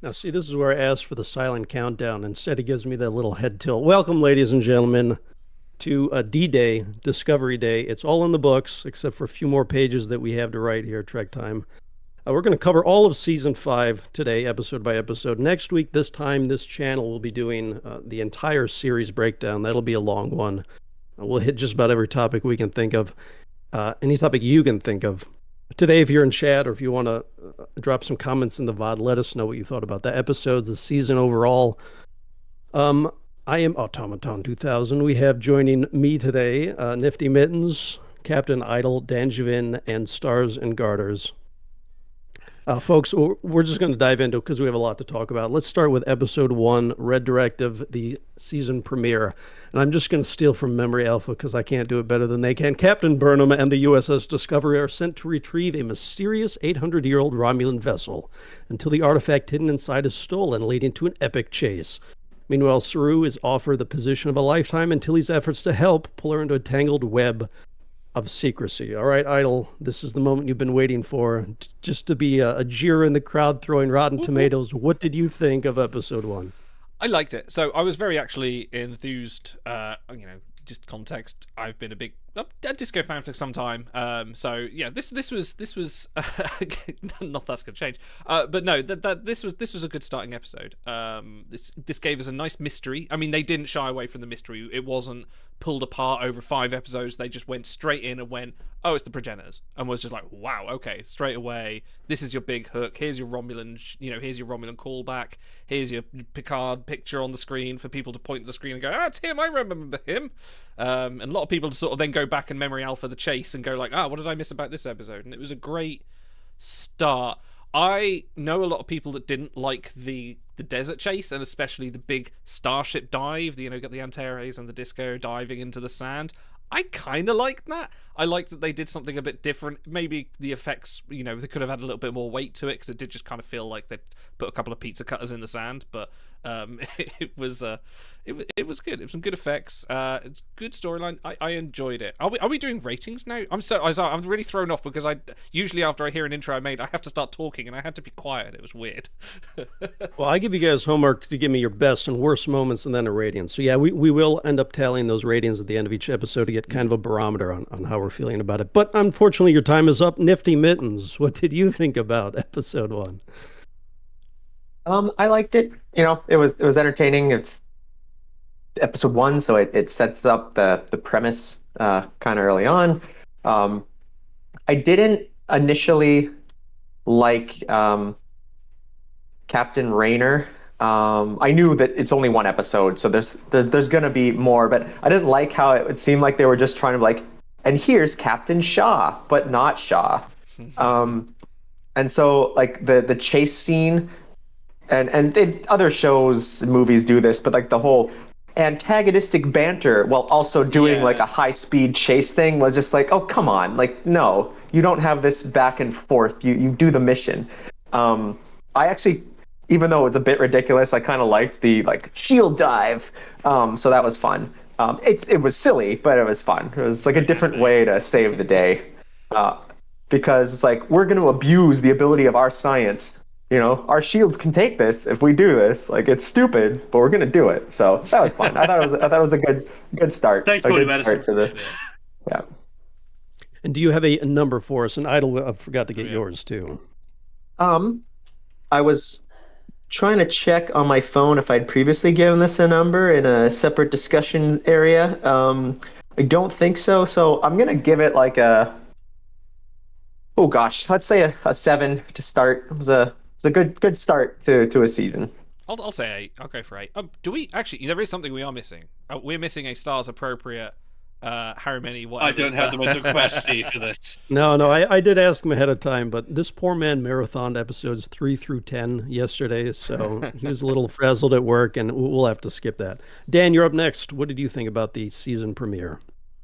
Now, see, this is where I asked for the silent countdown. Instead, he gives me that little head tilt. Welcome, ladies and gentlemen, to D-Day, Discovery Day. It's all in the books, except for a few more pages that we have to write here, Trek Time. We're going to cover all of Season 5 today, episode by episode. Next week, this time, this channel will be doing the entire series breakdown. That'll be a long one. We'll hit just about every topic we can think of, any topic you can think of. Today, if you're in chat or if you want to drop some comments in the VOD, let us know what you thought about the episodes, the season overall. I am Automaton 2000. We have joining me today, Nifty Mittens, Captain Idle, Danjuvin, and Stars and Garters. Folks, we're just going to dive into it because we have a lot to talk about. Let's start with episode 1, Red Directive, the season premiere. And I'm just going to steal from Memory Alpha because I can't do it better than they can. Captain Burnham and the USS Discovery are sent to retrieve a mysterious 800-year-old Romulan vessel until the artifact hidden inside is stolen, leading to an epic chase. Meanwhile, Saru is offered the position of a lifetime until his efforts to help pull her into a tangled web of secrecy. All right, Idle, this is the moment you've been waiting for, just to be a jeer in the crowd throwing rotten tomatoes. What did you think of episode 1? I liked it. So I was very actually enthused. Just context. I've been a big a disco fan for some time. So yeah, this was not that's gonna change. But no, this was a good starting episode. This gave us a nice mystery. I mean, they didn't shy away from the mystery. It wasn't pulled apart over 5 episodes. They just went straight in and went, oh, it's the progenitors, and was just like, wow, okay, straight away. This is your big hook. Here's your Romulan, here's your Romulan callback. Here's your Picard picture on the screen for people to point to the screen and go, it's him. I remember him. And a lot of people to sort of then go back and Memory Alpha the chase and go like, what did I miss about this episode? And it was a great start. I know a lot of people that didn't like the desert chase, and especially the big starship dive, got the Antares and the Disco diving into the sand. I kind of liked that. I liked that they did something a bit different. Maybe the effects, they could have had a little bit more weight to it, because it did just kind of feel like they'd put a couple of pizza cutters in the sand. But it was good. It was some good effects. It's good storyline. I enjoyed it. Are we doing ratings now? I'm really thrown off because I usually after I hear an intro I made, I have to start talking, and I had to be quiet. It was weird. Well, I give you guys homework to give me your best and worst moments and then a rating. So yeah, we will end up tallying those ratings at the end of each episode to get kind of a barometer on how we're feeling about it. But unfortunately, your time is up. Nifty Mittens, what did you think about episode 1? I liked it. It was entertaining. It's episode 1, so it sets up the premise kind of early on. I didn't initially like Captain Raynor. I knew that it's only 1 episode, so there's gonna be more, but I didn't like how it seemed like they were just trying to and here's Captain Shaw, but not Shaw. And so like the chase scene, and other shows and movies do this, but like the whole antagonistic banter while also doing like a high-speed chase thing was just like, oh, come on, like, no, you don't have this back and forth. You do the mission. I actually, even though it was a bit ridiculous, I kind of liked the shield dive. So that was fun. It was silly, but it was fun. It was like a different way to save the day, because we're going to abuse the ability of our science. Our shields can take this if we do this. It's stupid, but we're gonna do it. So that was fun. I thought it was a good start. Thanks, Cody Madison. Start to the yeah. And do you have a number for us? And Idle, I forgot to get yours too. I was trying to check on my phone if I'd previously given this a number in a separate discussion area. I don't think so. So I'm gonna give it let's say a 7 to start. It was a good start to a season. I'll say 8. I'll go for 8. Do we actually? There is something we are missing. We're missing a stars appropriate. How many? I don't have the mental capacity for this. No, I did ask him ahead of time, but this poor man marathoned episodes 3 through 10 yesterday, so he was a little frazzled at work, and we'll have to skip that. Dan, you're up next. What did you think about the season premiere?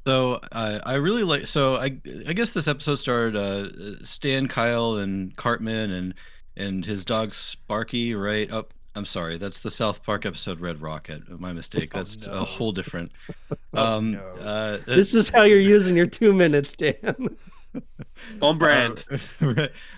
So I really like. So I guess this episode starred Stan, Kyle, and Cartman, and his dog Sparky, right? Oh, I'm sorry. That's the South Park episode Red Rocket. My mistake. That's a whole different. This is how you're using your 2 minutes, Dan. On brand.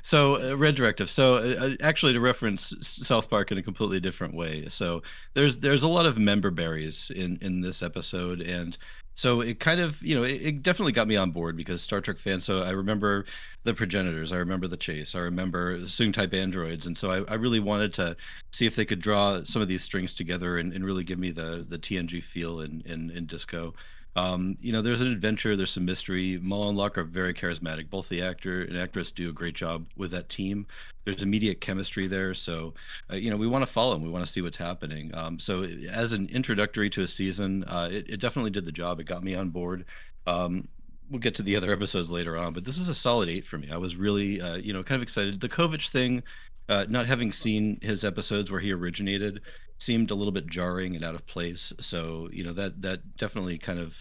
So, Red Directive. So, actually, to reference South Park in a completely different way. So, there's a lot of member berries in this episode, and so it kind of, it definitely got me on board because Star Trek fan. So I remember the progenitors, I remember the chase, I remember the Soong type androids, and so I really wanted to see if they could draw some of these strings together and really give me the TNG feel in Disco. There's an adventure, there's some mystery. Mullen and Locke are very charismatic. Both the actor and actress do a great job with that team. There's immediate chemistry there, so we want to follow them. We want to see what's happening. So as an introductory to a season, it definitely did the job. It got me on board. We'll get to the other episodes later on, but this is a solid 8 for me. I was really, kind of excited. The Kovich thing, not having seen his episodes where he originated, seemed a little bit jarring and out of place. So that definitely kind of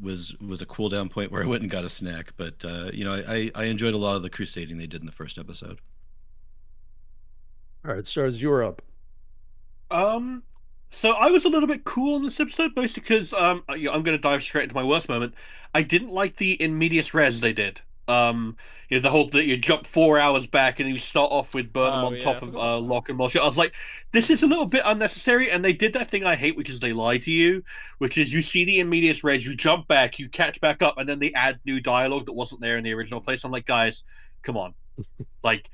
was a cool down point where I went and got a snack. But I enjoyed a lot of the crusading they did in the first episode. All right, Stars, you're up. So I was a little bit cool on this episode, mostly because I'm going to dive straight into my worst moment. I didn't like the in medias res they did. The whole that you jump 4 hours back and you start off with Burnham on top of Locke and Mulcher. I was like, this is a little bit unnecessary, and they did that thing I hate, which is they lie to you, which is you see the in medias res, you jump back, you catch back up, and then they add new dialogue that wasn't there in the original place. I'm like, guys, come on. Like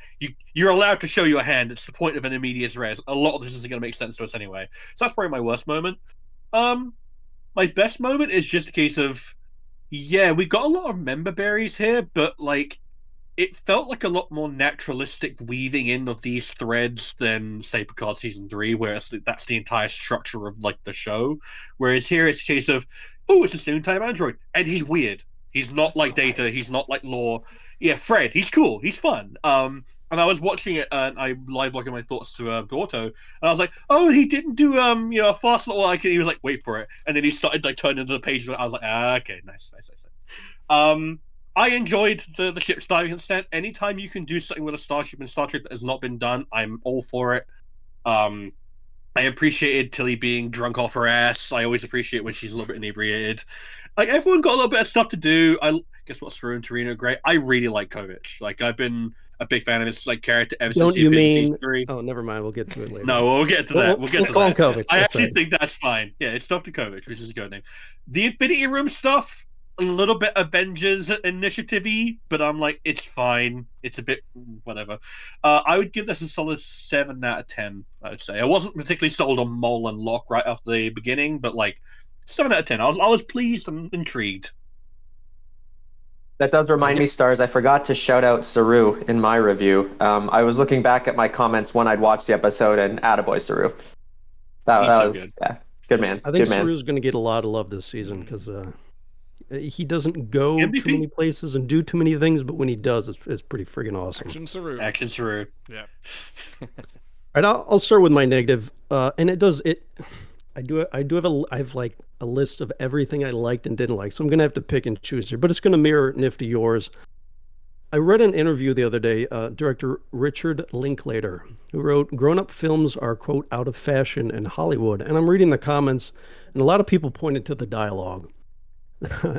you're allowed to show your hand. It's the point of an in medias res. A lot of this isn't going to make sense to us anyway. So that's probably my worst moment. My best moment is just a case of, yeah, we got a lot of member berries here, but it felt like a lot more naturalistic weaving in of these threads than, say, Picard season 3, where that's the entire structure of the show. Whereas here it's a case of, oh, it's a Soong type android, and he's weird. He's not like Data. He's not like Lore. Yeah, Fred, he's cool. He's fun. And I was watching it, and I live blogging my thoughts to Otto, and I was like, "Oh, he didn't do a fast little." He was like, "Wait for it," and then he started turning to the page. And I was like, "Okay, nice." I enjoyed the ship's diving instead. Anytime you can do something with a starship in Star Trek that has not been done, I'm all for it. I appreciated Tilly being drunk off her ass. I always appreciate when she's a little bit inebriated. Everyone got a little bit of stuff to do. I guess what, Saru and Torino are great. I really like Kovich. I've been a big fan of his character ever since he appeared in season 3. Oh, never mind. We'll get to it later. No, we'll get to that. We'll get to that. Kovich. I actually think that's fine. Yeah, it's Dr. Kovich, which is a good name. The Infinity Room stuff, a little bit Avengers initiative-y, but I'm like, it's fine. It's a bit whatever. I would give this a solid 7 out of 10, I would say. I wasn't particularly sold on Mole and Locke right off the beginning, but 7 out of 10. I was pleased and intrigued. That does remind me, Stars, I forgot to shout out Saru in my review. I was looking back at my comments when I'd watched the episode, and attaboy Saru. He's so good. Yeah, good man. I think good man. Saru's going to get a lot of love this season because he doesn't go MVP. too many places and do too many things, but when he does, it's pretty friggin' awesome. Action Saru. Yeah. All right, I'll start with my negative, and it does it. I have a list of everything I liked and didn't like, so I'm gonna have to pick and choose here. But it's gonna mirror nifty yours. I read an interview the other day, director Richard Linklater, who wrote, "Grown-up films are quote out of fashion in Hollywood," and I'm reading the comments, and a lot of people pointed to the dialogue.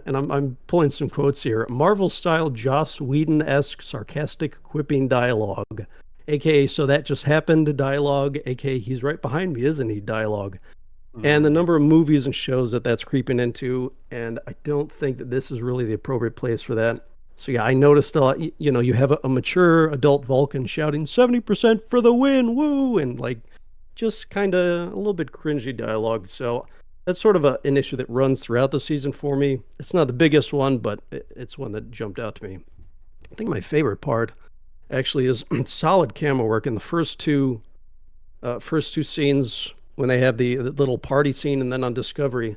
And I'm pulling some quotes here. Marvel-style Joss Whedon-esque sarcastic quipping dialogue, aka "so that just happened" dialogue, aka "he's right behind me, isn't he" dialogue. And the number of movies and shows that's creeping into, and I don't think that this is really the appropriate place for that. So yeah, I noticed a lot, you have a mature adult Vulcan shouting 70% for the win, woo, and just kind of a little bit cringy dialogue. So that's sort of an issue that runs throughout the season for me. It's not the biggest one, but it's one that jumped out to me. I think my favorite part actually is solid camera work in the first two scenes when they have the little party scene, and then on Discovery,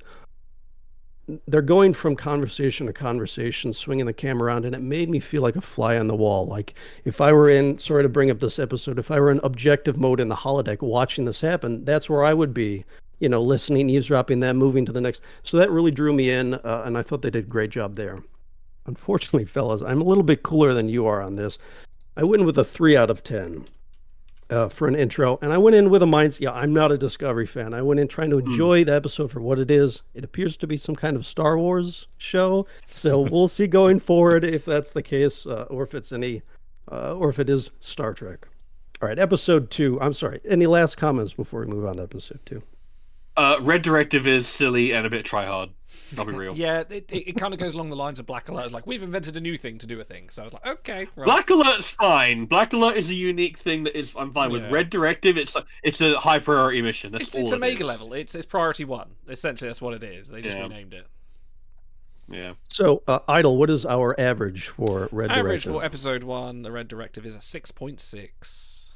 they're going from conversation to conversation, swinging the camera around, and it made me feel like a fly on the wall. If I were in, sorry to bring up this episode, if I were in objective mode in the holodeck watching this happen, that's where I would be, listening, eavesdropping, that moving to the next. So that really drew me in, and I thought they did a great job there. Unfortunately, fellas, I'm a little bit cooler than you are on this. I went with a 3 out of 10. for an intro, and I went in with a mindset. Yeah, I'm not a Discovery fan. I went in trying to enjoy the episode for what it is. It appears to be some kind of Star Wars show, so we'll see going forward if that's the case, or if it's or if it is Star Trek. All right, episode 2. I'm sorry. Any last comments before we move on to episode 2? Red Directive is silly and a bit try-hard. I'll be real. Yeah, it kind of goes along the lines of Black Alert. It's like, we've invented a new thing to do a thing. So I was like, okay. Right. Black Alert's fine. Black Alert is a unique thing that is I'm fine with. Yeah. Red Directive, it's a high priority mission. That's all It's it Omega is. level. It's priority 1. Essentially, that's what it is. They just renamed it. Yeah. So, Idle, what is our average for Red Average Directive? for episode 1, the Red Directive is a 6.6.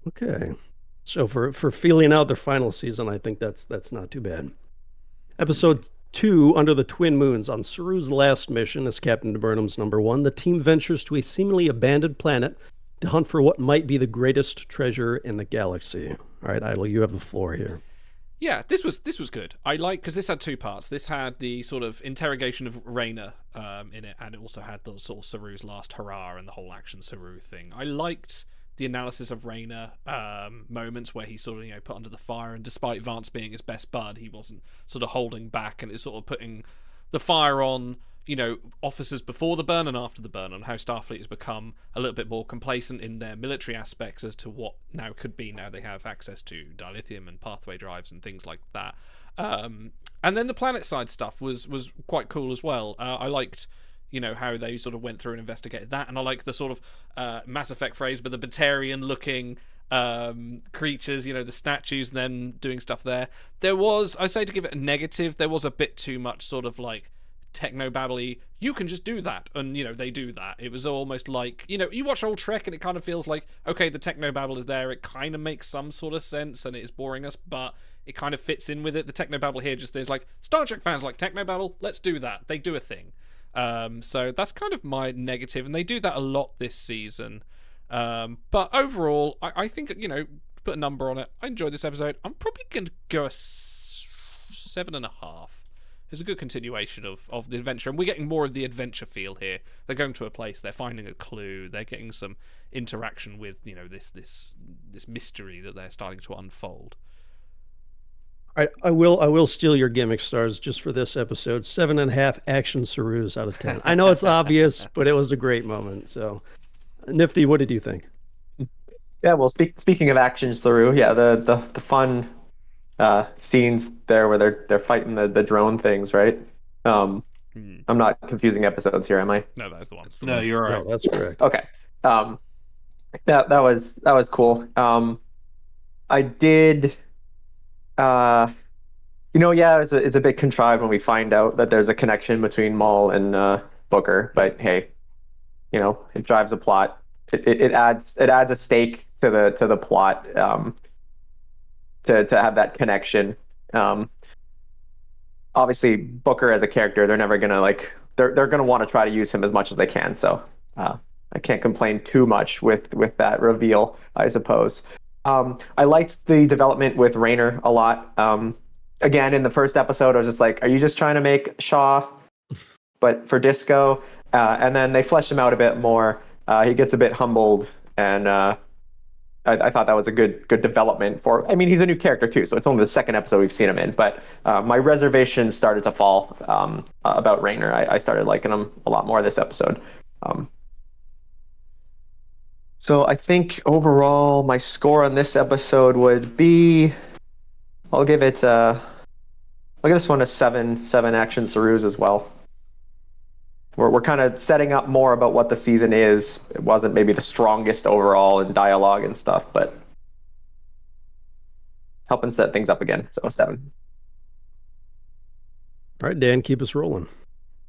Okay. So for feeling out their final season, I think that's not too bad. Episode 2, Under the Twin Moons. On Saru's last mission as Captain Burnham's number 1, the team ventures to a seemingly abandoned planet to hunt for what might be the greatest treasure in the galaxy. All right, Idle, you have the floor here. Yeah, this was good. I like, because this had 2 parts. This had the sort of interrogation of Rayna in it, and it also had the sort of Saru's last hurrah and the whole action Saru thing. I liked the analysis of Rayna moments where he sort of put under the fire, and despite Vance being his best bud, he wasn't sort of holding back, and it's sort of putting the fire on officers before the burn and after the burn, on how Starfleet has become a little bit more complacent in their military aspects as to what now could be. Now they have access to dilithium and pathway drives and things like that. And then the planet side stuff was quite cool as well. I liked how they sort of went through and investigated that, and I like the sort of Mass Effect phrase, but the Batarian looking creatures, the statues, and then doing stuff there. There was, I say, to give it a negative, there was a bit too much sort of like techno-babbly, you can just do that, and they do that. It was almost like, you watch old Trek and it kind of feels like, okay, the techno-babble is there, it kind of makes some sort of sense and it is boring us, but it kind of fits in with it. The techno-babble here just is like, Star Trek fans like techno-babble, let's do that. They do a thing. So that's kind of my negative, and they do that a lot this season. But overall, I think, put a number on it, I enjoyed this episode. I'm probably going to go a 7.5. It's a good continuation of the adventure, and we're getting more of the adventure feel here. They're going to a place, they're finding a clue, they're getting some interaction with this mystery that they're starting to unfold. I will steal your gimmick, Stars, just for this episode. 7.5 action Sarus out of 10. I know it's obvious, but it was a great moment. So, Nifty, what did you think? Yeah, well, speaking of action Saru, yeah, the fun scenes there where they're fighting the drone things, right? I'm not confusing episodes here, am I? No, that's the one. No, you're right. No, that's correct. Okay. That was cool. I did. Yeah, it's a bit contrived when we find out that there's a connection between Maul and Booker, but hey, it drives the plot. It adds a stake to the plot to have that connection. Obviously, Booker as a character, they're never gonna they're gonna want to try to use him as much as they can. So I can't complain too much with that reveal, I suppose. I liked the development with Rayner a lot. Again, in the first episode, I was just like, are you just trying to make Shaw, but for disco? And then they flesh him out a bit more. He gets a bit humbled, and I thought that was a good development for. I mean, he's a new character too, so it's only the second episode we've seen him in. But my reservations started to fall about Rayner. I started liking him a lot more this episode. So I think overall my score on this episode would be, I'll give this one a 7 action Sarus as well. We're kind of setting up more about what the season is. It wasn't maybe the strongest overall in dialogue and stuff, but helping set things up again. So 7. All right, Dan, keep us rolling.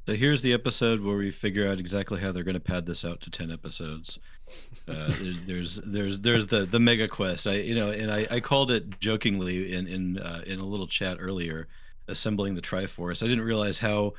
So here's the episode where we figure out exactly how they're going to pad this out to 10 episodes. There's the mega quest. I called it jokingly in a little chat earlier, assembling the Triforce. I didn't realize how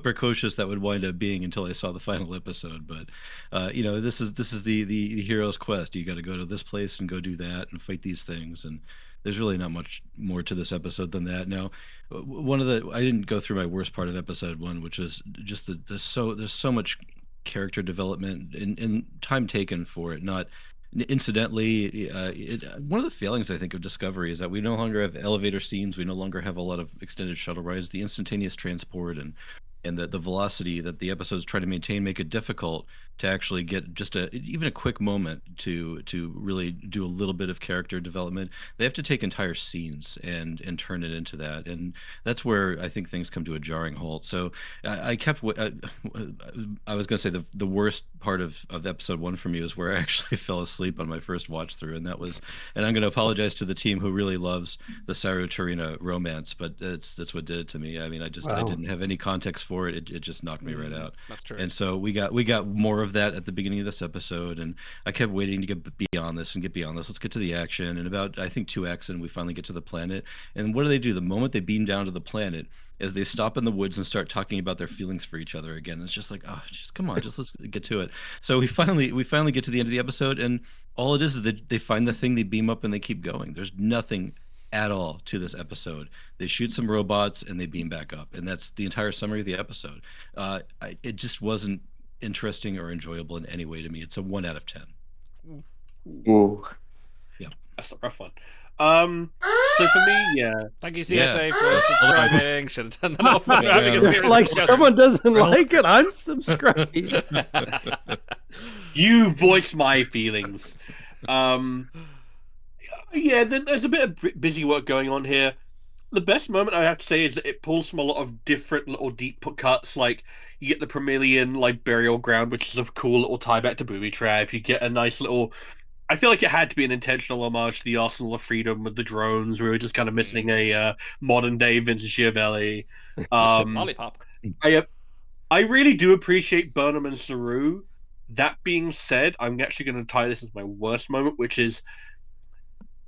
precocious that would wind up being until I saw the final episode. But this is the hero's quest. You got to go to this place and go do that and fight these things, and there's really not much more to this episode than that. Now, I didn't go through my worst part of episode 1, which was just there's so much character development and time taken for it, not Incidentally, one of the failings I think of Discovery is that we no longer have elevator scenes. We no longer have a lot of extended shuttle rides. The instantaneous transport and the velocity that the episodes try to maintain make it difficult to actually get just even a quick moment to really do a little bit of character development. They have to take entire scenes and turn it into that, and that's where I think things come to a jarring halt. So I kept I was going to say the worst part of episode 1 for me was where I actually fell asleep on my first watch through, and I'm going to apologize to the team who really loves the Saru Torina romance, but that's what did it to me. I mean, I didn't have any context for it. It just knocked me right out. That's true. And so we got more of that at the beginning of this episode, and I kept waiting to get beyond this. Let's get to the action. And about, I think, 2 acts in, we finally get to the planet. And what do? The moment they beam down to the planet, as they stop in the woods and start talking about their feelings for each other again, it's just like, oh, just come on, let's get to it. So we finally get to the end of the episode, and all it is that they find the thing, they beam up, and they keep going. There's nothing at all to this episode. They shoot some robots and they beam back up, and that's the entire summary of the episode. It just wasn't interesting or enjoyable in any way to me. It's a 1 out of 10. Ooh. Yeah, That's a rough one. So for me, yeah. Thank you, CSA, for subscribing. Should have turned that off. We're having a serious Like discussion. someone doesn't like it, I'm subscribing. You voiced my feelings. Yeah, there's a bit of busy work going on here. The best moment I have to say is that it pulls from a lot of different little deep cuts. Like, you get the Promelian like burial ground, which is a cool little tie back to Booby Trap. You get a nice little. I feel like it had to be an intentional homage to the Arsenal of Freedom with the drones. We were just kind of missing a modern day Vincent Schiavelli. Lollipop. I really do appreciate Burnham and Saru. That being said, I'm actually going to tie this into my worst moment, which is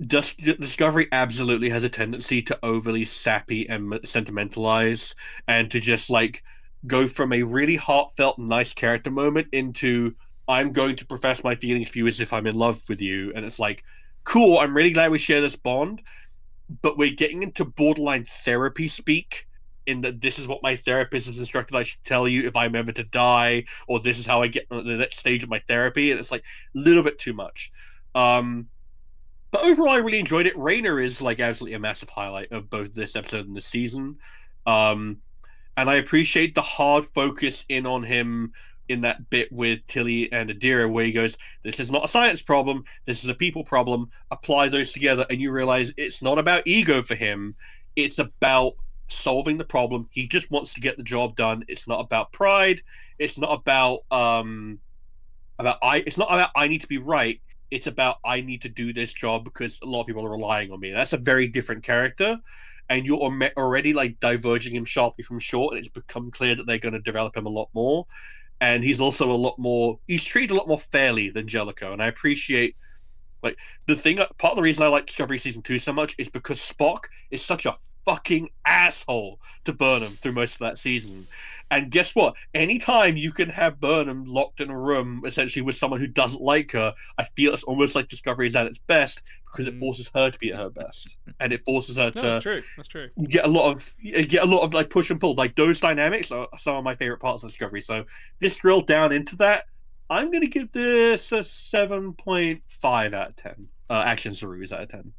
Discovery absolutely has a tendency to overly sappy and sentimentalize, and to just like go from a really heartfelt, nice character moment into I'm going to profess my feelings for you as if I'm in love with you. And it's like, cool, I'm really glad we share this bond, but we're getting into borderline therapy speak, in that this is what my therapist has instructed I should tell you if I'm ever to die, or this is how I get to the next stage of my therapy. And it's like a little bit too much. But overall, I really enjoyed it. Rayner is like absolutely a massive highlight of both this episode and this season. And I appreciate the hard focus in on him in that bit with Tilly and Adira, where he goes, this is not a science problem, this is a people problem. Apply those together, and you realize it's not about ego for him. It's about solving the problem. He just wants to get the job done. It's not about pride. It's not about it's not about I need to be right. It's about I need to do this job because a lot of people are relying on me. And that's a very different character, and you're already like diverging him sharply from Short, and it's become clear that they're going to develop him a lot more. And he's also he's treated a lot more fairly than Jellicoe, and I appreciate like part of the reason I like Discovery Season 2 so much is because Spock is such a fucking asshole to Burnham through most of that season. And guess what? Anytime you can have Burnham locked in a room essentially with someone who doesn't like her, I feel it's almost like Discovery is at its best, because it forces her to be at her best, and it forces her to. That's true. Get a lot of like push and pull. Like, those dynamics are some of my favorite parts of Discovery. So this drilled down into that. I'm gonna give this a 7.5 out of 10. Action Sarus out of 10.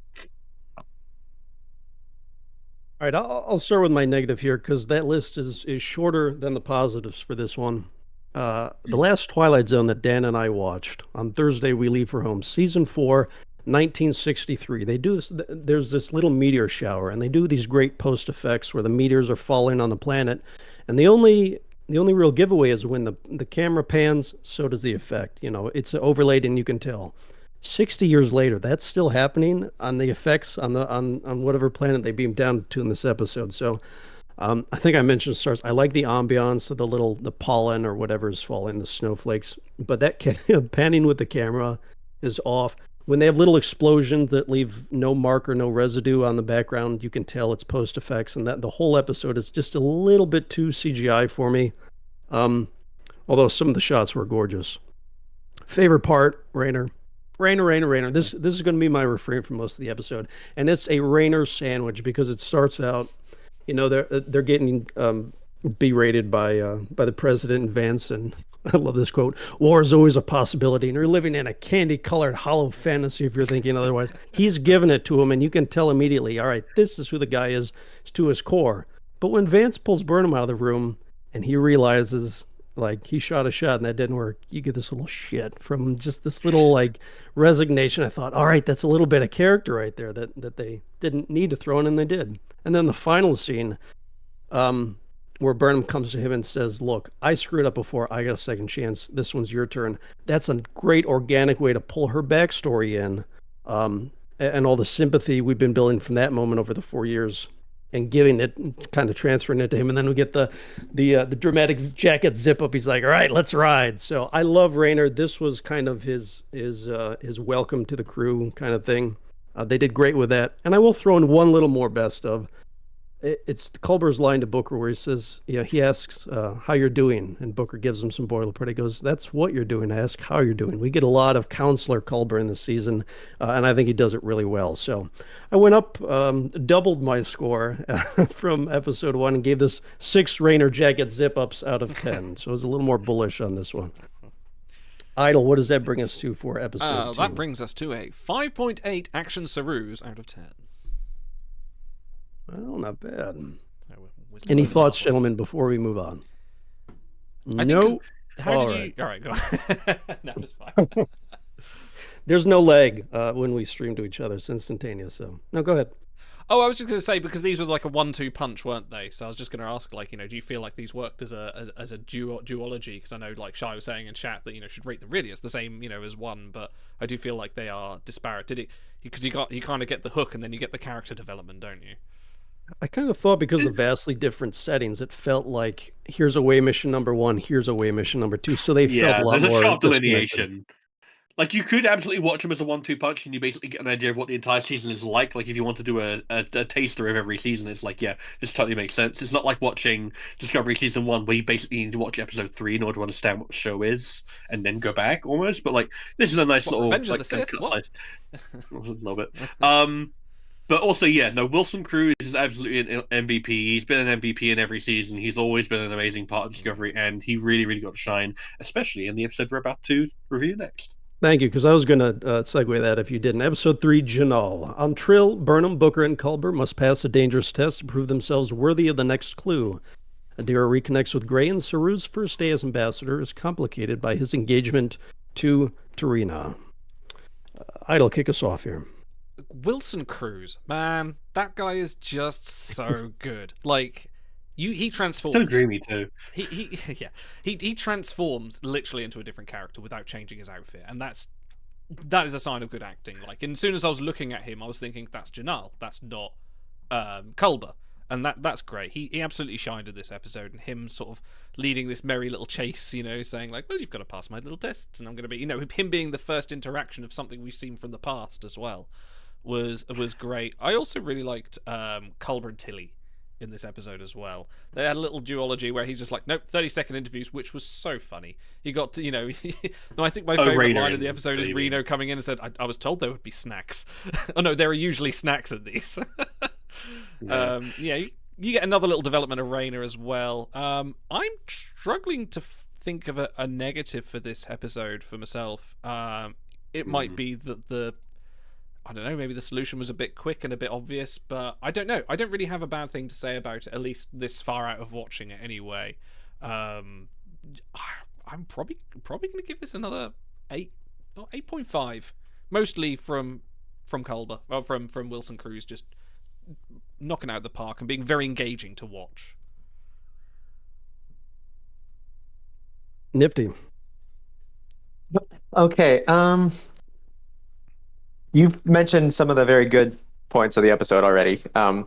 All right, I'll start with my negative here, because that list is shorter than the positives for this one. The last Twilight Zone that Dan and I watched, on Thursday we leave for home, Season 4, 1963. They do this, there's this little meteor shower, and they do these great post effects where the meteors are falling on the planet, and the only real giveaway is when the camera pans, so does the effect. You know, it's overlaid and you can tell. 60 years later, that's still happening on the effects on whatever planet they beamed down to in this episode. So I think I mentioned stars. I like the ambiance of the pollen or whatever is falling, the snowflakes, but that panning with the camera is off. When they have little explosions that leave no mark or no residue on the background, you can tell it's post effects, and that the whole episode is just a little bit too CGI for me. Although some of the shots were gorgeous. Favorite part, Rayner. This is going to be my refrain for most of the episode, and it's a Rayner sandwich, because it starts out, you know, they're getting berated by the president and Vance, and I love this quote: "War is always a possibility, and you're living in a candy-colored hollow fantasy if you're thinking otherwise." He's given it to him, and you can tell immediately, all right, this is who the guy is to his core. But when Vance pulls Burnham out of the room, and he realizes like he shot a shot and that didn't work, you get this little shit from just this little like resignation. I thought, all right, that's a little bit of character right there that they didn't need to throw in, and they did. And then the final scene, where Burnham comes to him and says, "Look, I screwed up before. I got a second chance. This one's your turn." That's a great organic way to pull her backstory in, and all the sympathy we've been building from that moment over the 4 years, and giving it, kind of transferring it to him. And then we get the dramatic jacket zip up. He's like, "All right, let's ride." So I love Rayner. This was kind of his welcome to the crew kind of thing. They did great with that. And I will throw in one little more best of. It's Culber's line to Booker where he says, he asks how you're doing, and Booker gives him some boilerplate. He goes, "That's what you're doing. I ask how you're doing." We get a lot of Counselor Culber in this season, and I think he does it really well. So I went up, doubled my score from episode 1, and gave this 6 Rayner jacket zip-ups out of 10. So I was a little more bullish on this one. Idle, what does that bring us to for episode 2? That brings us to a 5.8 Action Sarus out of 10. Well, not bad. So Any thoughts, gentlemen, before we move on? No. How did you? All right, go on. No, it's fine. There's no lag when we stream to each other. It's instantaneous. So no, go ahead. Oh, I was just going to say, because these were like a 1-2 punch, weren't they? So I was just going to ask, like, do you feel like these worked as a duology? Because I know, like Shai was saying in chat, that should rate them really as the same, as one. But I do feel like they are disparate. Did it? Because you kind of get the hook, and then you get the character development, don't you? I kind of thought, because of vastly different settings, it felt like here's away mission number 1, here's away mission number 2. So they felt a lot there's more a sharp disconnected. delineation. Like, you could absolutely watch them as a 1-2 punch, and you basically get an idea of what the entire season is like. Like, if you want to do a taster of every season, it's like, yeah, this totally makes sense. It's not like watching Discovery Season 1, where you basically need to watch episode 3 in order to understand what the show is, and then go back, almost. But, like, this is a nice little... Revenge of like, the Sith? cut What? slice. A little bit. But also, Wilson Cruz is absolutely an MVP. He's been an MVP in every season. He's always been an amazing part of Discovery, and he really, really got to shine, especially in the episode we're about to review next. Thank you, because I was going to segue that if you didn't. Episode 3, Janal. On Trill, Burnham, Booker, and Culber must pass a dangerous test to prove themselves worthy of the next clue. Adira reconnects with Gray, and Saru's first day as ambassador is complicated by his engagement to Tarina. Idle, kick us off here. Wilson Cruz, man, that guy is just so good. Like, he transforms. So dreamy too. He transforms literally into a different character without changing his outfit, and that is a sign of good acting. Like, as soon as I was looking at him, I was thinking, that's Janal, that's not Culber, and that's great. He absolutely shined in this episode, and him sort of leading this merry little chase, saying like, well, you've got to pass my little tests, and I'm going to be, him being the first interaction of something we've seen from the past as well was great. I also really liked Culber and Tilly in this episode as well. They had a little duology where he's just like, nope, 30-second interviews, which was so funny. He got to, no, I think my favorite Rayner line of the episode is Reno coming in and said, I was told there would be snacks. Oh no, there are usually snacks in these. You get another little development of Rayner as well. I'm struggling to think of a negative for this episode for myself. It might be that I don't know, maybe the solution was a bit quick and a bit obvious, but I don't know. I don't really have a bad thing to say about it, at least this far out of watching it anyway. I'm probably going to give this another 8.5, mostly from Culber, well, from Wilson Cruz, just knocking out the park and being very engaging to watch. Nifty. Okay. You've mentioned some of the very good points of the episode already. I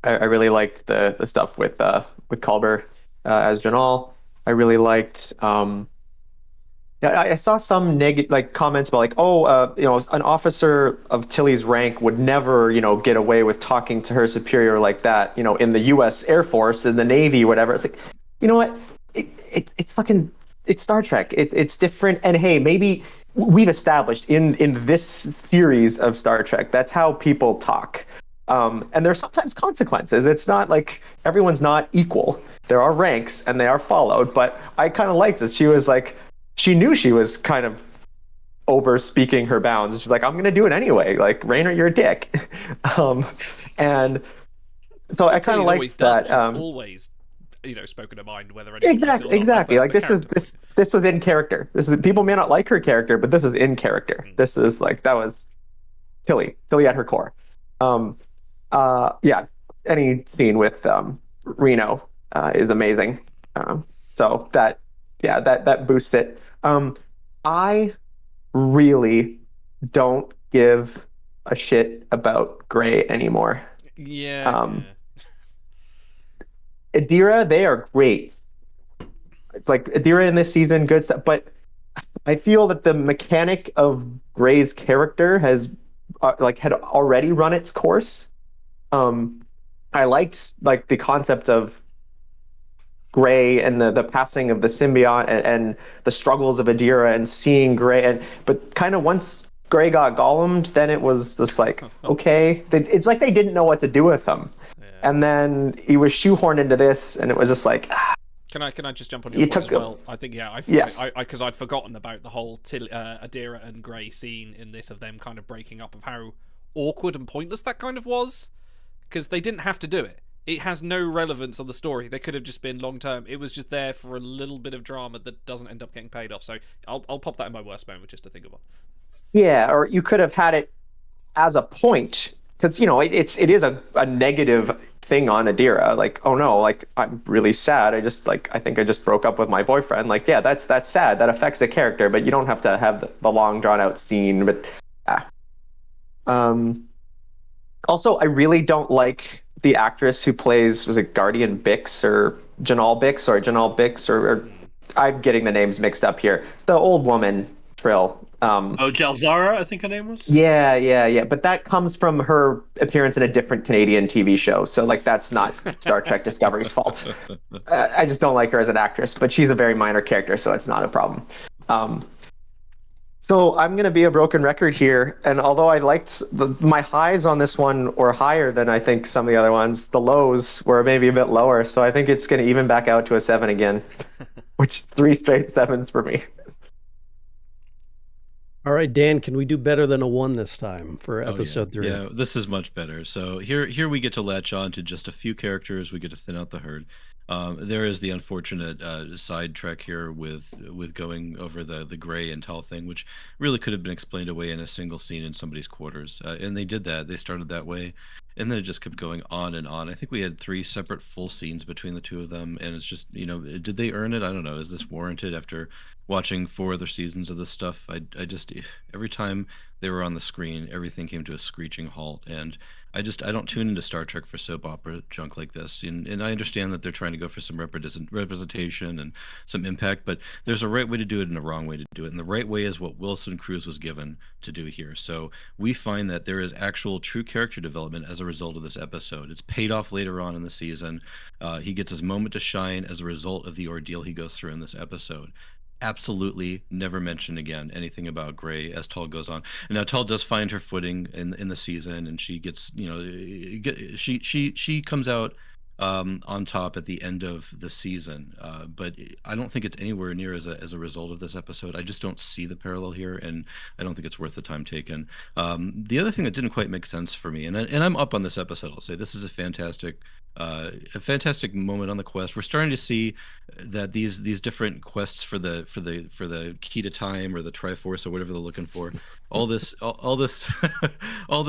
really liked the stuff with Culber as Janal. I really liked. I saw some negative comments about an officer of Tilly's rank would never get away with talking to her superior like that. In the U.S. Air Force, in the Navy, whatever. It's like, you know what? It's Star Trek. It's different. And hey, maybe we've established in this series of Star Trek, that's how people talk. And there's sometimes consequences. It's not like everyone's not equal. there are ranks and they are followed, but I kind of liked it. She was like, she knew she was kind of over speaking her bounds. She's like, I'm gonna do it anyway. Like, Raynor, you're a dick. And so I kind of always liked done. that. She's always, spoken her mind, whether anyone likes it or not. Exactly. That's Like, the character. this was in character. People may not like her character, but this is in character. This is like, that was Tilly at her core. Yeah, any scene with Reno is amazing. So that boosts it. I really don't give a shit about Gray anymore. Yeah. Adira, they are great. It's like Adira in this season, good stuff. But I feel that the mechanic of Gray's character has had already run its course. I liked the concept of Gray and the passing of the symbiote and the struggles of Adira and seeing Gray, but kind of once Gray got Gollumed, then it was just like, okay, it's like they didn't know what to do with him. Yeah. And then he was shoehorned into this, and it was just like, Can I just jump on your point as well? I think because I'd forgotten about the whole Adira and Gray scene in this, of them kind of breaking up, of how awkward and pointless that kind of was, because they didn't have to do it. It has no relevance on the story. They could have just been long term. It was just there for a little bit of drama that doesn't end up getting paid off. So I'll pop that in my worst moment just to think about. Yeah, or you could have had it as a point, because it is a negative thing on Adira. Like, oh no, like, I'm really sad. I think I just broke up with my boyfriend. Like, yeah, that's sad. That affects the character, but you don't have to have the long drawn out scene. But also, I really don't like the actress who plays, was it Guardian Bix or Janelle Bix or I'm getting the names mixed up here. The old woman, Trill. Jalzara, I think her name was. Yeah. But that comes from her appearance in a different Canadian TV show. So that's not Star Trek Discovery's fault. I just don't like her as an actress, but she's a very minor character, so it's not a problem. So I'm going to be a broken record here. And although I liked my highs on this one were higher than I think some of the other ones, the lows were maybe a bit lower. So I think it's going to even back out to a 7 again, which 3 straight 7s for me. All right, Dan, can we do better than a 1 this time for episode 3? Yeah, this is much better. So here we get to latch on to just a few characters. We get to thin out the herd. There is the unfortunate side trek here with going over the Gray and Tal thing, which really could have been explained away in a single scene in somebody's quarters. And they did that. They started that way. And then it just kept going on and on. I think we had 3 separate full scenes between the two of them. And it's just, did they earn it? I don't know. Is this warranted after watching 4 other seasons of this stuff? I just, every time they were on the screen, everything came to a screeching halt. And I don't tune into Star Trek for soap opera junk like this. And I understand that they're trying to go for some representation and some impact, but there's a right way to do it and a wrong way to do it. And the right way is what Wilson Cruz was given to do here. So we find that there is actual true character development as a result of this episode. It's paid off later on in the season. He gets his moment to shine as a result of the ordeal he goes through in this episode. Absolutely never mention again anything about Gray as Tal goes on. And now Tal does find her footing in the season, and she gets, she comes out on top at the end of the season. But I don't think it's anywhere near as a result of this episode. I just don't see the parallel here, and I don't think it's worth the time taken. The other thing that didn't quite make sense for me, and I'm up on this episode, I'll say this is a fantastic moment on the quest. We're starting to see that these different quests for the key to time or the Triforce or whatever they're looking for, all this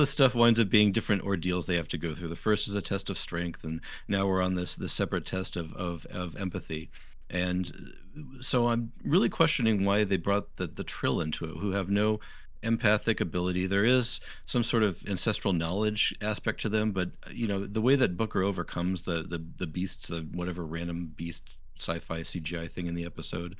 stuff winds up being different ordeals they have to go through. The first is a test of strength, and now we're on this separate test of empathy. And so I'm really questioning why they brought the Trill into it, who have no empathic ability. There is some sort of ancestral knowledge aspect to them, but the way that Booker overcomes the beasts, the whatever random beast sci-fi CGI thing in the episode,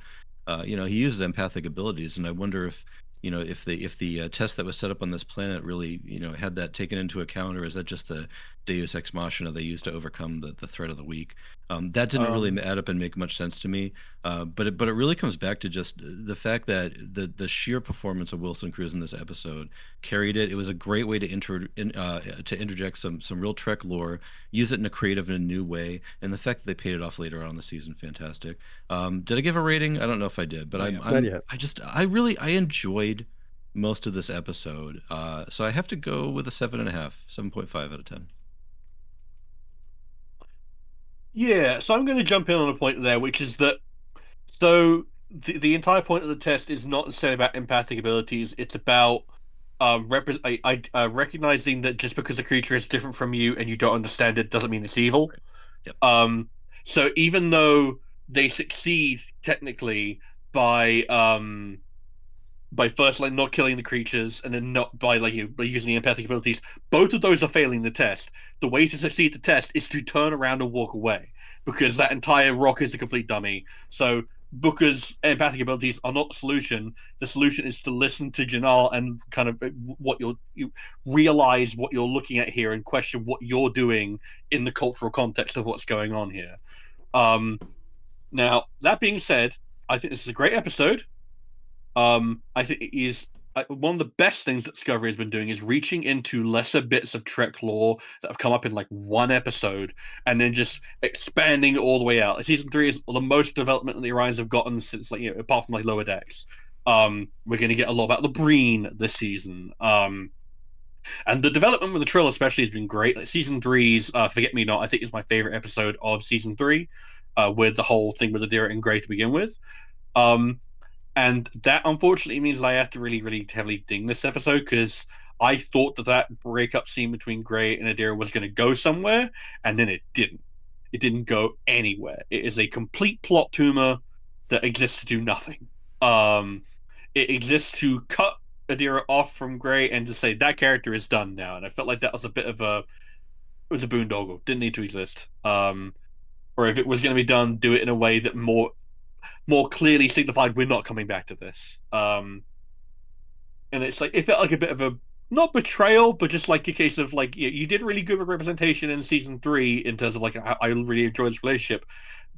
he uses empathic abilities, and I wonder if if the test that was set up on this planet really had that taken into account, or is that just the Deus Ex Machina they used to overcome the threat of the week. That didn't really add up and make much sense to me. But it really comes back to just the fact that the sheer performance of Wilson Cruz in this episode carried it. It was a great way to interject some real Trek lore, use it in a creative and a new way, and the fact that they paid it off later on in the season, fantastic. Did I give a rating? I don't know if I did, but Not yet. I enjoyed most of this episode. So I have to go with a 7.5 out of 10. Yeah, so I'm going to jump in on a point there, which is that the entire point of the test is not necessarily about empathic abilities. It's about recognizing that just because a creature is different from you and you don't understand it doesn't mean it's evil. Yep. So even though they succeed technically by first not killing the creatures and then not by using the empathic abilities, both of those are failing the test. The way to succeed the test is to turn around and walk away, because that entire rock is a complete dummy. So Booker's empathic abilities are not the solution. The solution is to listen to Janal and kind of you realize what you're looking at here and question what you're doing in the cultural context of what's going on here. Now, that being said, I think this is a great episode. I think it is one of the best things that Discovery has been doing is reaching into lesser bits of Trek lore that have come up in like one episode and then just expanding it all the way out. Season 3 is the most development that the Orions have gotten since, apart from Lower Decks. We're going to get a lot about the Breen this season. And the development with the Trill especially has been great. Like Season 3's Forget Me Not, I think, is my favorite episode of Season 3, with the whole thing with Adira and Grey to begin with. And that unfortunately means I have to really, really heavily ding this episode, because I thought that breakup scene between Grey and Adira was going to go somewhere, and then it didn't. It didn't go anywhere. It is a complete plot tumor that exists to do nothing. It exists to cut Adira off from Grey and to say that character is done now. And I felt like that was a bit of it was a boondoggle. Didn't need to exist. Or if it was going to be done, do it in a way that more clearly signified we're not coming back to this. And it's like, it felt like a bit of a, not betrayal, but just like a case of like, you did really good with representation in Season 3 in terms of like, I really enjoyed this relationship,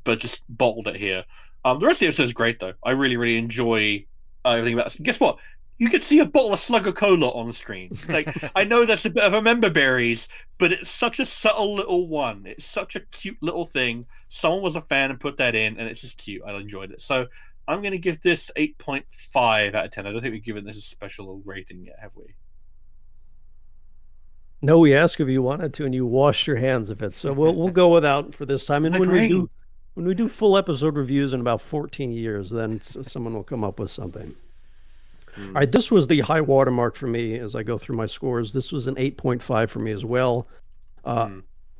but just bottled it here. The rest of the episode is great though. I really, really enjoy everything about this. Guess what? You could see a bottle of Slugger Cola on the screen. Like, I know that's a bit of a member berries, but it's such a subtle little one. It's such a cute little thing. Someone was a fan and put that in, and it's just cute. I enjoyed it. So I'm going to give this 8.5 out of 10. I don't think we've given this a special rating yet, have we? No, we asked if you wanted to, and you washed your hands of it. So we'll go without for this time. And when we do full episode reviews in about 14 years, then someone will come up with something. All right, this was the high watermark for me as I go through my scores. This was an 8.5 for me as well.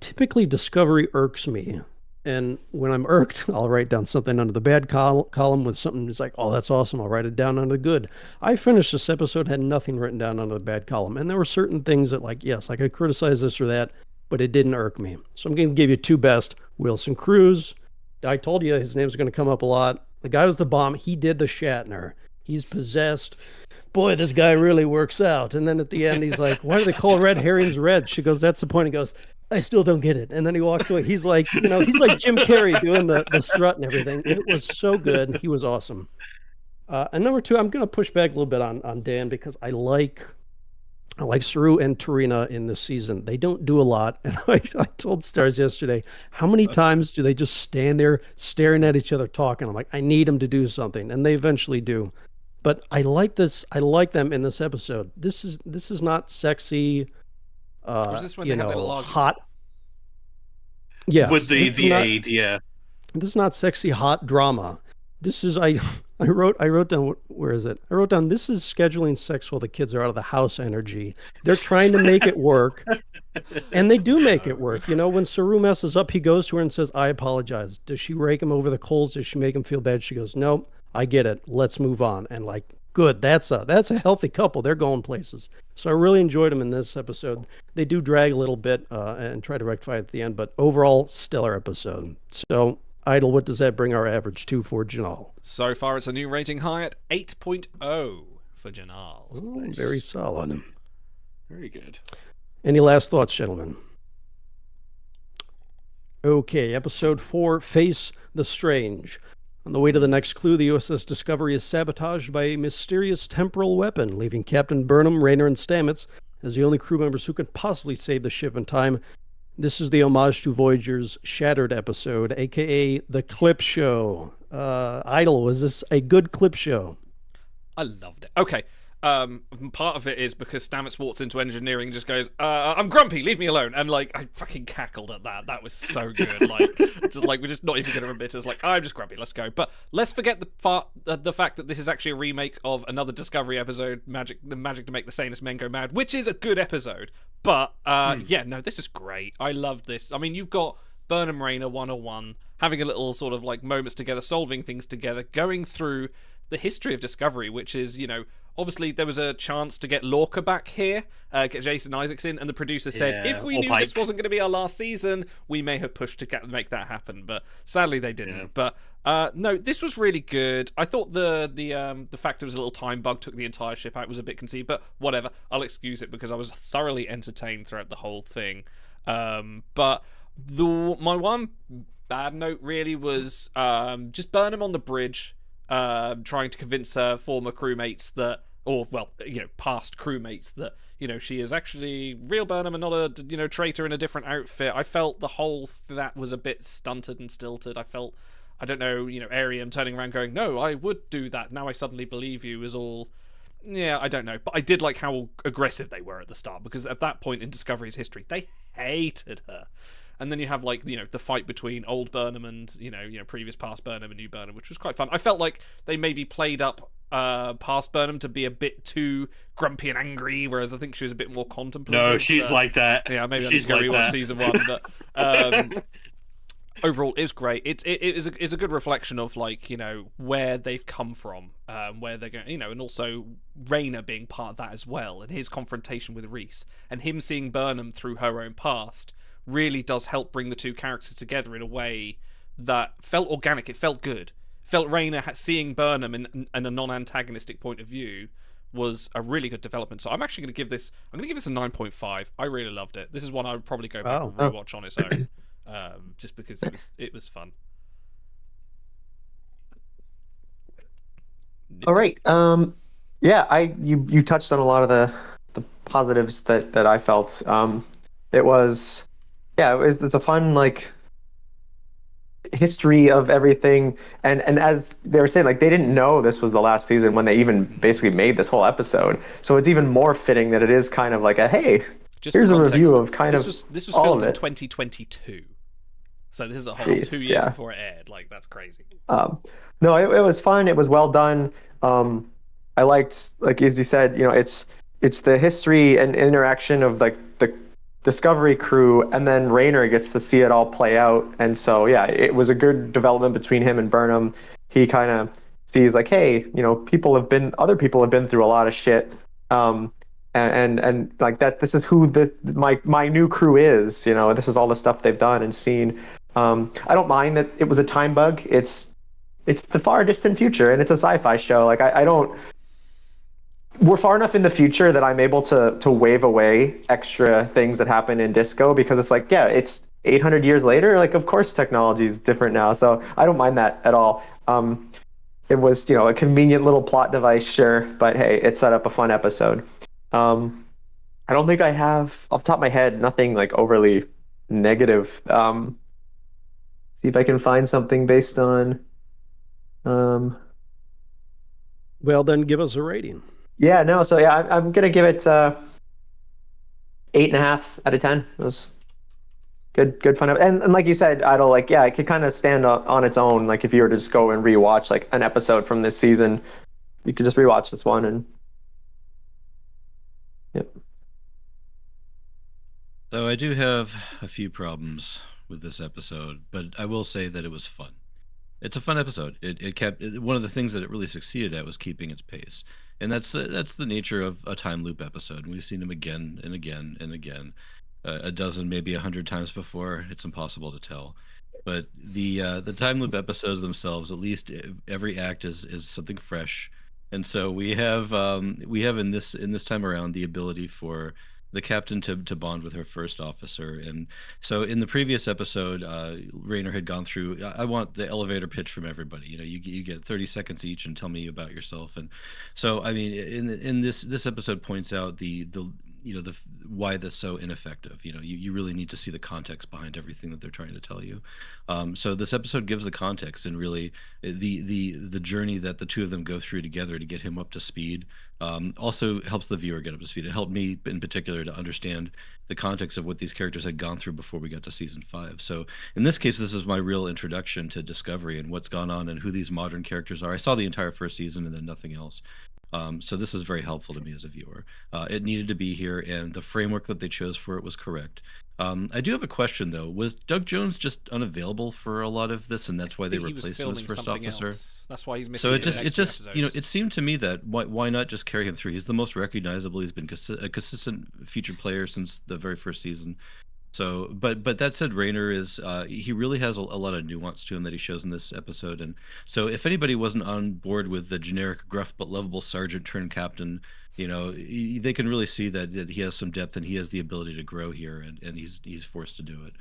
Typically, Discovery irks me. And when I'm irked, I'll write down something under the bad column with something that's like, oh, that's awesome. I'll write it down under the good. I finished this episode, had nothing written down under the bad column. And there were certain things that, like, yes, I could criticize this or that, but it didn't irk me. So I'm going to give you two best. Wilson Cruz. I told you his name's going to come up a lot. The guy was the bomb. He did the Shatner. He's possessed. Boy, this guy really works out. And then at the end, he's like, why do they call red herrings red? She goes, that's the point. He goes, I still don't get it. And then he walks away. He's like, he's like Jim Carrey doing the strut and everything. It was so good. He was awesome. And number two, I'm going to push back a little bit on Dan, because I like Saru and Tarina in this season. They don't do a lot. And I told Stars yesterday, how many times do they just stand there staring at each other talking? I'm like, I need them to do something. And they eventually do. But I like this. I like them in this episode. This is not sexy. Was this when they had that log? Hot. Yeah. With the aid, yeah. This is not sexy hot drama. This is I wrote down, where is it? I wrote down, this is scheduling sex while the kids are out of the house energy. They're trying to make it work. And they do make it work. When Saru messes up, he goes to her and says, I apologize. Does she rake him over the coals? Does she make him feel bad? She goes, nope, I get it. Let's move on. And like, good. That's a healthy couple. They're going places. So I really enjoyed them in this episode. They do drag a little bit and try to rectify it at the end, but overall, stellar episode. So, Idle, what does that bring our average to for Janal? So far, it's a new rating high at 8.0 for Janal. Nice. Very solid. Very good. Any last thoughts, gentlemen? Okay, episode 4, Face the Strange. On the way to the next clue, the USS Discovery is sabotaged by a mysterious temporal weapon, leaving Captain Burnham, Rayner, and Stamets as the only crew members who can possibly save the ship in time. This is the homage to Voyager's Shattered episode, aka the Clip Show. Idle, was this a good clip show? I loved it. Okay. Part of it is because Stamets walks into engineering and just goes, I'm grumpy, leave me alone. And like, I fucking cackled at that. That was so good. Like, just like, we're just not even going to admit it. It's like, I'm just grumpy, let's go. But let's forget the fact that this is actually a remake of another Discovery episode, The Magic to Make the Sanest Men Go Mad, which is a good episode. But, yeah, no, this is great. I love this. I mean, you've got Burnham Rayner 101, having a little sort of like moments together, solving things together, going through the history of Discovery, which is, you know, obviously there was a chance to get Lorca back here, get Jason Isaacs in, and the producer said, if we knew this wasn't going to be our last season, we may have pushed to make that happen, but sadly they didn't. Yeah. But no, this was really good. I thought the fact it was a little time bug took the entire ship out was a bit conceived, but whatever, I'll excuse it because I was thoroughly entertained throughout the whole thing. But my one bad note really was just Burnham on the bridge, trying to convince her former crewmates that, or well, you know, past crewmates that, you know, she is actually real Burnham and not a, you know, traitor in a different outfit. I felt the whole that was a bit stunted and stilted. I felt, I don't know, you know, Ariam turning around going, no, I would do that. Now I suddenly believe you is all, yeah, I don't know. But I did like how aggressive they were at the start, because at that point in Discovery's history, they hated her. And then you have, like, you know, the fight between old Burnham and, you know, previous past Burnham and new Burnham, which was quite fun. I felt like they maybe played up past Burnham to be a bit too grumpy and angry, whereas I think she was a bit more contemplative. No, she's like that. Yeah, maybe she's I need to go like rewatch that. season 1. But overall, it's great. It's a good reflection of, like, you know, where they've come from, where they're going, you know, and also Rayner being part of that as well, and his confrontation with Reese, and him seeing Burnham through her own past really does help bring the two characters together in a way that felt organic. It felt good. It felt Rayner seeing Burnham in a non-antagonistic point of view was a really good development. So I'm actually going to give this. I'm going to give this a 9.5. I really loved it. This is one I would probably go back and rewatch on its own, just because it was fun. All right. Yeah, you touched on a lot of the positives that I felt. It's a fun, like, history of everything, and as they were saying, like, they didn't know this was the last season when they even basically made this whole episode, so it's even more fitting that it is kind of like a, hey, just here's a context, review of kind this of was all filmed of in it. 2022, so this is a whole 2 years before it aired. Like, that's crazy. No, it was fun. It was well done. I liked, like, as you said, you know, it's the history and interaction of, like, the Discovery crew, and then Rayner gets to see it all play out. And so, yeah, it was a good development between him and Burnham. He kind of sees, like, hey, you know, other people have been through a lot of shit, and like that. This is who my new crew is. You know, this is all the stuff they've done and seen. I don't mind that it was a time bug. It's the far distant future, and it's a sci-fi show. Like, I don't. We're far enough in the future that I'm able to wave away extra things that happen in Disco, because it's like, yeah, it's 800 years later. Like, of course technology is different now, so I don't mind that at all. It was, you know, a convenient little plot device, sure, but hey, it set up a fun episode. I don't think I have, off the top of my head, nothing like overly negative. See if I can find something based on. Well, then give us a rating. Yeah, no, so yeah, I'm gonna give it 8.5 out of 10. It was good fun, and like you said, Idle, like, yeah, it could kind of stand on its own. Like, if you were to just go and rewatch like an episode from this season, you could just rewatch this one and yep. So I do have a few problems with this episode, but I will say that it was fun. It's a fun episode. It kept one of the things that it really succeeded at was keeping its pace, and that's the nature of a time loop episode. We've seen them again and again and again, a dozen, maybe 100 times before. It's impossible to tell, but the time loop episodes themselves, at least every act is something fresh, and so we have in this time around the ability for the captain to bond with her first officer. And so in the previous episode, Rayner had gone through. I want the elevator pitch from everybody. You get 30 seconds each and tell me about yourself. And so I mean, in this episode points out the why that's so ineffective. You really need to see the context behind everything that they're trying to tell you. So this episode gives the context and really the journey that the two of them go through together to get him up to speed. Also helps the viewer get up to speed. It helped me in particular to understand the context of what these characters had gone through before we got to season 5. So in this case, this is my real introduction to Discovery and what's gone on and who these modern characters are. I saw the entire first season and then nothing else. So this is very helpful to me as a viewer. It needed to be here, and the framework that they chose for it was correct. I do have a question, though. Was Doug Jones just unavailable for a lot of this, and that's why they replaced him as first officer? Else. That's why he's missing. So it just it seemed to me that why not just carry him through? He's the most recognizable. He's been a consistent featured player since the very first season. So, but that said, Rayner is he really has a lot of nuance to him that he shows in this episode. And so, if anybody wasn't on board with the generic gruff but lovable sergeant turned captain, they can really see that he has some depth and he has the ability to grow here, and he's forced to do it.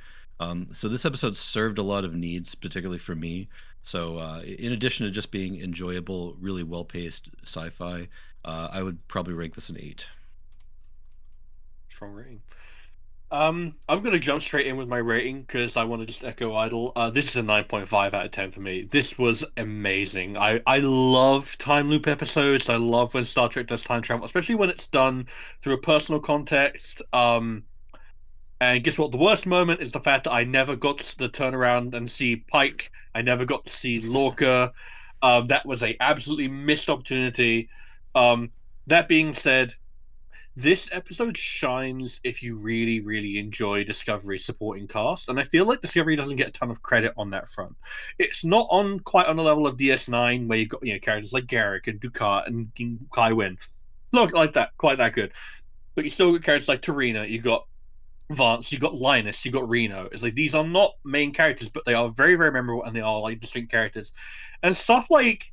So this episode served a lot of needs, particularly for me. So in addition to just being enjoyable, really well-paced sci-fi, I would probably rank this an 8. Strong rating. I'm going to jump straight in with my rating because I want to just echo Idle. This is a 9.5 out of 10 for me. This was amazing. I love time loop episodes. I love when Star Trek does time travel, especially when it's done through a personal context. And guess what? The worst moment is the fact that I never got to turn around and see Pike. I never got to see Lorca. That was a absolutely missed opportunity. That being said, this episode shines if you really, really enjoy Discovery's supporting cast, and I feel like Discovery doesn't get a ton of credit on that front. It's not quite on the level of DS9, where you've got characters like Garrick and Dukat and Kai Wynn. Not like that, quite that good. But you still got characters like Tarina, you got Vance, you got Linus, you got Reno. It's like these are not main characters, but they are very, very memorable, and they are like distinct characters. And stuff like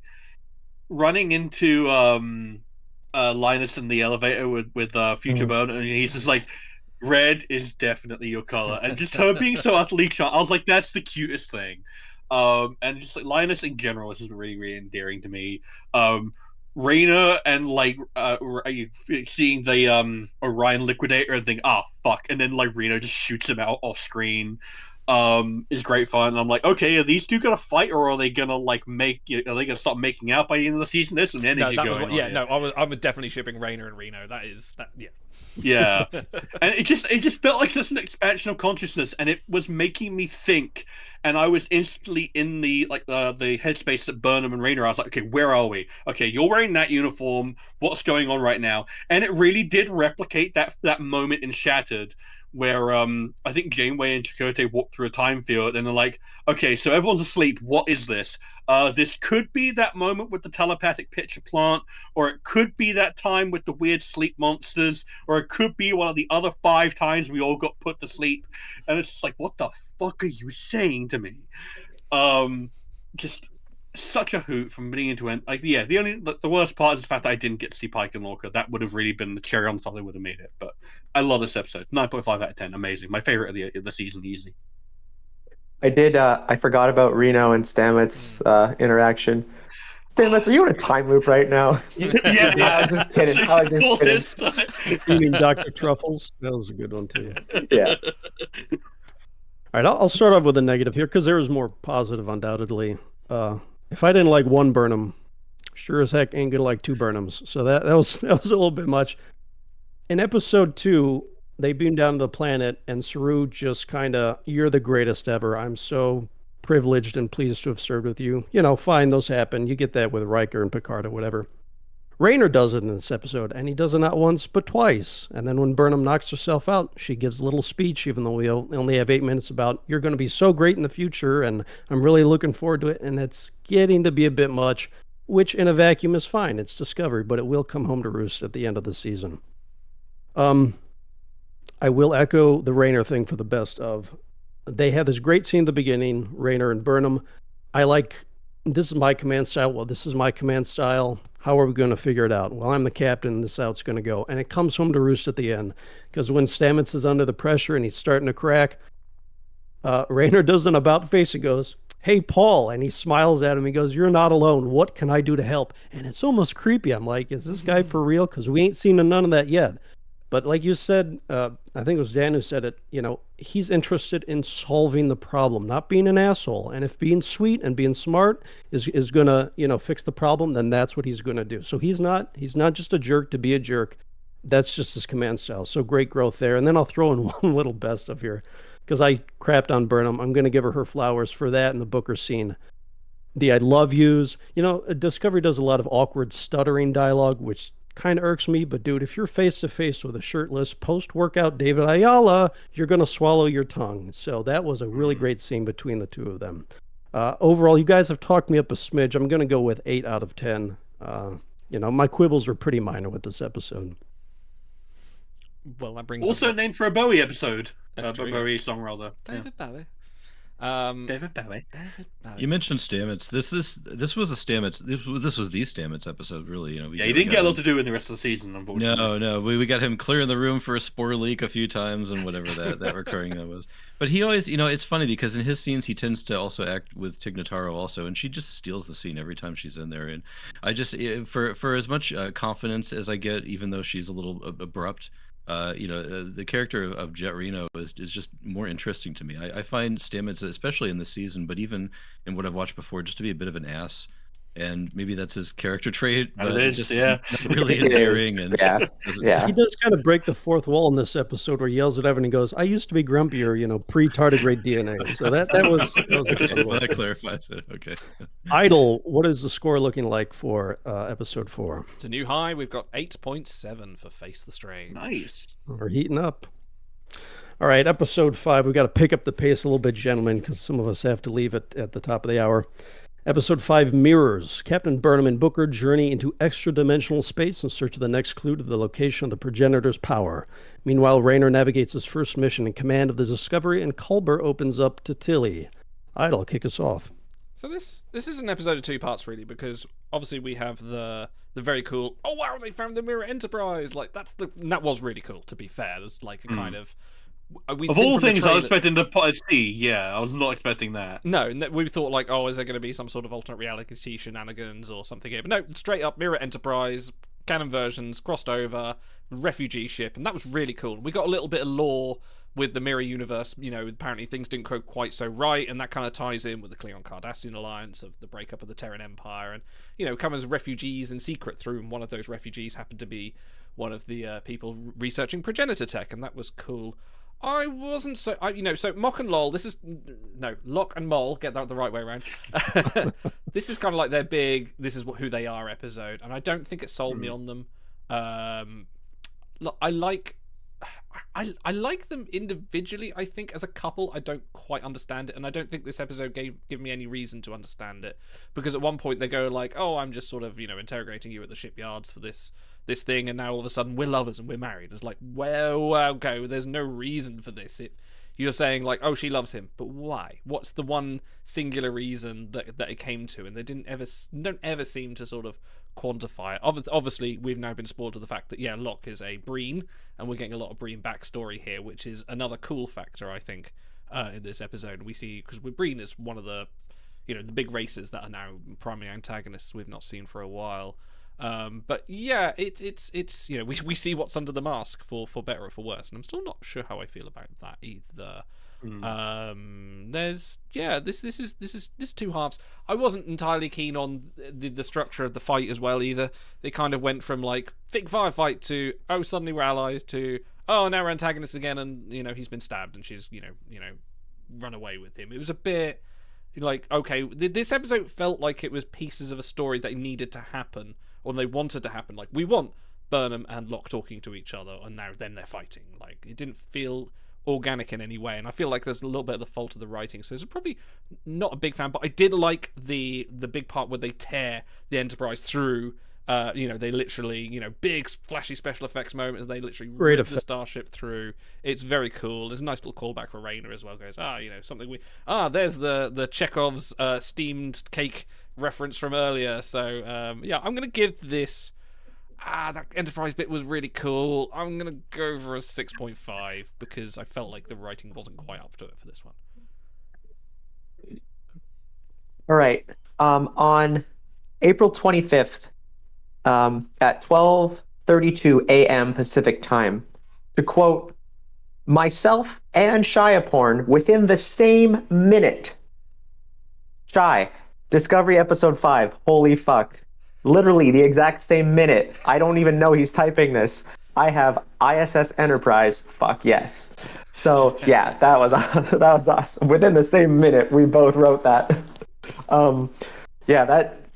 running into Linus in the elevator with Future Bone, and he's just like, red is definitely your color, and just her being so utterly shocked. I was like, that's the cutest thing. And just like Linus in general is just really, really endearing to me. Rayner and like seeing the Orion Liquidator and think, fuck, and then like Reno just shoots him out off screen. Is great fun. And I'm like, okay, are these two gonna fight, or are they gonna like are they gonna start making out by the end of the season? There's some energy going on. I was definitely shipping Rayner and Reno. Yeah. And it just felt like such an expansion of consciousness, and it was making me think. And I was instantly in the headspace that Burnham and Rayner. I was like, okay, where are we? Okay, you're wearing that uniform. What's going on right now? And it really did replicate that moment in Shattered, where I think Janeway and Chakotay walk through a time field and they're like, okay, so everyone's asleep. What is this? This could be that moment with the telepathic picture plant, or it could be that time with the weird sleep monsters, or it could be one of the other 5 times we all got put to sleep. And it's just like, what the fuck are you saying to me? Just such a hoot from beginning to end. Like, yeah, the worst part is the fact that I didn't get to see Pike and Lorca. That would have really been the cherry on the top that would have made it. But I love this episode. 9.5 out of 10. Amazing. My favorite of the season, easy. I forgot about Reno and Stamets' interaction. Stamets, are you in a time loop right now? Yeah, I was just kidding. You mean Dr. Truffles? That was a good one too. Yeah. All right, I'll start off with a negative here because there is more positive, undoubtedly. If I didn't like one Burnham, sure as heck ain't gonna like 2 Burnhams. So that was a little bit much. In episode 2, they beam down to the planet, and Saru just kind of, you're the greatest ever. I'm so privileged and pleased to have served with you. Fine, those happen. You get that with Riker and Picard or whatever. Rayner does it in this episode, and he does it not once, but twice. And then when Burnham knocks herself out, she gives a little speech, even though we only have 8 minutes, about, you're going to be so great in the future, and I'm really looking forward to it. And it's getting to be a bit much, which in a vacuum is fine. It's Discovery, but it will come home to roost at the end of the season. I will echo the Rayner thing for the best of. They have this great scene at the beginning, Rayner and Burnham. This is my command style. Well, this is my command style. How are we going to figure it out? Well, I'm the captain. This is how it's going to go. And it comes home to roost at the end. Because when Stamets is under the pressure and he's starting to crack, Rayner does an about face and goes, "Hey, Paul." And he smiles at him. He goes, "You're not alone. What can I do to help?" And it's almost creepy. I'm like, is this guy for real? Because we ain't seen none of that yet. But like you said, I think it was Dan who said it, he's interested in solving the problem, not being an asshole. And if being sweet and being smart is going to, fix the problem, then that's what he's going to do. So he's not just a jerk to be a jerk. That's just his command style. So great growth there. And then I'll throw in one little best of here because I crapped on Burnham. I'm going to give her flowers for that in the Booker scene. The "I love yous." Discovery does a lot of awkward stuttering dialogue, which kind of irks me, but dude, if you're face to face with a shirtless post-workout David Ayala, you're going to swallow your tongue. So that was a really great scene between the two of them. Overall, you guys have talked me up a smidge. I'm going to go with 8 out of 10. My quibbles were pretty minor with this episode. Well, that brings also named for a Bowie episode. That's true, Bowie song, rather. David Bowie. David Bowie. You mentioned Stamets. This was a Stamets. This was the Stamets episode, really. He didn't get a lot to do in the rest of the season, unfortunately. No. We got him clearing the room for a spore leak a few times and whatever that recurring that was. But he always, it's funny because in his scenes he tends to also act with Tig Notaro also, and she just steals the scene every time she's in there. And I just for as much confidence as I get, even though she's a little abrupt. The character of Jet Reno is just more interesting to me. I find Stamets, especially in this season, but even in what I've watched before, just to be a bit of an ass. And maybe that's his character trait, but it is, just yeah. not really endearing. And Yeah. He does kind of break the fourth wall in this episode where he yells at Evan and goes, "I used to be grumpier, pre-tardigrade DNA." So that was a Okay, good well, one. that clarifies it. Okay. Idol, what is the score looking like for episode 4? It's a new high. We've got 8.7 for Face the Strange. Nice. We're heating up. All right, episode 5. We've got to pick up the pace a little bit, gentlemen, because some of us have to leave at the top of the hour. Episode 5, Mirrors. Captain Burnham and Booker journey into extra-dimensional space in search of the next clue to the location of the progenitor's power. Meanwhile, Rayner navigates his first mission in command of the Discovery, and Culber opens up to Tilly. Idol, kick us off. So this is an episode of 2 parts, really, because obviously we have the very cool, "Oh wow, they found the Mirror Enterprise!" Like that was really cool, to be fair. There's like a kind of Of all things, I was expecting to see. Yeah, I was not expecting that. No, we thought like, oh, is there going to be some sort of alternate reality shenanigans or something here? But no, straight up Mirror Enterprise, canon versions, crossed over, refugee ship, and that was really cool. We got a little bit of lore with the Mirror universe. Apparently things didn't go quite so right, and that kind of ties in with the Klingon-Cardassian alliance of the breakup of the Terran Empire, and come as refugees in secret through, and one of those refugees happened to be one of the people researching progenitor tech, and that was cool. I wasn't so, so Mock and Lol, Locke and Mol, get that the right way around. This is kind of like their big, this is who they are episode, and I don't think it sold me on them. I like them individually. I think as a couple, I don't quite understand it, and I don't think this episode gave me any reason to understand it, because at one point they go like, "Oh, I'm just sort of interrogating you at the shipyards for this thing, and now all of a sudden we're lovers and we're married." It's like, well, okay, there's no reason for this. If you're saying like, "Oh, she loves him," but why? What's the one singular reason that it came to? And they don't ever seem to sort of quantify it. Obviously, we've now been spoiled to the fact that Locke is a Breen, and we're getting a lot of Breen backstory here, which is another cool factor, I think, in this episode. We see, because Breen is one of the the big races that are now primary antagonists we've not seen for a while. But yeah, it's we see what's under the mask for better or for worse, and I'm still not sure how I feel about that either. This is 2 halves. I wasn't entirely keen on the structure of the fight as well either. They kind of went from like big firefight to, oh, suddenly we're allies, to, oh, now we're antagonists again, and he's been stabbed and she's run away with him. It was a bit like, okay, this episode felt like it was pieces of a story that needed to happen, or they wanted to happen. Like, we want Burnham and Locke talking to each other, and now then they're fighting. Like, it didn't feel organic in any way, and I feel like there's a little bit of the fault of the writing. So it's probably not a big fan, but I did like the big part where they tear the Enterprise through They literally, big flashy special effects moments. They literally Great rip the effect. starship through. It's very cool. There's a nice little callback for Raina as well. Goes, something there's the Chekhov's steamed cake reference from earlier. So I'm gonna give this. That Enterprise bit was really cool. I'm gonna go for a 6.5 because I felt like the writing wasn't quite up to it for this one. All right. On April 25th, at 12:32 a.m. Pacific time, to quote, myself and Shiaporn within the same minute. Shy, Discovery Episode 5, holy fuck. Literally the exact same minute. I don't even know he's typing this. I have ISS Enterprise, fuck yes. So yeah, that was awesome. Within the same minute, we both wrote that.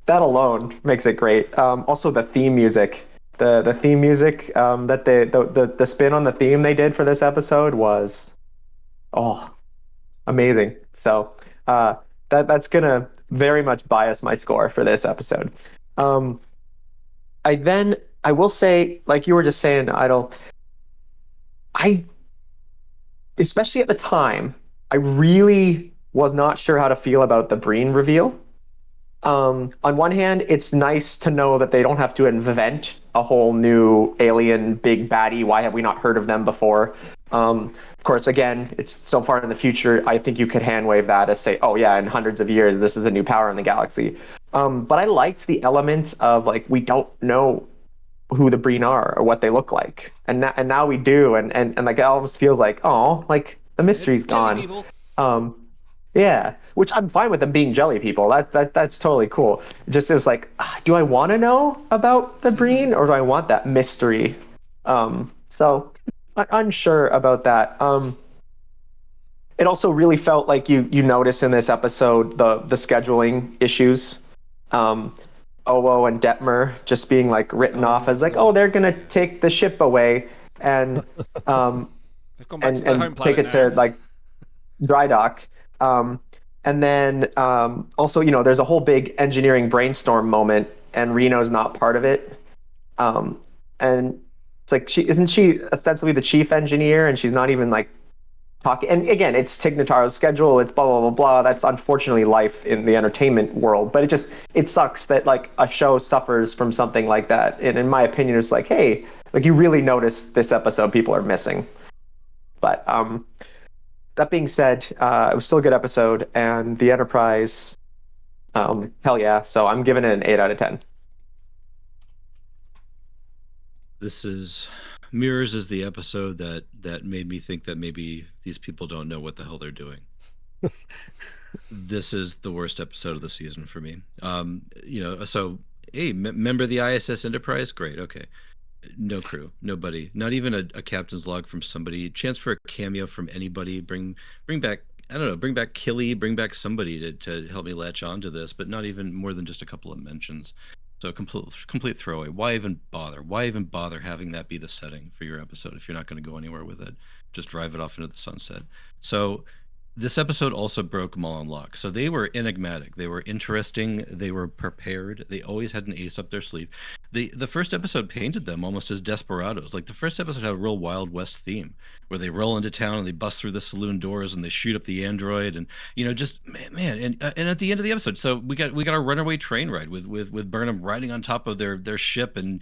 That alone makes it great. Also the theme music, the theme music that the spin on the theme they did for this episode was amazing. So that's gonna very much bias my score for this episode. I will say, like you were just saying, Idle, especially at the time, I really was not sure how to feel about the Breen reveal. On one hand, it's nice to know that they don't have to invent a whole new alien big baddie. Why have we not heard of them before? Of course, again, it's so far in the future, I think you could hand wave that as say, oh yeah, in hundreds of years, this is a new power in the galaxy. But I liked the elements of, like, we don't know who the Breen are or what they look like. And now we do, and like it almost feels like, oh, like the mystery's Jelly gone. people. Yeah, which I'm fine with them being jelly people. That's totally cool. It was like, do I want to know about the Breen or do I want that mystery? So I'm unsure about that. It also really felt like you notice in this episode the scheduling issues. Owo and Detmer just being like written off as like, oh, they're gonna take the ship away and They've gone back to their home take planet it to now. like dry dock. And then also, there's a whole big engineering brainstorm moment, and Reno's not part of it. And it's like, isn't she ostensibly the chief engineer, and she's not even like talking? And again, it's Tig Notaro's schedule. It's blah blah blah blah. That's unfortunately life in the entertainment world. But it sucks that like a show suffers from something like that. And in my opinion, it's like, hey, like you really notice this episode people are missing. But that being said, it was still a good episode, and the Enterprise, hell yeah. So I'm giving it an 8 out of 10. This mirrors the episode that made me think that maybe these people don't know what the hell they're doing. This is the worst episode of the season for me. So hey, member of the ISS Enterprise, great, okay. No crew, nobody, not even a captain's log from somebody. Chance for a cameo from anybody. Bring back, I don't know, bring back Killy, bring back somebody to help me latch on to this, but not even more than just a couple of mentions. So complete throwaway. Why even bother? Why even bother having that be the setting for your episode if you're not going to go anywhere with it? Just drive it off into the sunset. So this episode also broke Maul and Locke. So they were enigmatic. They were interesting. They were prepared. They always had an ace up their sleeve. The first episode painted them almost as desperados. Like the first episode had a real Wild West theme where they roll into town and they bust through the saloon doors and they shoot up the android and just man. And at the end of the episode, so we got a runaway train ride with Burnham riding on top of their ship and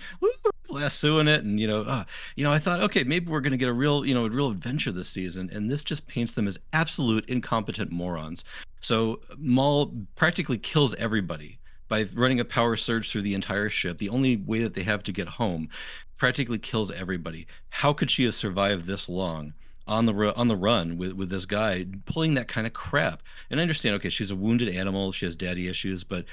lassoing it, and I thought, okay, maybe we're gonna get a real adventure this season, and this just paints them as absolute incompetent morons. So Maul practically kills everybody by running a power surge through the entire ship. The only way that they have to get home, practically kills everybody. How could she have survived this long on the run with this guy pulling that kind of crap? And I understand, okay, she's a wounded animal, she has daddy issues, but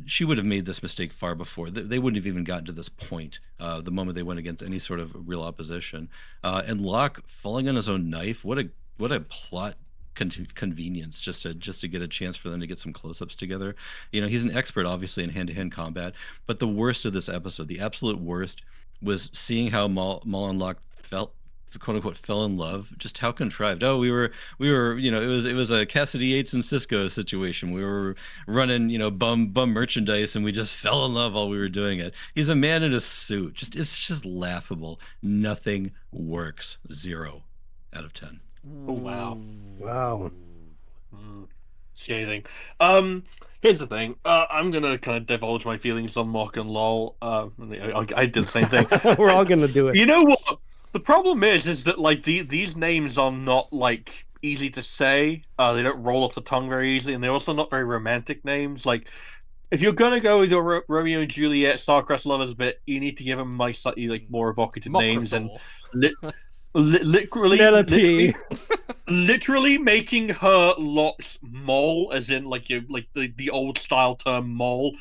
she would have made this mistake far before. They wouldn't have even gotten to this point the moment they went against any sort of real opposition. And Locke falling on his own knife, what a plot convenience just to get a chance for them to get some close-ups together. He's an expert obviously in hand-to-hand combat, but the worst of this episode, the absolute worst, was seeing how Maul and Locke quote unquote fell in love. Just how contrived. Oh, we were it was a Cassidy Yates and Cisco situation. We were running bum merchandise and we just fell in love while we were doing it. He's a man in a suit. It's just laughable. Nothing works. 0 out of 10. Oh wow. Wow. Scathing. Here's the thing. I'm gonna kind of divulge my feelings on Mock and Lol. I did the same thing. We're all gonna do it. You know what? The problem is that like these names are not like easy to say. They don't roll off the tongue very easily, and they're also not very romantic names. Like, if you're gonna go with your Romeo and Juliet star-crossed lovers bit, you need to give them my slightly like more evocative names and literally making her Locke's mole, as in like the old style term mole,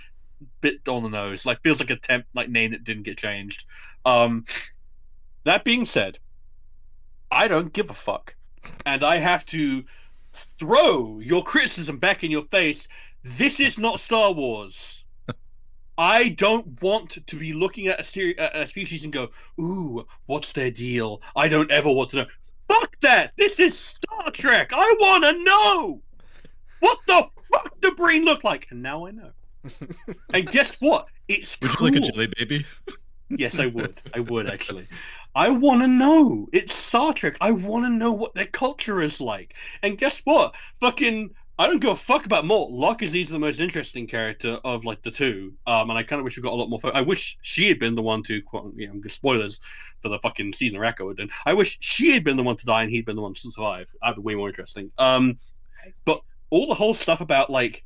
bit on the nose. Like feels like a temp like name that didn't get changed. That being said, I don't give a fuck, and I have to throw your criticism back in your face. This is not Star Wars. I don't want to be looking at a species and go, ooh, what's their deal? I don't ever want to know. Fuck that! This is Star Trek! I want to know! What the fuck do Breen look like? And now I know. And guess what? It's Would cool. you like a jelly baby? Yes, I would. I would, actually. I want to know. It's Star Trek. I want to know what their culture is like. And guess what? Fucking... I don't give a fuck about Mort. Locke is easily the most interesting character of like the two, and I kind of wish we got a lot more. I wish she had been the one to quote, spoilers for the fucking season of Echoed. And I wish she had been the one to die and he'd been the one to survive. That'd be way more interesting. But all the whole stuff about like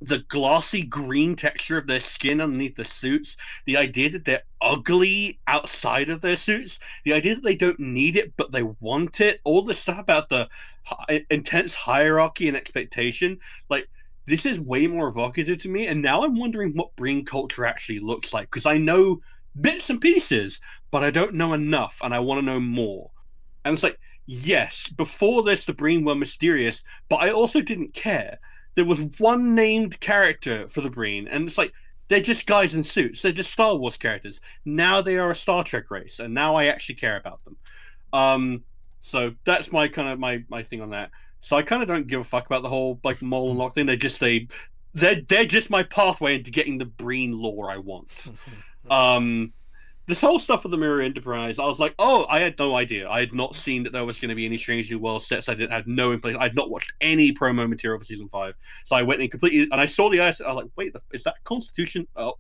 the glossy green texture of their skin underneath the suits, the idea that they're ugly outside of their suits, the idea that they don't need it but they want it, all this stuff about the intense hierarchy and expectation, like this is way more evocative to me. And now I'm wondering what Breen culture actually looks like, because I know bits and pieces but I don't know enough and I want to know more. And it's like, yes, before this the Breen were mysterious, but I also didn't care. There was one named character for the Breen, and it's like, they're just guys in suits. They're just Star Wars characters. Now they are a Star Trek race, and now I actually care about them. So that's my kind of my thing on that. So I kind of don't give a fuck about the whole like Mole and Locke thing. They're just my pathway into getting the Breen lore I want. This whole stuff with the Mirror Enterprise, I was like, oh, I had no idea. I had not seen that there was going to be any Strange New World sets. I had no in place. I had not watched any promo material for season 5. So I went in completely, and I saw the ice. I was like, wait, is that Constitution? Oh,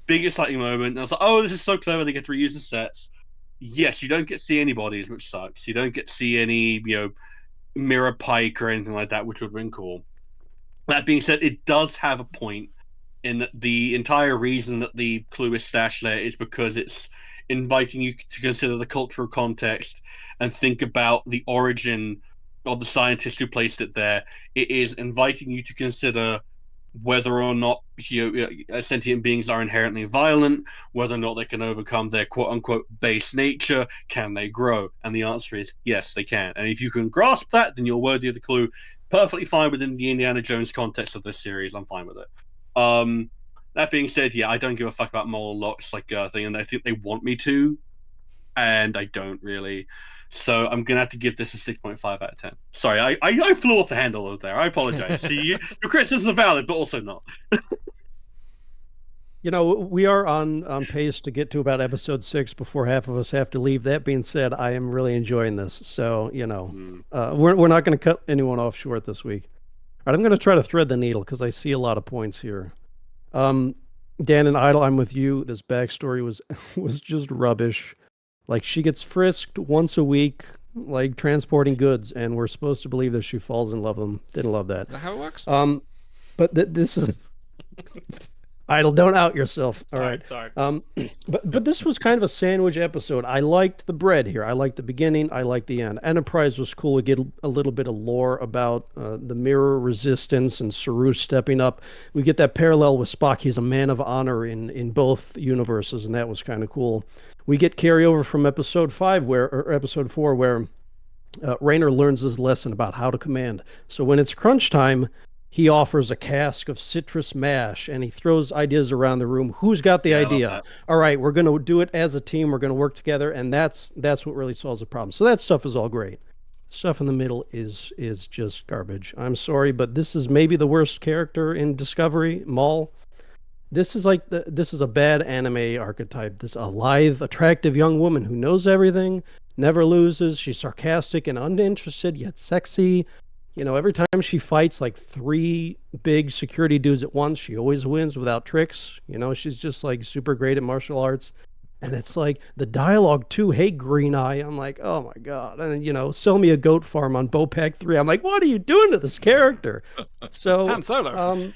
big exciting moment. And I was like, oh, this is so clever. They get to reuse the sets. Yes, you don't get to see any bodies, which sucks. You don't get to see any, Mirror Pike or anything like that, which would have been cool. That being said, it does have a point. In that the entire reason that the clue is stashed there is because it's inviting you to consider the cultural context and think about the origin of the scientist who placed it there. It is inviting you to consider whether or not sentient beings are inherently violent, whether or not they can overcome their quote-unquote base nature. Can they grow? And the answer is yes, they can. And if you can grasp that, then you're worthy of the clue. Perfectly fine within the Indiana Jones context of this series. I'm fine with it. That being said, yeah, I don't give a fuck about Mole and Locke's like thing, and I think they want me to, and I don't really. So I'm gonna have to give this a 6.5 out of 10. Sorry, I flew off the handle over there. I apologize. See, your criticisms are valid, but also not. We are on pace to get to about episode 6 before half of us have to leave. That being said, I am really enjoying this. So we're not going to cut anyone off short this week. All right, I'm going to try to thread the needle because I see a lot of points here. Dan and Idle, I'm with you. This backstory was just rubbish. Like, she gets frisked once a week, like transporting goods, and we're supposed to believe that she falls in love with them. Didn't love that. Is that how it works? But this is Idle. Don't out yourself. All right. Sorry. But this was kind of a sandwich episode. I liked the bread here. I liked the beginning. I liked the end. Enterprise was cool. We get a little bit of lore about the Mirror Resistance and Saru stepping up. We get that parallel with Spock. He's a man of honor in both universes, and that was kind of cool. We get carryover from episode 4, where Raynor learns his lesson about how to command. So when it's crunch time, he offers a cask of citrus mash and he throws ideas around the room. Who's got the Yeah, I love idea? that. All right, we're going to do it as a team. We're going to work together, and that's what really solves the problem. So that stuff is all great. Stuff in the middle is just garbage. I'm sorry, but this is maybe the worst character in Discovery, Maul. This is like this is a bad anime archetype. This a lithe, attractive young woman who knows everything, never loses. She's sarcastic and uninterested yet sexy. You know, every time she fights like three big security dudes at once, she always wins without tricks. You know, she's just like super great at martial arts. And it's like the dialogue too. Hey, Green Eye. I'm like, oh my God. And you know, sell me a goat farm on Bopac 3. I'm like, what are you doing to this character? So, Han Solo.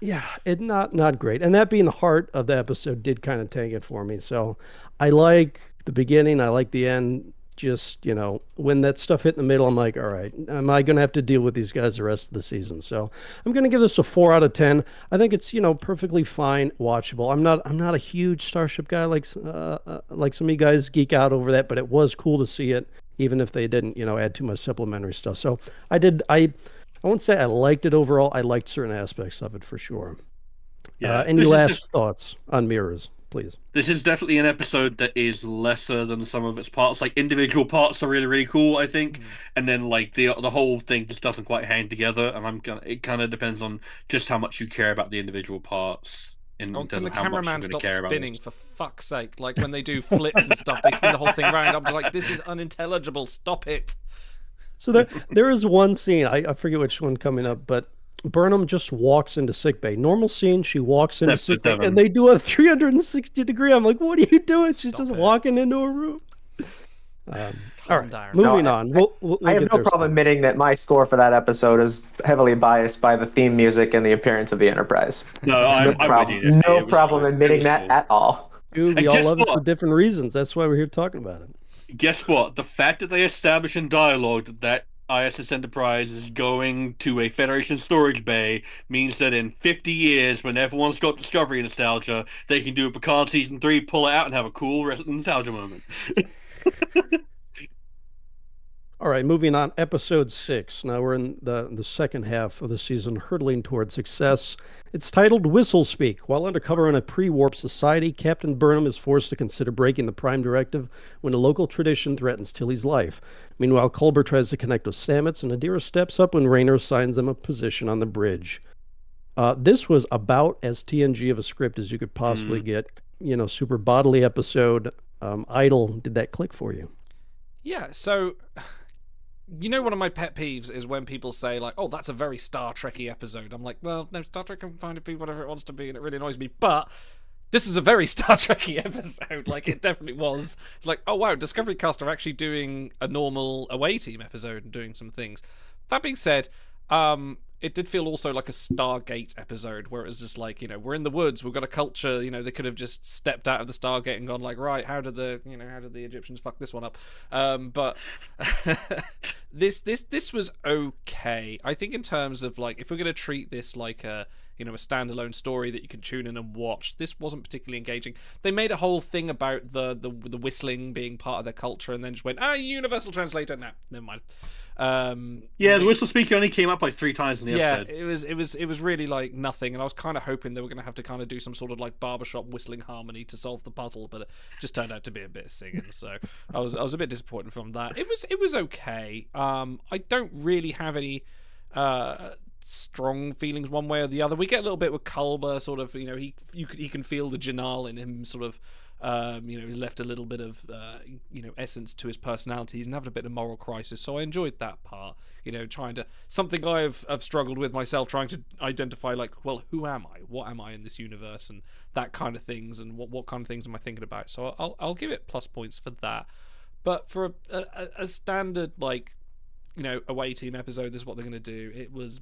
yeah, it not great. And that being the heart of the episode did kind of tank it for me. So I like the beginning. I like the end. Just, you know, when that stuff hit in the middle, I'm like, all right, am I going to have to deal with these guys the rest of the season? So I'm going to give this a 4 out of 10. I think it's, you know, perfectly fine, watchable. I'm not a huge Starship guy like some of you guys geek out over that, but it was cool to see it, even if they didn't, you know, add too much supplementary stuff. So I won't say I liked it overall. I liked certain aspects of it for sure. Yeah. Any This is last thoughts on Mirrors, please? This is definitely an episode that is lesser than some of its parts. Like individual parts are really, really cool, I think, and then like the whole thing just doesn't quite hang together. And it kind of depends on just how much you care about the individual parts. In Oh, terms can the of how much you're cameraman gonna stop care about spinning, this. for fuck's sake? Like when they do flips and stuff, they spin the whole thing around. I'm just like, this is unintelligible. Stop it. So there is one scene, I forget which one coming up, but Burnham just walks into sickbay. Normal scene, she walks into Episode sickbay, 7. and they do a 360 degree. I'm like, what are you doing? She's Stop just it. walking into a room. All right, down. moving No, on. We'll I have get no there problem soon. admitting that my score for that episode is heavily biased by the theme music and the appearance of the Enterprise. No, I'm with you. Nifty. No It was problem fine. admitting It was that cool. at all. Dude, we And all guess love it for what? different reasons. That's why we're here talking about it. Guess what? The fact that they establish in dialogue that ISS Enterprise is going to a Federation storage bay means that in 50 years, when everyone's got Discovery nostalgia, they can do a Picard Season 3, pull it out, and have a cool nostalgia moment. All right, moving on. Episode 6. Now we're in the second half of the season, hurtling toward success. It's titled Whistle Speak. While undercover in a pre-warp society, Captain Burnham is forced to consider breaking the Prime Directive when a local tradition threatens Tilly's life. Meanwhile, Culber tries to connect with Stamets, and Adira steps up when Rayner assigns them a position on the bridge. This was about as TNG of a script as you could possibly get. You know, super bodily episode. Idle, did that click for you? Yeah, so you know, one of my pet peeves is when people say like, "Oh, that's a very Star Trek-y episode." I'm like, well, no, Star Trek can find it be whatever it wants to be, and it really annoys me. But this was a very Star Trek-y episode. Like, it definitely was. It's like, oh wow, Discovery Cast are actually doing a normal away team episode and doing some things. That being said, it did feel also like a Stargate episode where it was just like, you know, we're in the woods, we've got a culture, you know, they could have just stepped out of the Stargate and gone like, right, how did the Egyptians fuck this one up? But this was okay. I think in terms of like, if we're gonna treat this like a, you know, a standalone story that you can tune in and watch, this wasn't particularly engaging. They made a whole thing about the whistling being part of their culture, and then just went, universal translator. Nah, never mind. Yeah, the whistle speaker only came up like 3 times in the episode. it was really like nothing, and I was kind of hoping they were going to have to kind of do some sort of like barbershop whistling harmony to solve the puzzle, but it just turned out to be a bit of singing. So I was a bit disappointed from that. It was okay. I don't really have any strong feelings one way or the other. We get a little bit with Culber, sort of, you know, he can feel the Janal in him, sort of. You know, he left a little bit of you know, essence to his personality. He's having a bit of moral crisis, so I enjoyed that part. You know, trying to, something I've struggled with myself, trying to identify like, well, who am I? What am I in this universe? And that kind of things, and what kind of things am I thinking about? So I'll give it plus points for that. But for a standard, like, you know, away team episode, this is what they're going to do. It was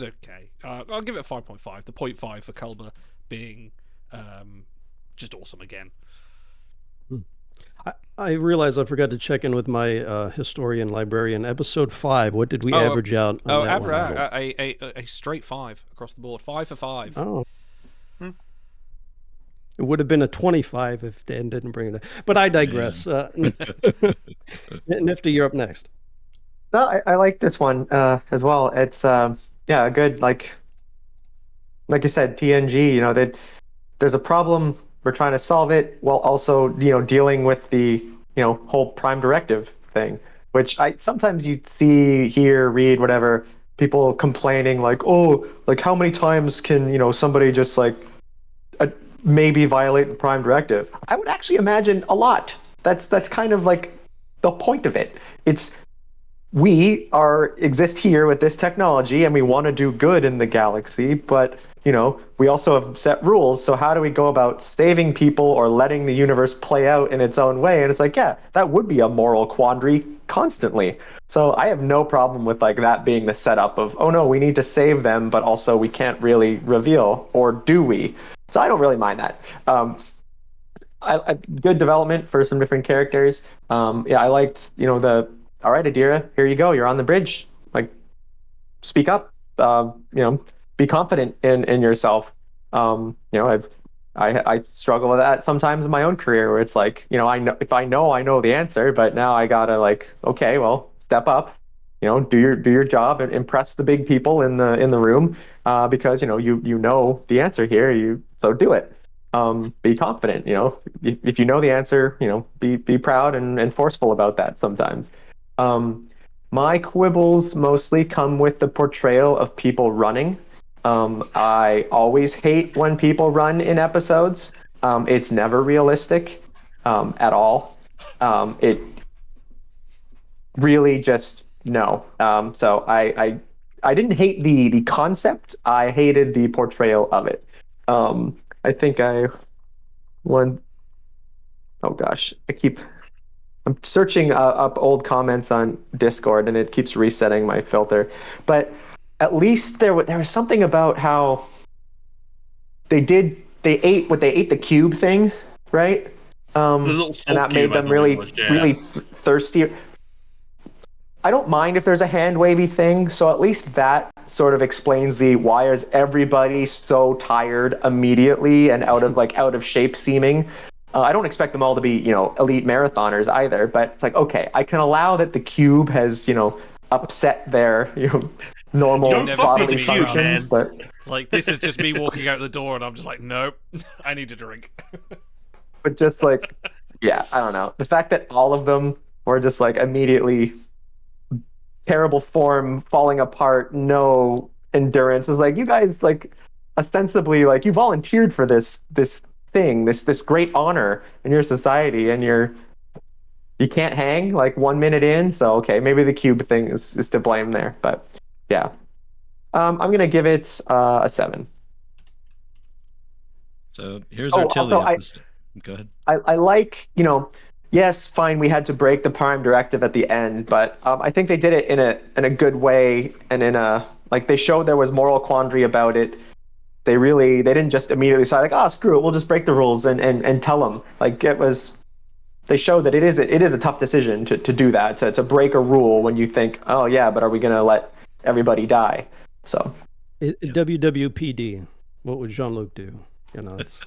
okay. I'll give it a 5.5. The 0.5 for Culber being just awesome again. I realize I forgot to check in with my historian librarian. Episode 5, what did we average out on that one? A straight 5 across the board. 5 for 5. Oh. It would have been a 25 if Dan didn't bring it up. But I digress. Nifty, you're up next. No, I like this one as well. It's yeah, a good like you said, TNG. You know that there's a problem. We're trying to solve it while also dealing with the whole Prime Directive thing, which I sometimes you see, hear, read, whatever, people complaining like, oh, like how many times can somebody just like uh, maybe violate the Prime Directive? I would actually imagine a lot. That's kind of like the point of it. It's we exist here with this technology and we want to do good in the galaxy, but we also have set rules. So how do we go about saving people or letting the universe play out in its own way? And it's like, yeah, that would be a moral quandary constantly. So I have no problem with like that being the setup of, oh no, we need to save them, but also we can't really reveal, or do we? So I don't really mind that. Good development for some different characters. Yeah, I liked all right, Adira, here you go. You're on the bridge. Like, speak up. Be confident in yourself. I struggle with that sometimes in my own career, where it's like, I know I know the answer, but now I gotta like, okay, well, step up. Do your job and impress the big people in the room, because you know the answer here. So do it. Be confident. If you know the answer, be proud and forceful about that sometimes. My quibbles mostly come with the portrayal of people running. I always hate when people run in episodes. It's never realistic at all. It really just no. So I didn't hate the concept. I hated the portrayal of it. I think oh gosh, I'm searching up old comments on Discord, and it keeps resetting my filter. But at least there was something about how they ate the cube thing, right? The little And that salt made cube, I them believe it was, yeah. really thirsty. I don't mind if there's a hand wavy thing, so at least that sort of explains the why is everybody so tired immediately and out of shape seeming. I don't expect them all to be, elite marathoners either, but it's like, okay, I can allow that the cube has, upset their, normal Don't fuck with bodily the cube, functions, man. but Like, this is just me walking out the door, and I'm just like, nope, I need a drink. just like, yeah, I don't know. The fact that all of them were just like immediately terrible form, falling apart, no endurance, was like, you guys like ostensibly like you volunteered for this thing, this great honor in your society, and you can't hang like 1 minute in. So okay, maybe the cube thing is to blame there, but yeah. I'm gonna give it a 7. So here's our Tilly also, episode. Go ahead. I like, yes, fine, we had to break the Prime Directive at the end, but I think they did it in a good way, and like they showed there was moral quandary about it. They didn't just immediately say like, oh, screw it, we'll just break the rules and tell them. Like they showed that it is a tough decision to do that, to break a rule when you think, oh yeah, but are we gonna let everybody die? So WWPD, what would Jean-Luc do? It's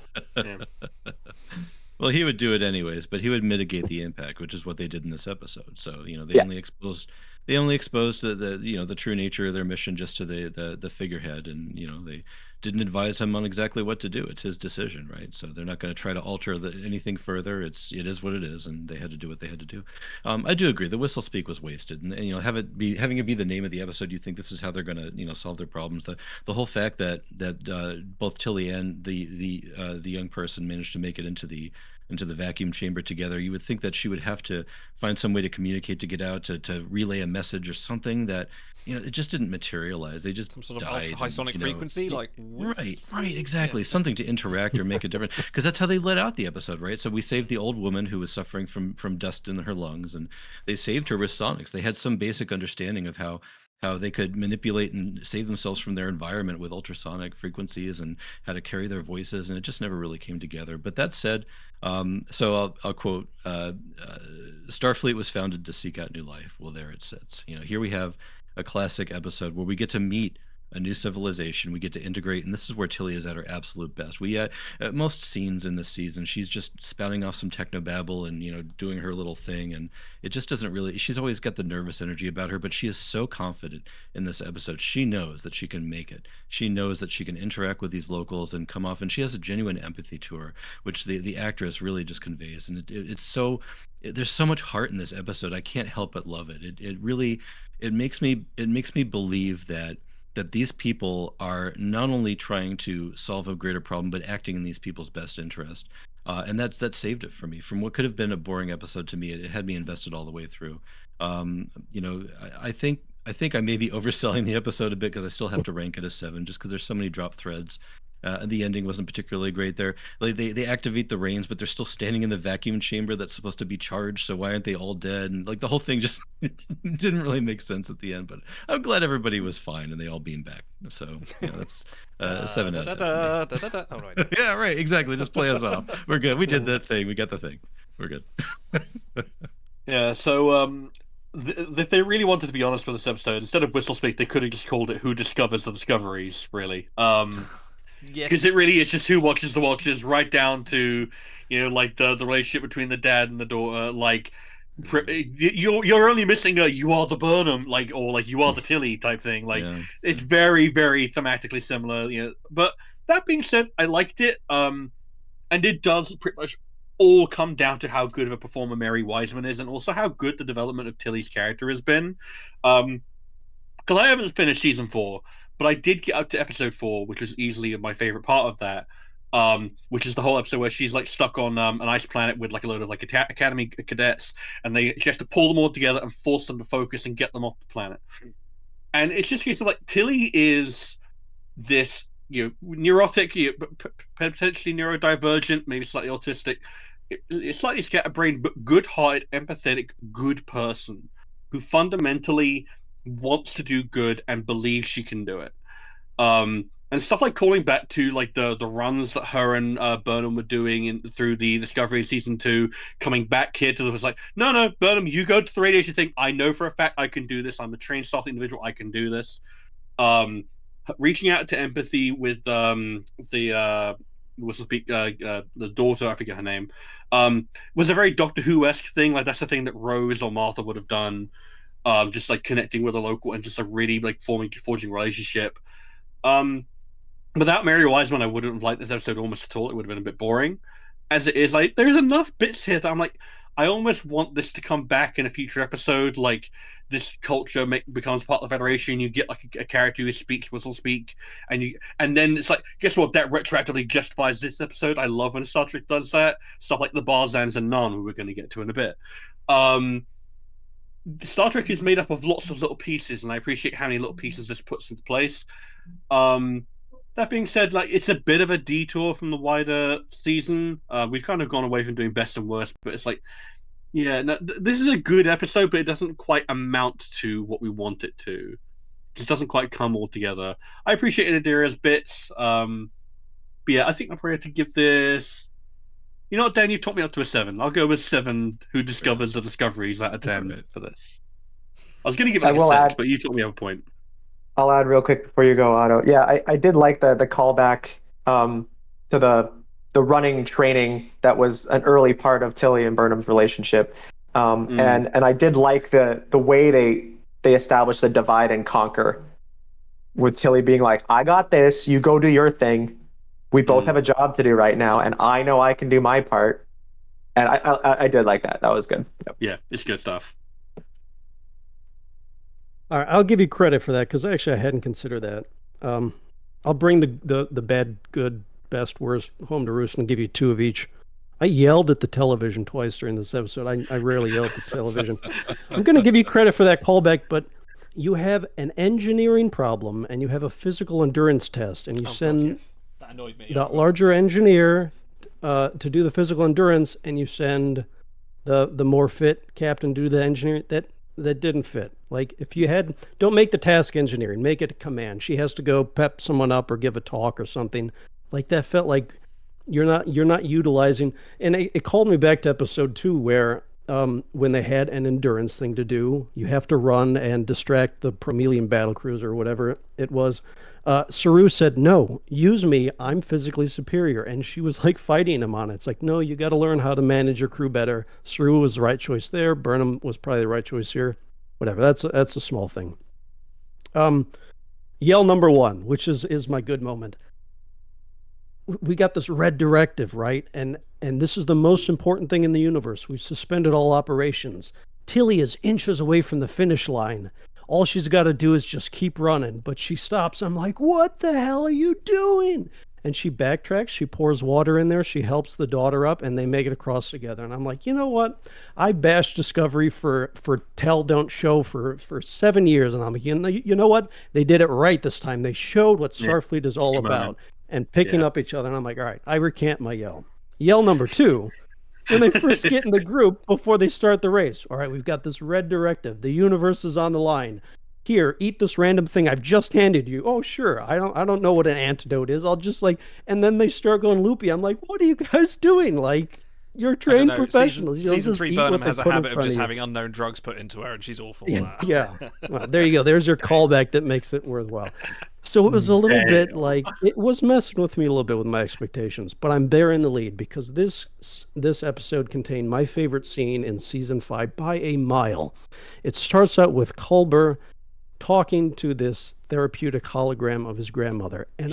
Well, he would do it anyways, but he would mitigate the impact, which is what they did in this episode. So they Yeah. only exposed the true nature of their mission just to the figurehead, and they didn't advise him on exactly what to do. It's his decision, right? So they're not going to try to alter anything further. It is what it is, and they had to do what they had to do. I do agree the whistle speak was wasted, and having it be the name of the episode. You think this is how they're going to solve their problems. The whole fact that both Tilly and the young person managed to make it into the vacuum chamber together, you would think that she would have to find some way to communicate, to get out, to relay a message or something that it just didn't materialize. They just Some sort of died, high sonic frequency, like right, exactly, something to interact or make a difference, because that's how they let out the episode, right? So we saved the old woman who was suffering from dust in her lungs, and they saved her with sonics. They had some basic understanding of how they could manipulate and save themselves from their environment with ultrasonic frequencies, and how to carry their voices, and it just never really came together. But that said, so I'll quote, Starfleet was founded to seek out new life. Well, there it sits. Here we have a classic episode where we get to meet a new civilization. We get to integrate, and this is where Tilly is at her absolute best. We at most scenes in this season, she's just spouting off some technobabble and doing her little thing, and it just doesn't really. She's always got the nervous energy about her, but she is so confident in this episode. She knows that she can make it. She knows that she can interact with these locals and come off, and she has a genuine empathy to her, which the actress really just conveys, and it's so. There's so much heart in this episode. I can't help but love it. It really makes me believe that these people are not only trying to solve a greater problem, but acting in these people's best interest. And that saved it for me. From what could have been a boring episode to me, it had me invested all the way through. I think I may be overselling the episode a bit because I still have to rank it as 7 just because there's so many drop threads. And the ending wasn't particularly great there. Like they activate the reins, but they're still standing in the vacuum chamber that's supposed to be charged. So why aren't they all dead? And like the whole thing just didn't really make sense at the end. But I'm glad everybody was fine and they all beamed back. So that's 7 out of 10 for me. Oh, right. Yeah, right. Exactly. Just play us off. We're good. We did that thing. We got the thing. We're good. Yeah. So if they really wanted to be honest with this episode, instead of whistle speak, they could have just called it "Who Discovers the Discoveries." Really. Yes. Because it really is just who watches the watches, right down to, like the relationship between the dad and the daughter. Like, you're only missing a "you are the Burnham," like, or like "you are the Tilly" type thing. Like, Yeah. It's very, very thematically similar. But that being said, I liked it. And it does pretty much all come down to how good of a performer Mary Wiseman is, and also how good the development of Tilly's character has been. Because I haven't finished season 4. But I did get up to episode 4, which was easily my favorite part of that, which is the whole episode where she's like stuck on an ice planet with like a load of like academy cadets, and she has to pull them all together and force them to focus and get them off the planet. And it's just a case of like Tilly is this neurotic, potentially neurodivergent, maybe slightly autistic, slightly scatterbrained, but good-hearted, empathetic, good person who fundamentally wants to do good and believes she can do it. And stuff like calling back to like the runs that her and Burnham were doing through the Discovery season 2, coming back here to was like, no, Burnham, you go to the radiation thing. I know for a fact I can do this. I'm a trained staff individual. I can do this. Reaching out to empathy with the daughter, I forget her name, was a very Doctor Who-esque thing. Like that's the thing that Rose or Martha would have done. Just like connecting with a local and just like really like forging relationship. Without Mary Wiseman, I wouldn't have liked this episode almost at all. It would have been a bit boring. As it is, like there's enough bits here that I'm like, I almost want this to come back in a future episode. Like this culture becomes part of the Federation. You get like a character who speaks whistle speak, and then it's like, guess what? That retroactively justifies this episode. I love when Star Trek does that. Stuff like the Barzans and Nhan, who we're going to get to in a bit. Star Trek is made up of lots of little pieces, and I appreciate how many little pieces this puts into place. That being said, like it's a bit of a detour from the wider season. We've kind of gone away from doing best and worst, but it's like, yeah, no, this is a good episode, but it doesn't quite amount to what we want it to. It just doesn't quite come all together. I appreciate Adira's bits. But yeah, I think I'm probably to give this. You know what, Dan? You've talked me up to a 7. I'll go with 7. Who discovers the discoveries out of 10 for this? I was going to give it like a 6, but you took me up a point. I'll add real quick before you go, Otto. Yeah, I did like the callback to the running training that was an early part of Tilly and Burnham's relationship, and I did like the way they established the divide and conquer, with Tilly being like, "I got this. You go do your thing. We both have a job to do right now, and I know I can do my part." And I did like that. That was good. Yep. Yeah, it's good stuff. All right, I'll give you credit for that because actually I hadn't considered that. I'll bring the bad, good, best, worst home to roost and give you 2 of each. I yelled at the television twice during this episode. I rarely yell at the television. I'm going to give you credit for that callback, but you have an engineering problem and you have a physical endurance test, and you send that annoyed me. the larger engineer to do the physical endurance, and you send the more fit captain to do the engineering. That didn't fit. Like if you don't make the task engineering, make it a command. She has to go pep someone up or give a talk or something. Like that felt like you're not utilizing. And it called me back to episode 2 where when they had an endurance thing to do. You have to run and distract the Promelian battlecruiser or whatever it was. Saru said, "No, use me. I'm physically superior." And she was like fighting him on it. It's like, no, you got to learn how to manage your crew better. Saru was the right choice there. Burnham was probably the right choice here. Whatever. That's a small thing. Yell number one, which is my good moment. We got this red directive, right? And this is the most important thing in the universe. We've suspended all operations. Tilly is inches away from the finish line. All she's got to do is just keep running, but she stops. I'm like, what the hell are you doing? And she backtracks. She pours water in there. She helps the daughter up, and they make it across together. And I'm like, you know what? I bashed Discovery for tell, don't show for 7 years. And I'm like, you know what? They did it right this time. They showed what Starfleet is all about and picking up each other. And I'm like, all right, I recant my yell. Yell number two. When they first get in the group before they start the race. All right, we've got this red directive. The universe is on the line. Here, eat this random thing I've just handed you. Oh, sure. I don't know what an antidote is. I'll just like, and then they start going loopy. I'm like, what are you guys doing? Like, you're trained professionals. Season 3 Burnham has a habit of just having unknown drugs put into her, and she's awful. Yeah. Well, there you go. There's your callback that makes it worthwhile. So it was a little bit like, it was messing with me a little bit with my expectations, but I'm bearing the lead because this episode contained my favorite scene in season 5 by a mile. It starts out with Culber talking to this therapeutic hologram of his grandmother. And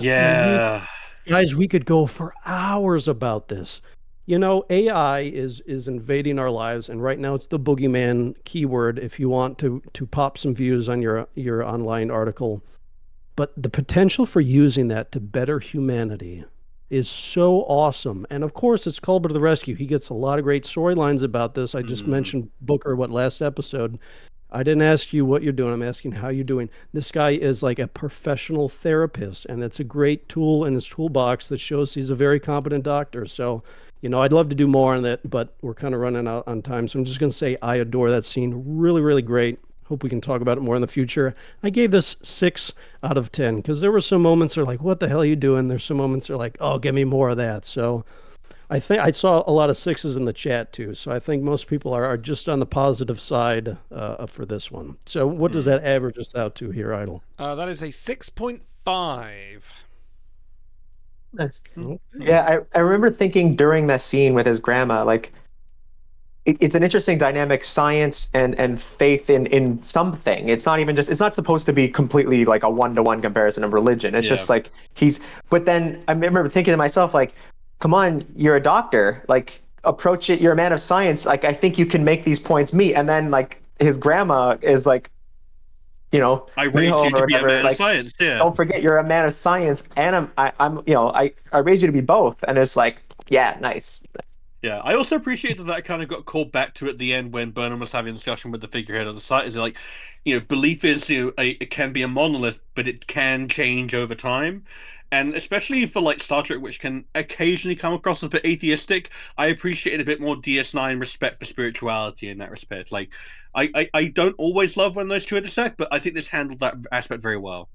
guys, we could go for hours about this. You know, AI is invading our lives, and right now it's the boogeyman keyword if you want to pop some views on your online article. But the potential for using that to better humanity is so awesome. And of course, it's Culber to the rescue. He gets a lot of great storylines about this. I just mentioned Booker, last episode. I didn't ask you what you're doing. I'm asking how you're doing. This guy is like a professional therapist, and it's a great tool in his toolbox that shows he's a very competent doctor. So, you know, I'd love to do more on that, but we're kind of running out on time. So I'm just going to say I adore that scene. Really, really great. Hope we can talk about it more in the future. I gave this 6 out of 10 because there were some moments that are like, what the hell are you doing? There's some moments that are like, oh, give me more of that. So I think I saw a lot of 6s in the chat too. So I think most people are just on the positive side for this one. So what does that average us out to here, Idle? That is a 6.5. Nice. Yeah, I remember thinking during that scene with his grandma, like, it's an interesting dynamic, science and faith in something. It's not even just, it's not supposed to be completely like a one-to-one comparison of religion. It's just like but then I remember thinking to myself, like, come on, you're a doctor, like, approach it, you're a man of science. Like, I think you can make these points meet. And then like his grandma is like, you know, I raised you to be a man of science. Yeah. Don't forget, you're a man of science, and I'm you know, I raised you to be both. And it's like, yeah, nice. Yeah, I also appreciate that kind of got called back to at the end when Burnham was having a discussion with the figurehead of the site. Is like, you know, belief is, you know, it can be a monolith, but it can change over time. And especially for like Star Trek, which can occasionally come across as a bit atheistic, I appreciate a bit more DS9 respect for spirituality in that respect. Like, I don't always love when those two intersect, but I think this handled that aspect very well.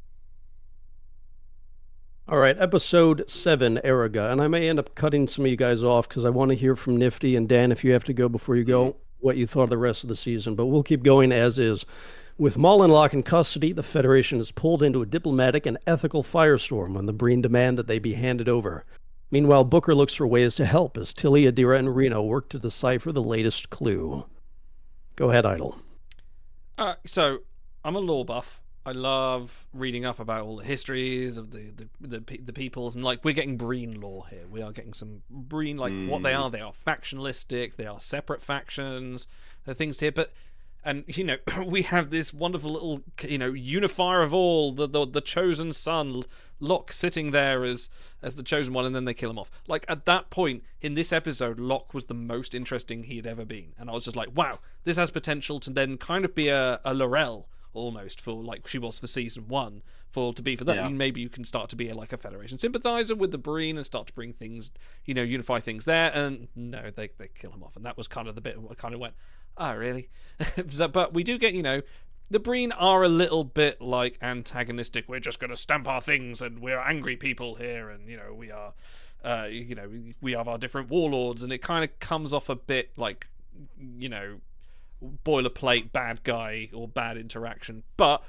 All right, episode 7, Eriga, and I may end up cutting some of you guys off because I want to hear from Nifty and Dan, if you have to go before you go, what you thought of the rest of the season, but we'll keep going as is. With Maul and Locke in custody, the Federation is pulled into a diplomatic and ethical firestorm when the Breen demand that they be handed over. Meanwhile, Booker looks for ways to help as Tilly, Adira, and Reno work to decipher the latest clue. Go ahead, Idle. So, I'm a lore buff. I love reading up about all the histories of the peoples, and like, we're getting Breen lore here. We are getting some Breen, like what they are. They are factionalistic. They are separate factions. There are things here, and you know, we have this wonderful little, you know, unifier of all, the chosen son, Locke, sitting there as the chosen one, and then they kill him off. Like, at that point in this episode, Locke was the most interesting he had ever been, and I was just like, wow, this has potential to then kind of be a L'Rell almost, for like she was for season 1, for that. Yeah. Maybe you can start to be like a Federation sympathizer with the Breen and start to bring things, you know, unify things there. And no, they kill him off, and that was kind of the bit I kind of went, oh really? But we do get, you know, the Breen are a little bit like antagonistic. We're just going to stamp our things, and we're angry people here, and you know, we are you know, we have our different warlords, and it kind of comes off a bit like boilerplate bad guy or bad interaction. But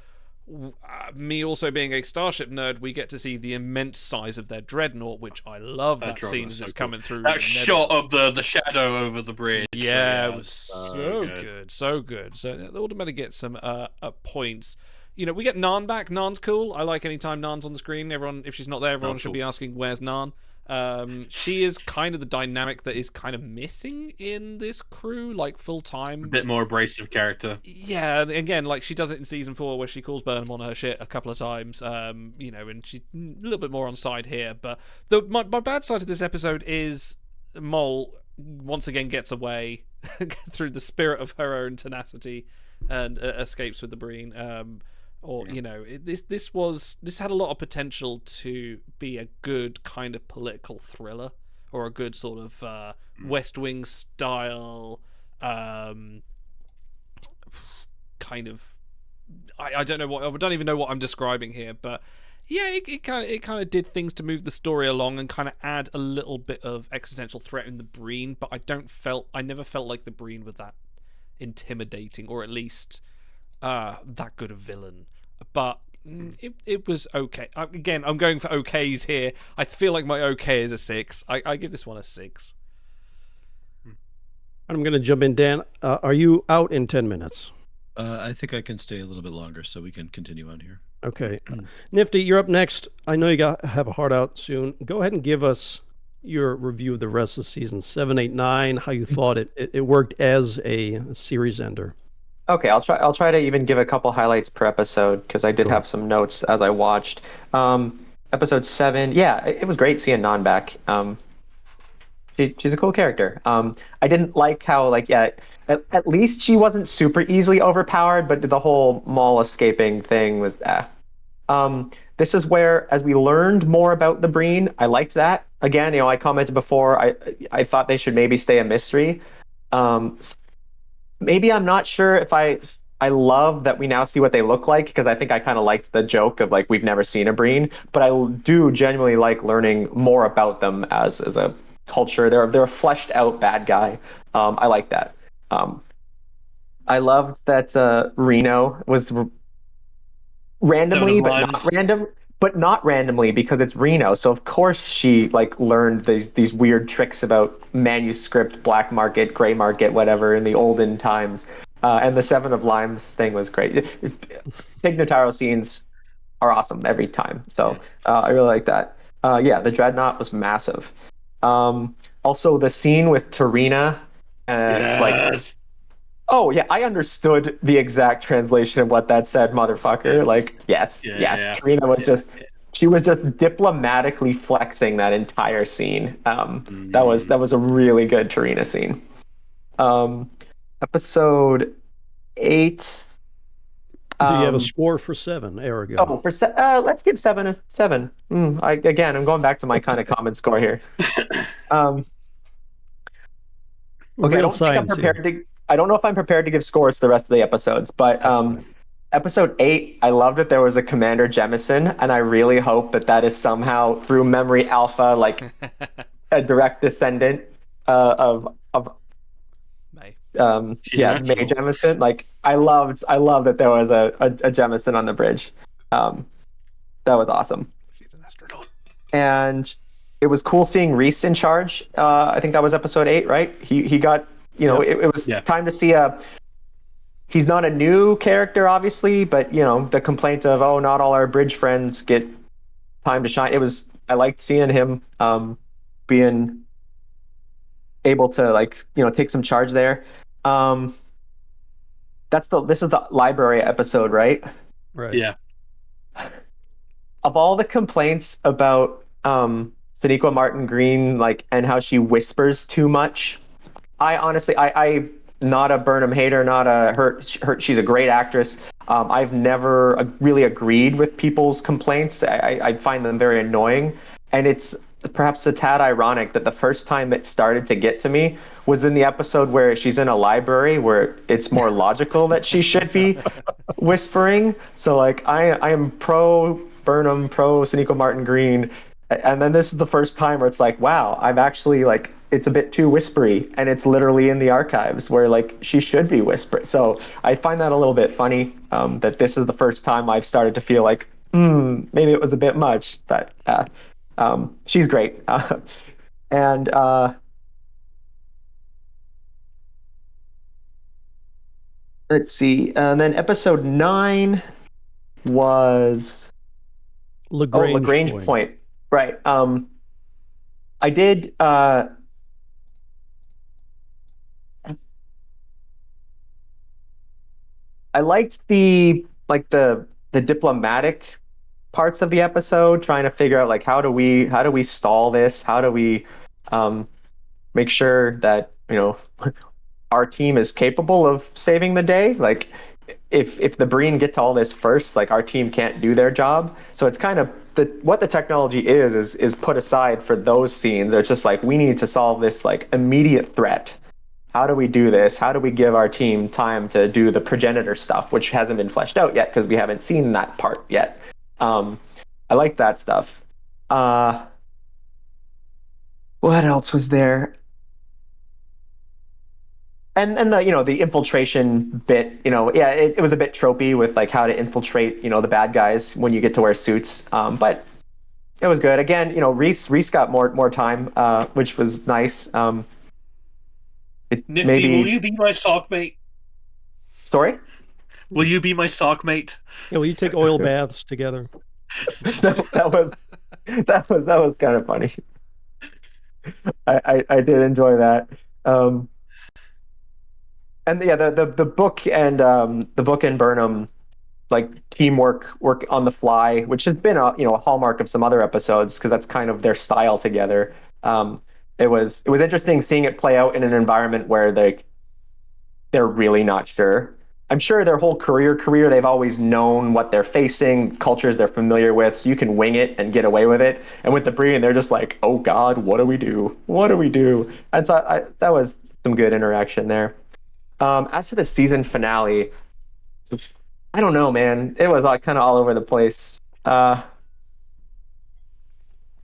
me also being a Starship nerd, we get to see the immense size of their dreadnought, which I love that scene as it's coming through. That shot of the shadow over the bridge. Yeah, it was so good. So the automatic gets some points. We get Nan back. Nan's cool. I like anytime Nan's on the screen. Everyone, if she's not there, everyone should be asking, where's Nan? She is kind of the dynamic that is kind of missing in this crew, like full time. A bit more abrasive character. Yeah, again, like she does it in season 4 where she calls Burnham on her shit a couple of times. And she's a little bit more on side here. But my bad side of this episode is Mol once again gets away through the spirit of her own tenacity and escapes with the Breen. This had a lot of potential to be a good kind of political thriller, or a good sort of West Wing style kind of. I don't know I don't even know what I'm describing here, but yeah, it kind of did things to move the story along and kind of add a little bit of existential threat in the Breen. But I never felt like the Breen were that intimidating, or at least that good a villain. But it was okay. Again, I'm going for okays here. I feel like my okay is a 6. I give this one a 6. I'm going to jump in. Dan, are you out in 10 minutes? I think I can stay a little bit longer, so we can continue on here. Okay. Nifty, you're up next. I know you have a hard out soon. Go ahead and give us your review of the rest of season 7, 8, 9, how you thought it worked as a series ender. Okay, I'll try to even give a couple highlights per episode, because I did have some notes as I watched. Episode 7, yeah, it was great seeing Nan back. She's a cool character. I didn't like how, at least she wasn't super easily overpowered, but the whole Maul escaping thing was this is where, as we learned more about the Breen, I liked that. Again, I commented before, I thought they should maybe stay a mystery. Maybe I'm not sure if I love that we now see what they look like, because I think I kind of liked the joke of we've never seen a Breen, but I do genuinely like learning more about them as a culture. They're a fleshed out bad guy. I like that. I loved that Reno was randomly, but not randomly, because it's Reno. So of course she learned these weird tricks about manuscript, black market, gray market, whatever in the olden times. And the 7 of Limes thing was great. Tig Notaro scenes are awesome every time. So I really like that. The Dreadnought was massive. Also the scene with Tarina and oh yeah, I understood the exact translation of what that said, motherfucker. Yes. Tarina was she was just diplomatically flexing that entire scene. That was a really good Tarina scene. Episode 8. Do you have a score for 7, Aragon? Oh, let's give 7 a 7. I'm going back to my kind of common score here. Okay, I don't know if I'm prepared to give scores to the rest of the episodes, but episode 8, I loved that there was a Commander Jemison, and I really hope that is somehow through Memory Alpha, a direct descendant of May. May Jemison. I love that there was a Jemison on the bridge. That was awesome. She's an astronaut. And it was cool seeing Reese in charge. I think that was episode 8, right? He got. It was time to see he's not a new character, obviously, but the complaint of, not all our bridge friends get time to shine. I liked seeing him being able to take some charge there. This is the library episode, right? Right. Yeah. Of all the complaints about Sonequa Martin Green, and how she whispers too much, I honestly, I'm not a Burnham hater, not her. She's a great actress. I've never really agreed with people's complaints. I find them very annoying, and it's perhaps a tad ironic that the first time it started to get to me was in the episode where she's in a library, where it's more logical that she should be whispering. So I am pro Burnham, pro Sonequa Martin Green, and then this is the first time where it's wow, I'm actually it's a bit too whispery, and it's literally in the archives where like she should be whispering. So I find that a little bit funny, that this is the first time I've started to feel like, maybe it was a bit much. But she's great. And let's see. And then episode 9 was Lagrange Point. Right. I did. I liked the diplomatic parts of the episode, trying to figure out like how do we stall this? How do we make sure that our team is capable of saving the day? Like if the Breen get to all this first, like our team can't do their job. So it's kind of what the technology is put aside for those scenes. It's just like we need to solve this like immediate threat. How do we do this? How do we give our team time to do the progenitor stuff, which hasn't been fleshed out yet because we haven't seen that part yet. I like that stuff. What else was there? And the infiltration bit, it was a bit tropey with like how to infiltrate, the bad guys when you get to wear suits. But it was good. Again, Reese got more time, which was nice. Nifty, will you be my sock mate? Sorry? Will you be my sock mate? Yeah, will you take oil baths together? that was kind of funny. I did enjoy that. And yeah, the book and Burnham, like teamwork, work on the fly, which has been a hallmark of some other episodes because that's kind of their style together. It was interesting seeing it play out in an environment where they're really not sure. I'm sure their whole career they've always known what they're facing, cultures they're familiar with, so you can wing it and get away with it. And with the Breen, they're just like, oh God, what do we do? What do we do? I thought that was some good interaction there. As to the season finale, I don't know, man. It was kind of all over the place. I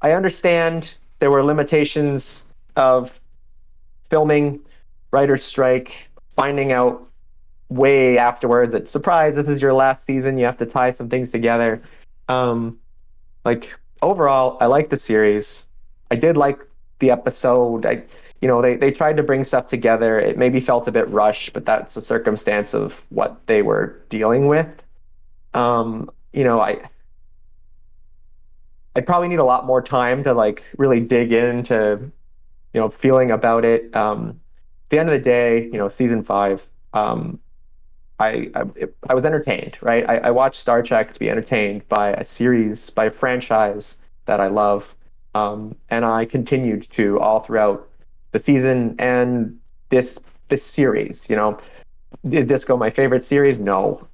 understand there were limitations of filming, writer's strike, finding out way afterwards that, surprise, this is your last season, you have to tie some things together. Overall, I like the series. I did like the episode. They tried to bring stuff together. It maybe felt a bit rushed, but that's a circumstance of what they were dealing with. I'd probably need a lot more time to like really dig into, feeling about it. At the end of the day, season 5, I was entertained, right? I watched Star Trek to be entertained by a series, by a franchise that I love, and I continued to all throughout the season and this series. Is Disco my favorite series? No,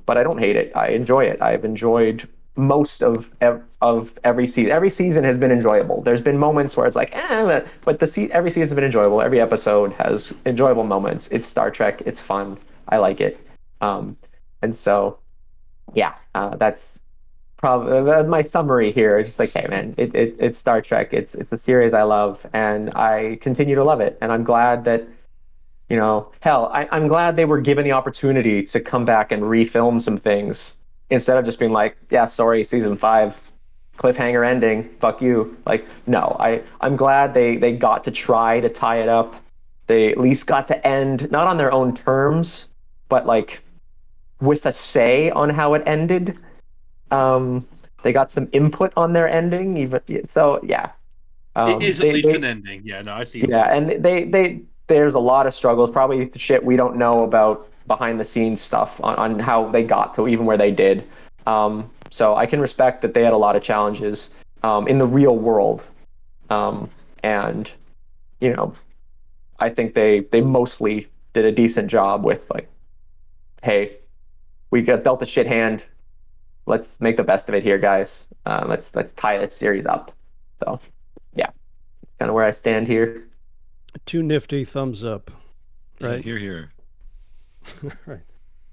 but I don't hate it. I enjoy it. I've enjoyed most of every season. Every season has been enjoyable. There's been moments where it's like, but every season has been enjoyable. Every episode has enjoyable moments. It's Star Trek. It's fun. I like it. And so, yeah, that's probably my summary here. It's just like, hey, man, it's Star Trek. It's a series I love, and I continue to love it. And I'm glad that, I'm glad they were given the opportunity to come back and refilm some things instead of just being like, yeah, sorry, season 5, cliffhanger ending, fuck you. Like, no, I'm glad they got to try to tie it up. They at least got to end, not on their own terms, but like with a say on how it ended. They got some input on their ending, even so. Yeah, it is at least an ending. Yeah, no, I see. Yeah, and there's a lot of struggles, probably shit we don't know about behind the scenes stuff on how they got to even where they did. So I can respect that they had a lot of challenges in the real world, and I think they mostly did a decent job with like, hey, we got dealt a shit hand. Let's make the best of it here, guys. Let's tie this series up. So, yeah, kind of where I stand here. 2 nifty thumbs up. Right. Here. Right.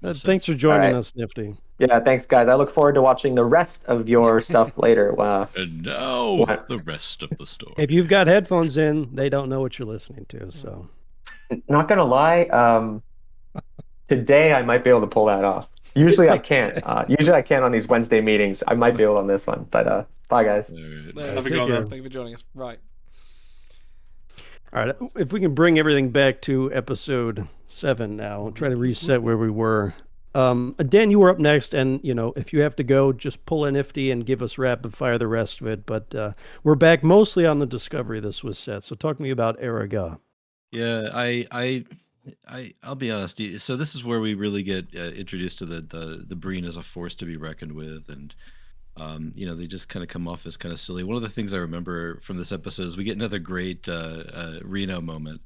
Thanks for joining us, Nifty. Yeah, thanks, guys. I look forward to watching the rest of your stuff later. And now What? the rest of the story. If you've got headphones in, they don't know what you're listening to. So Not gonna lie, today I might be able to pull that off. Usually I can't. Usually I can on these Wednesday meetings. I might be able on this one. But bye, guys. All right. There, Have a take good one, care. man. Thank you for joining us. Right. all right, if we can bring everything back to episode 7 now, try to reset where we were. Dan, you were up next, and if you have to go, just pull a nifty and give us rapid fire the rest of it. But we're back mostly on the discovery this was set. So talk to me about Eriga. Yeah, I'll be honest. So this is where we really get introduced to the Breen as a force to be reckoned with, and they just kind of come off as kind of silly. One of the things I remember from this episode is we get another great Reno moment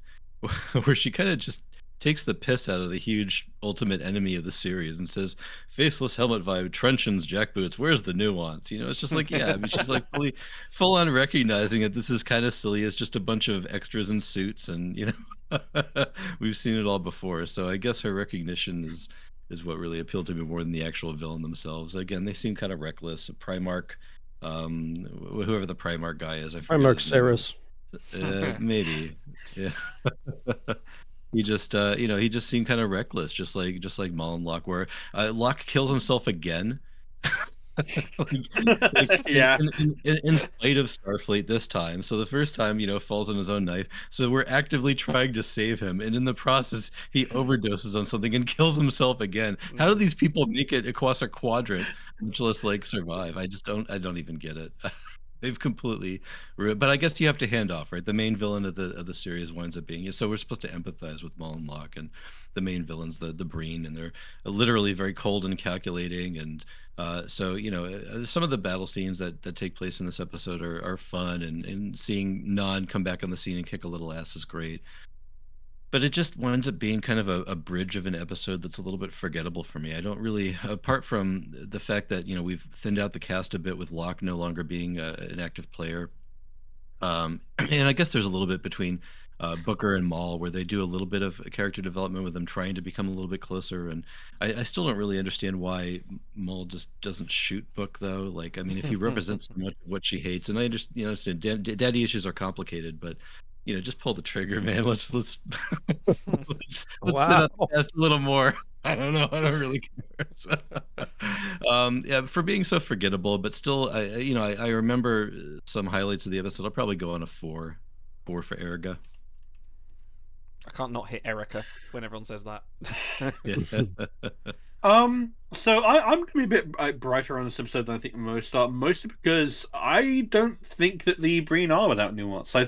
where she kind of just takes the piss out of the huge ultimate enemy of the series and says, "Faceless helmet vibe, truncheons, jackboots. Where's the nuance?" It's just like, yeah. I mean, she's like full on recognizing that this is kind of silly. It's just a bunch of extras in suits, and we've seen it all before. So I guess her recognition is what really appealed to me more than the actual villain themselves. Again, they seem kind of reckless. Primarch, whoever the Primarch guy is, I forget Primarch his name. Saris. Maybe, yeah. He just, he just seemed kind of reckless, just like Maul and Locke were. Locke killed himself again. Yeah. In spite of Starfleet this time. So the first time, falls on his own knife. So we're actively trying to save him, and in the process, he overdoses on something and kills himself again. How do these people make it across a quadrant, much less survive? I don't even get it. They've completely ruined. But I guess you have to hand off, right? The main villain of the series winds up being, so we're supposed to empathize with Maul and Locke, and the main villains, the Breen, and they're literally very cold and calculating. And so some of the battle scenes that take place in this episode are fun, and seeing Non come back on the scene and kick a little ass is great. But it just winds up being kind of a bridge of an episode that's a little bit forgettable for me. I don't really, apart from the fact that we've thinned out the cast a bit with Locke no longer being an active player, and I guess there's a little bit between Booker and Maul where they do a little bit of character development with them trying to become a little bit closer. And I still don't really understand why Maul just doesn't shoot Book though. Like, I mean, if he represents so much of what she hates, and I understand daddy issues are complicated, but just pull the trigger, man. Let's sit Wow. on the cast a little more. I don't know. I don't really care. So, yeah, for being so forgettable, but still, I remember some highlights of the episode. I'll probably go on a 4 for Eriga. I can't not hit Erica when everyone says that. So I'm gonna be a bit brighter on this episode than I think most are, mostly because I don't think that the Breen are without nuance. I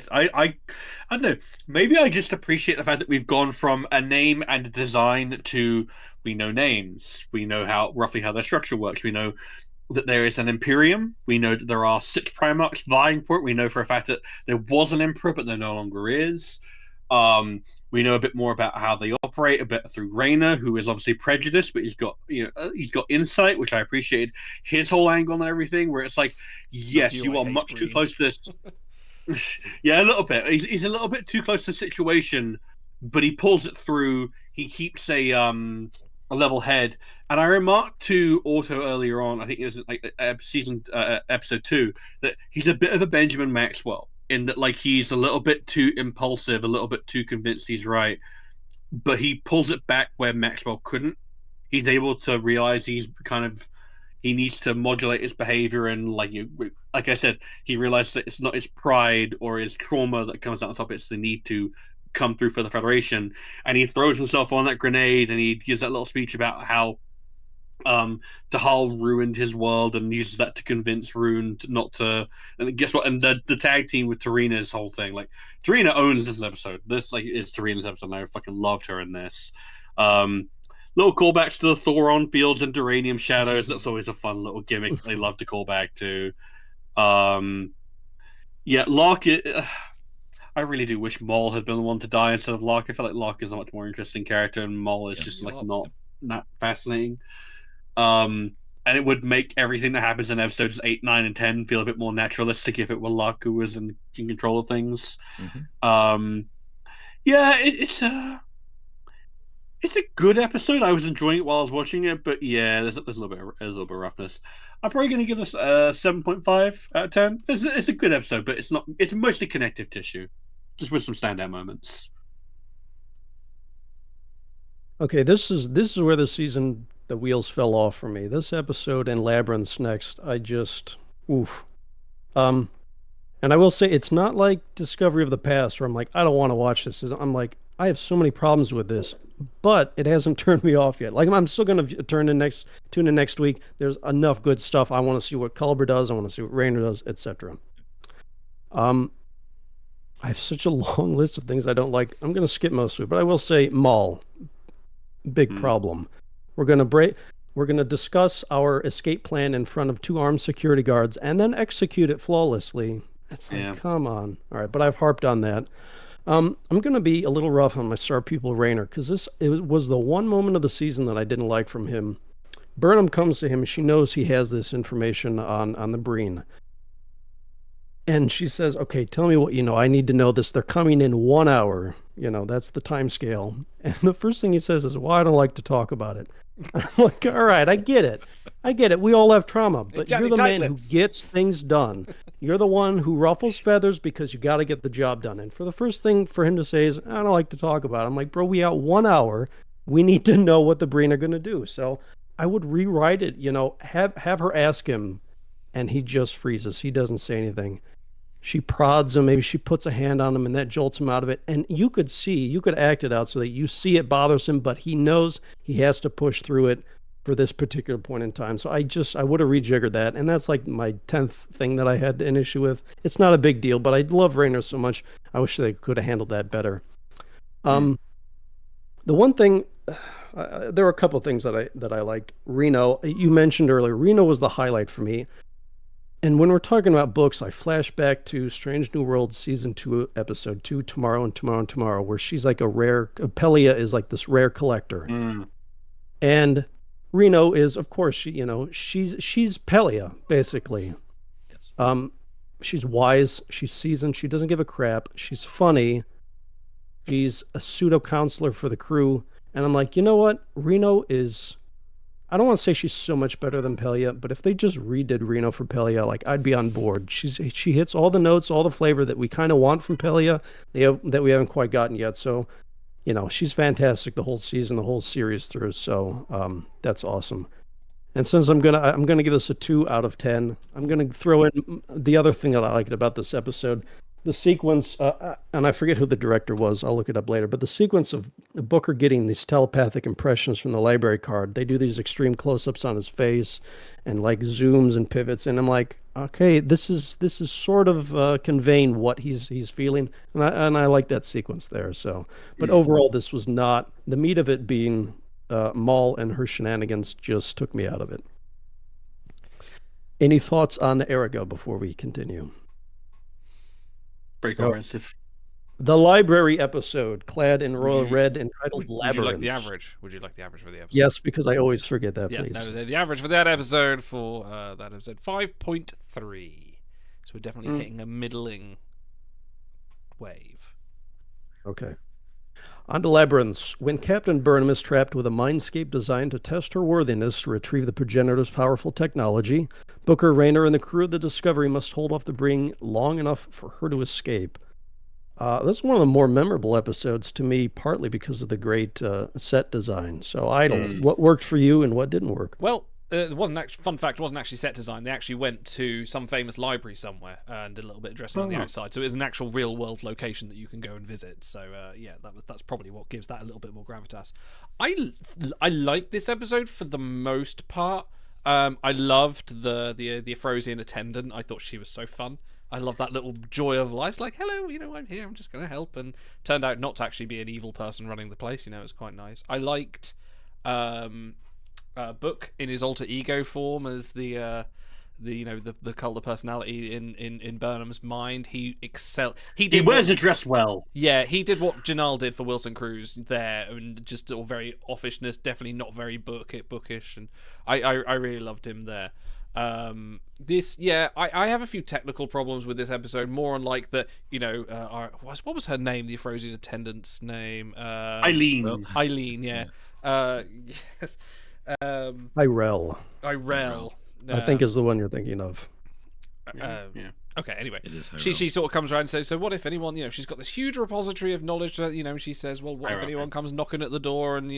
don't know. Maybe I just appreciate the fact that we've gone from a name and a design to we know names. We know roughly how their structure works. We know that there is an Imperium. We know that there are 6 Primarchs vying for it. We know for a fact that there was an Emperor, but there no longer is. We know a bit more about how they operate, a bit through Rayner, who is obviously prejudiced, but he's got insight, which I appreciated. His whole angle and everything, where it's like, yes, you are much too close to this. Yeah, a little bit. He's a little bit too close to the situation, but he pulls it through. He keeps a level head. And I remarked to Otto earlier on, I think it was like episode 2, that he's a bit of a Benjamin Maxwell. In that, like, he's a little bit too impulsive, a little bit too convinced he's right, but he pulls it back where Maxwell couldn't. He's able to realize he needs to modulate his behavior, and like I said, he realizes that it's not his pride or his trauma that comes out on top; it's the need to come through for the Federation. And he throws himself on that grenade, and he gives that little speech about how Tahal ruined his world and uses that to convince Rune not to. And guess what? And the tag team with Tarina's whole thing, like Tarina owns this episode. This is Tarina's episode, and I fucking loved her in this. Little callbacks to the Thoron fields and Duranium shadows. That's always a fun little gimmick they love to call back to. Yeah, Locke. I really do wish Maul had been the one to die instead of Locke. I feel like Locke is a much more interesting character, and Maul is just not that fascinating. And it would make everything that happens in episodes 8, 9, and 10 feel a bit more naturalistic if it were Locke who was in control of things. Mm-hmm. Yeah, it's It's a good episode. I was enjoying it while I was watching it, but yeah, there's a little bit of roughness. I'm probably going to give this a 7.5 out of 10. It's a good episode, but it's not. It's mostly connective tissue, just with some standout moments. Okay, this is where the season the wheels fell off for me. This episode and Labyrinths next, I just oof. Um, and I will say it's not like Discovery of the Past where I'm like, I don't want to watch this. I'm like, I have so many problems with this, but it hasn't turned me off yet. Like I'm still gonna tune in next week. There's enough good stuff. I want to see what Culber does. I want to see what Rayner does, etc. Um, I have such a long list of things I don't like. I'm gonna skip most of it, but I will say Maul, big problem. We're gonna discuss our escape plan in front of two armed security guards and then execute it flawlessly. It's like, Yeah. come on. All right, but I've harped on that. I'm gonna be a little rough on my star pupil Rayner because was the one moment of the season that I didn't like from him. Burnham comes to him. She knows he has this information on the Breen, and she says, "Okay, tell me what you know. I need to know this. They're coming in 1 hour. You know that's the time scale." And the first thing he says is, "Well, I don't like to talk about it." I'm like, "All right, I get it. I get it. We all have trauma, but Johnny you're the man who Tight-Lips. gets things done. You're the one who ruffles feathers because you got to get the job done." And for the first thing for him to say is, "I don't like to talk about it." I'm like, "Bro, we got 1 hour. We need to know what the Breen are going to do." So I would rewrite it. Have her ask him, and he just freezes. He doesn't say anything. She prods him, maybe she puts a hand on him, and that jolts him out of it. And you could act it out so that you see it bothers him, but he knows he has to push through it for this particular point in time. So I would have rejiggered that, and that's like my 10th thing that I had an issue with. It's not a big deal, but I love Rayner so much. I wish they could have handled that better. The one thing, there were a couple of things that I liked. Reno, you mentioned earlier, Reno was the highlight for me. And when we're talking about books, I flash back to Strange New Worlds season 2, episode 2, Tomorrow and Tomorrow and Tomorrow, where she's like Pelia is like this rare collector. And Reno is, of course, she's Pelia, basically. She's wise, she's seasoned, she doesn't give a crap, she's funny, she's a pseudo counselor for the crew. And I'm like, you know what? Reno is, I don't want to say she's so much better than Pelia, but if they just redid Reno for Pelia, like I'd be on board. She hits all the notes, all the flavor that we kind of want from Pelia, that we haven't quite gotten yet. So, she's fantastic the whole season, the whole series through. So that's awesome. And since I'm gonna give this a 2 out of 10, I'm gonna throw in the other thing that I liked about this episode. The sequence, and I forget who the director was, I'll look it up later, but the sequence of Booker getting these telepathic impressions from the library card, they do these extreme close-ups on his face and like zooms and pivots, and I'm like, okay, this is sort of conveying what he's feeling, and I like that sequence there. So, but overall, this was not, the meat of it being Maul and her shenanigans just took me out of it. Any thoughts on Erica before we continue? Very comprehensive. The library episode, clad in royal red, entitled Would you Labyrinth. like the average? Would you like the average for the episode? Yes, because I always forget that, Yeah, please. no, the average for that episode 5.3. So we're definitely hitting a middling wave. Okay. On to Labyrinths. When Captain Burnham is trapped with a mindscape designed to test her worthiness to retrieve the progenitor's powerful technology, Booker, Rayner, and the crew of the Discovery must hold off the Breen long enough for her to escape. This is one of the more memorable episodes to me, partly because of the great set design. So, Idle, what worked for you and what didn't work? Well, it wasn't actually, fun fact, it wasn't actually set design. They actually went to some famous library somewhere and did a little bit of dressing on the outside. So it was an actual real world location that you can go and visit. So yeah, that's probably what gives that a little bit more gravitas. I liked this episode for the most part. I loved the Afrosian attendant. I thought she was so fun. I love that little joy of life. It's like, hello, I'm here. I'm just going to help. And turned out not to actually be an evil person running the place. It was quite nice. I liked Book in his alter ego form as the cult of personality in Burnham's mind. He excelled. He wears a dress well. Yeah, he did what Janal did for Wilson Cruz there, and just all very offishness, definitely not very bookish, and I really loved him there. I have a few technical problems with this episode, more on like the, what was her name, the Afrosian attendant's name? Eileen. Eileen, yeah. Yes. Irel, Irel. I think, is the one you're thinking of. Yeah. Okay, anyway, It is she sort of comes around and says, so what if anyone, she's got this huge repository of knowledge that, she says, well, what if anyone comes knocking at the door and,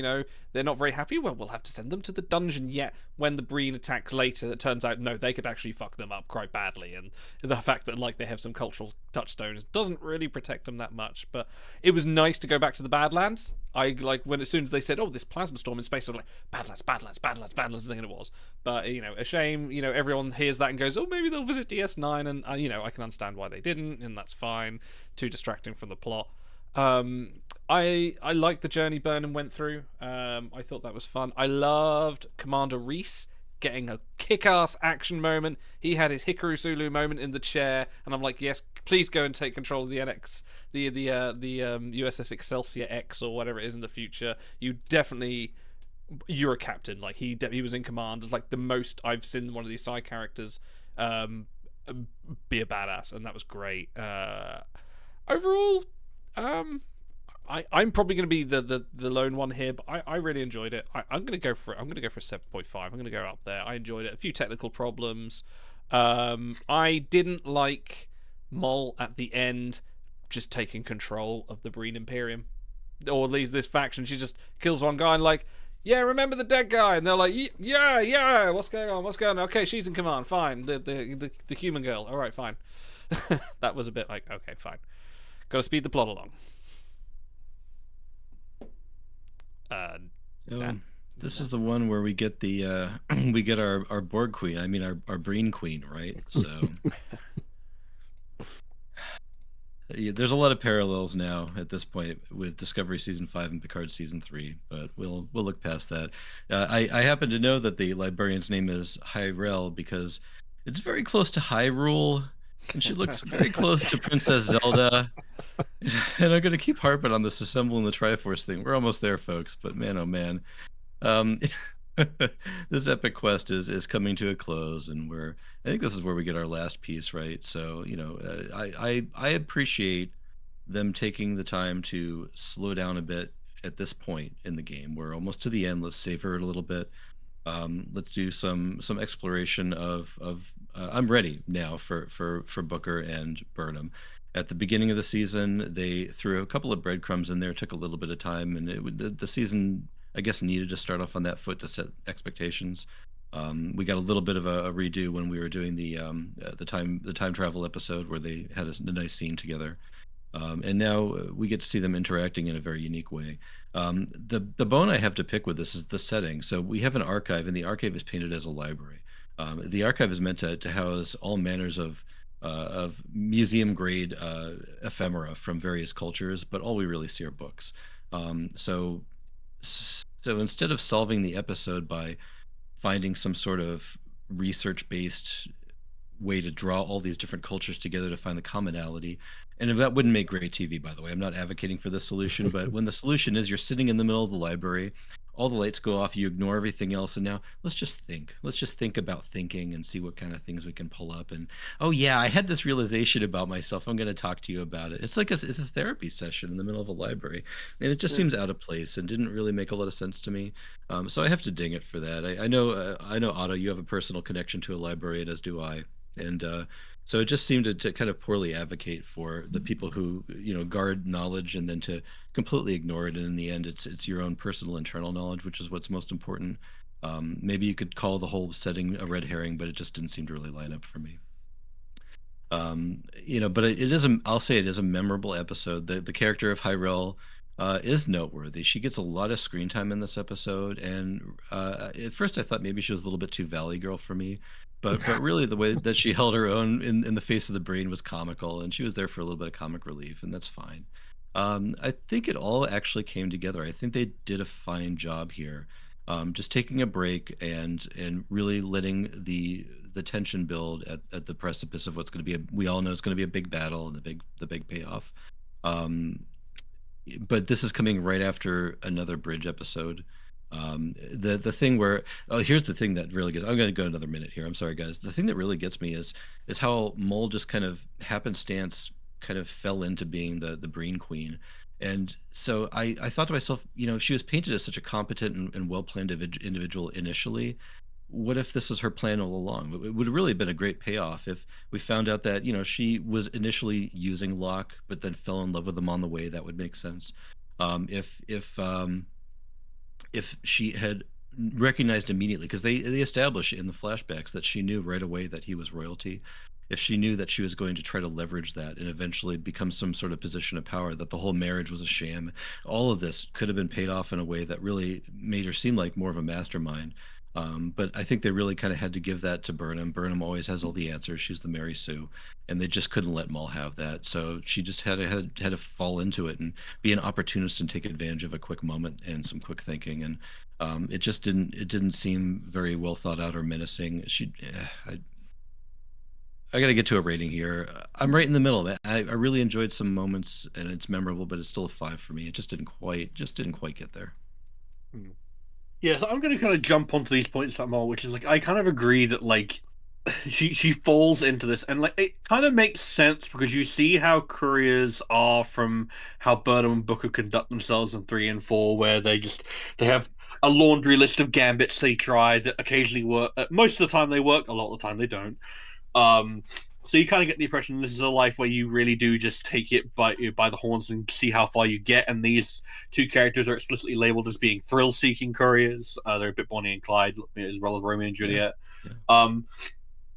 they're not very happy? Well, we'll have to send them to the dungeon. Yet when the Breen attacks later, it turns out, no, they could actually fuck them up quite badly. And the fact that, like, they have some cultural touchstones doesn't really protect them that much. But it was nice to go back to the Badlands. I, like, as soon as they said, oh, this plasma storm in space, I was like, Badlands, thinking it was. But, a shame, everyone hears that and goes, oh, maybe they'll visit DS9, and, I can understand why they didn't, and that's fine. Too distracting from the plot. I liked the journey Burnham went through. I thought that was fun. I loved Commander Reese getting a kick-ass action moment. He had his Hikaru Sulu moment in the chair, and I'm like, yes, please go and take control of the NX, the USS Excelsior X or whatever it is in the future. You're a captain. Like he was in command. It's like the most I've seen one of these side characters be a badass, and that was great. Overall, I'm probably going to be the lone one here, but I really enjoyed it. I'm going to go for it. I'm going to go for a 7.5. I'm going to go up there. I enjoyed it. A few technical problems. I didn't like Mol at the end just taking control of the Breen Imperium, or at least this faction. She just kills one guy and like, yeah, remember the dead guy, and they're like, yeah, what's going on? Okay, she's in command, fine. The human girl, all right, fine. That was a bit like, okay, fine. Got to speed the plot along. This is the one where we get the we get our Borg queen. I mean our Breen queen, right? So yeah, there's a lot of parallels now at this point with Discovery season 5 and Picard season 3, but we'll look past that. I happen to know that the librarian's name is Hyrel because it's very close to Hyrule, and she looks very close to Princess Zelda. And I'm going to keep harping on this assembling the Triforce thing. We're almost there, folks, but man, oh man. This epic quest is coming to a close, and I think this is where we get our last piece, right? So, I appreciate them taking the time to slow down a bit at this point in the game. We're almost to the end. Let's savor it a little bit. Let's do some exploration of I'm ready now for Booker and Burnham. At the beginning of the season, they threw a couple of breadcrumbs in there. Took a little bit of time, and the season, I guess, needed to start off on that foot to set expectations. We got a little bit of a redo when we were doing the time travel episode where they had a nice scene together, and now we get to see them interacting in a very unique way. The bone I have to pick with this is the setting. So we have an archive, and the archive is painted as a library. The archive is meant to house all manners of museum grade ephemera from various cultures, but all we really see are books. So instead of solving the episode by finding some sort of research-based way to draw all these different cultures together to find the commonality, and if that wouldn't make great TV, by the way, I'm not advocating for this solution, but when the solution is you're sitting in the middle of the library, all the lights go off, you ignore everything else, and now let's just think about thinking and see what kind of things we can pull up. And oh yeah, I had this realization about myself, I'm going to talk to you about it. It's like it's a therapy session in the middle of a library, and it just seems out of place and didn't really make a lot of sense to me. So I have to ding it for that. I know Otto, you have a personal connection to a library, and as do I, and so it just seemed to kind of poorly advocate for the people who guard knowledge, and then to completely ignore it. And in the end, it's your own personal internal knowledge, which is what's most important. Maybe you could call the whole setting a red herring, but it just didn't seem to really line up for me. But it is I'll say it is a memorable episode. The character of Hyrel is noteworthy. She gets a lot of screen time in this episode, and at first I thought maybe she was a little bit too Valley Girl for me. But really, the way that she held her own in the face of the Breen was comical, and she was there for a little bit of comic relief, and that's fine. I think it all actually came together. I think they did a fine job here, just taking a break and really letting the tension build at the precipice of what's going to be we all know it's going to be a big battle and the big payoff. But this is coming right after another bridge episode. The thing where here's the thing that really gets. I'm going to go another minute here. I'm sorry, guys. The thing that really gets me is how Mole just kind of happenstance kind of fell into being the Breen Queen. And so I thought to myself, she was painted as such a competent and well-planned individual initially. What if this was her plan all along? It would have really been a great payoff if we found out that, she was initially using Locke, but then fell in love with him on the way. That would make sense. If she had recognized immediately, because they establish in the flashbacks that she knew right away that he was royalty. If she knew that she was going to try to leverage that and eventually become some sort of position of power, that the whole marriage was a sham, all of this could have been paid off in a way that really made her seem like more of a mastermind. But I think they really kind of had to give that to Burnham. Burnham always has all the answers. She's the Mary Sue, and they just couldn't let Maul have that. So she just had to fall into it and be an opportunist and take advantage of a quick moment and some quick thinking. And it just didn't seem very well thought out or menacing. I got to get to a rating here. I'm right in the middle of it. I really enjoyed some moments, and it's memorable, but it's still a 5 for me. It just didn't quite get there. Yeah, so I'm going to kind of jump onto these points more, which is like I kind of agree that like she falls into this, and like it kind of makes sense because you see how couriers are from how Burnham and Booker conduct themselves in 3 and 4, where they have a laundry list of gambits they try that occasionally work. Most of the time they work, a lot of the time they don't. So you kind of get the impression this is a life where you really do just take it by the horns and see how far you get. And these two characters are explicitly labeled as being thrill-seeking couriers. They're a bit Bonnie and Clyde as well as Romeo and Juliet. Yeah.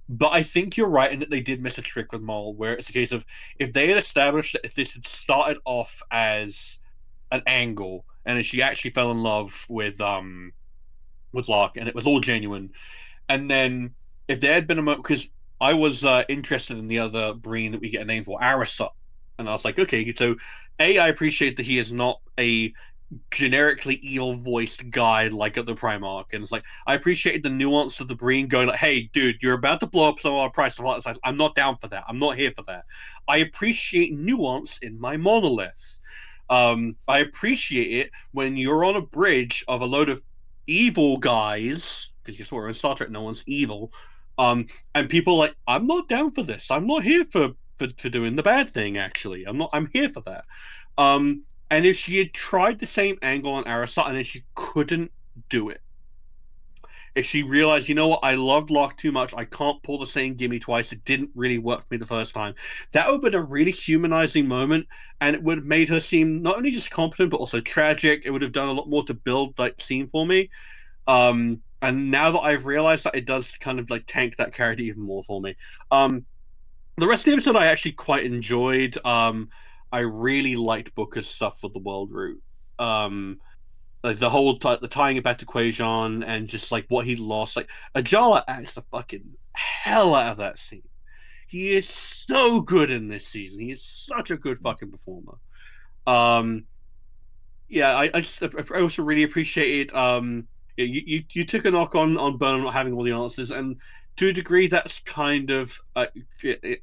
But I think you're right in that they did miss a trick with Maul, where it's a case of if they had established that if this had started off as an angle and if she actually fell in love with Locke and it was all genuine, and then if there had been a moment, because I was interested in the other Breen that we get a name for, Arasat. And I was like, okay, so I appreciate that he is not a generically evil-voiced guy like at the Primarch. And it's like, I appreciated the nuance of the Breen going like, hey, dude, you're about to blow up some of our price of heart. I'm not down for that. I'm not here for that. I appreciate nuance in my monolith. I appreciate it when you're on a bridge of a load of evil guys, because you saw in Star Trek, no one's evil. And people are like, I'm not down for this. I'm not here for doing the bad thing, actually. I'm here for that. And if she had tried the same angle on Arasat and then she couldn't do it, if she realized, you know what, I loved Locke too much, I can't pull the same gimme twice, it didn't really work for me the first time, that would have been a really humanizing moment, and it would have made her seem not only just competent, but also tragic. It would have done a lot more to build that scene for me. And now that I've realized that, it does kind of like tank that character even more for me. The rest of the episode I actually quite enjoyed. I really liked Booker's stuff with the World Root. Like the whole the tying it back to Quajon and just like what he lost. Like Ajala acts the fucking hell out of that scene. He is so good in this season. He is such a good fucking performer. Yeah, I also really appreciated. You took a knock on Burnham not having all the answers, and to a degree that's kind of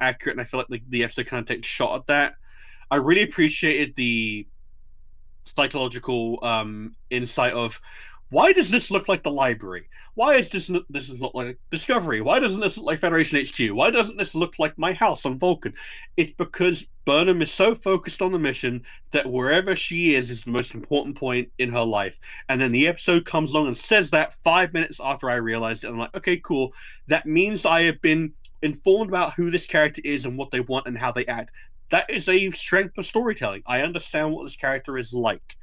accurate, and I feel like the episode kind of takes a shot at that. I really appreciated the psychological insight of why does this look like the library? Why is this is not like Discovery? Why doesn't this look like Federation HQ? Why doesn't this look like my house on Vulcan? It's because Burnham is so focused on the mission that wherever she is the most important point in her life. And then the episode comes along and says that 5 minutes after I realized it. I'm like, okay, cool. That means I have been informed about who this character is and what they want and how they act. That is a strength of storytelling. I understand what this character is like.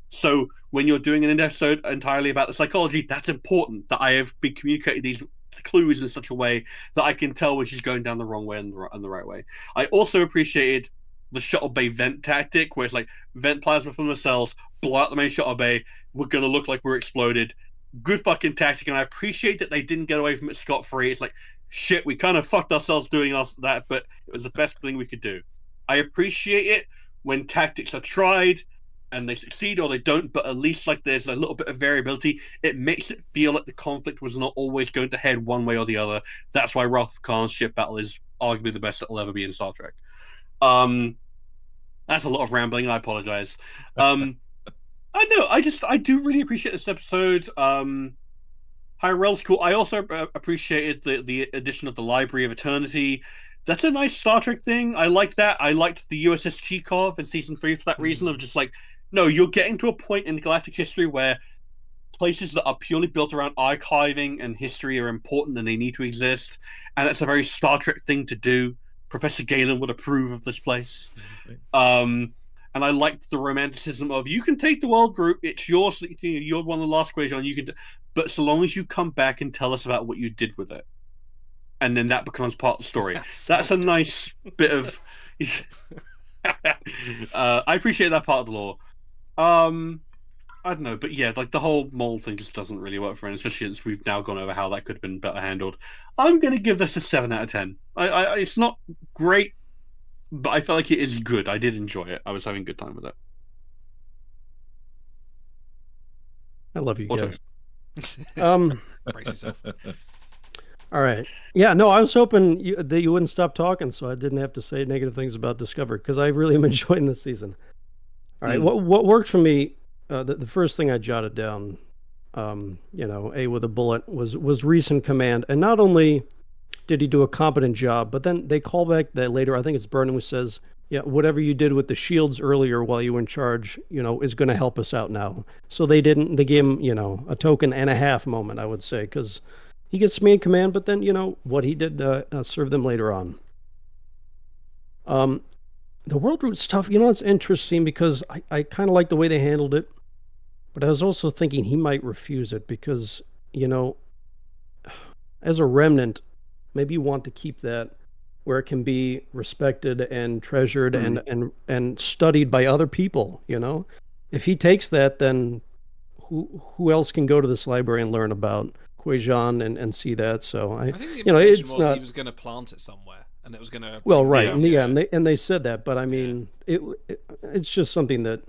So when you're doing an episode entirely about the psychology, that's important that I have been communicating these clues in such a way that I can tell when she's going down the wrong way and the right way. I also appreciated the shuttle bay vent tactic, where it's like vent plasma from the cells, blow out the main shuttle bay, we're going to look like we're exploded. Good fucking tactic, and I appreciate that they didn't get away from it scot-free. It's like, shit, we kind of fucked ourselves doing that, but it was the best thing we could do. I appreciate it when tactics are tried and they succeed or they don't, but at least like there's a little bit of variability. It makes it feel like the conflict was not always going to head one way or the other. That's why Wrath of Khan's ship battle is arguably the best that will ever be in Star Trek. That's a lot of rambling. I apologize. I know. I do really appreciate this episode. Hyrel's cool. I also appreciated the addition of the Library of Eternity. That's a nice Star Trek thing. I like that. I liked the USS Chekhov in season 3 for that reason of just like, no, you're getting to a point in galactic history where places that are purely built around archiving and history are important and they need to exist, and it's a very Star Trek thing to do. Professor Galen would approve of this place. And I liked the romanticism of you can take the world group, it's yours. You're one of the last Quajon. You can, but so long as you come back and tell us about what you did with it, and then that becomes part of the story. That's a nice bit of. I appreciate that part of the lore. I don't know, but yeah, like the whole mole thing just doesn't really work for me, especially since we've now gone over how that could have been better handled. I'm going to give this a 7 out of 10. It's not great, but I felt like it is good. I did enjoy it. I was having a good time with it. I love you Otto. guys. Brace yourself. All right. Yeah, no, I was hoping that you wouldn't stop talking so I didn't have to say negative things about Discovery, because I really am enjoying this season. All right. What worked for me, the first thing I jotted down, A with a bullet, was recent command. And not only did he do a competent job, but then they call back that later. I think it's Burnham who says, yeah, whatever you did with the shields earlier while you were in charge, is going to help us out now. So they gave him, a token and a half moment, I would say, because he gets to be in command, but then, what he did serve them later on. The world route stuff, it's interesting because I kind of like the way they handled it, but I was also thinking he might refuse it because, as a remnant, maybe you want to keep that where it can be respected and treasured and studied by other people, If he takes that, then who else can go to this library and learn about Quajon and see that? So I think the implication was he was going to plant it somewhere, and it was going to. Well, right, and they said that, but I mean, it's just something that,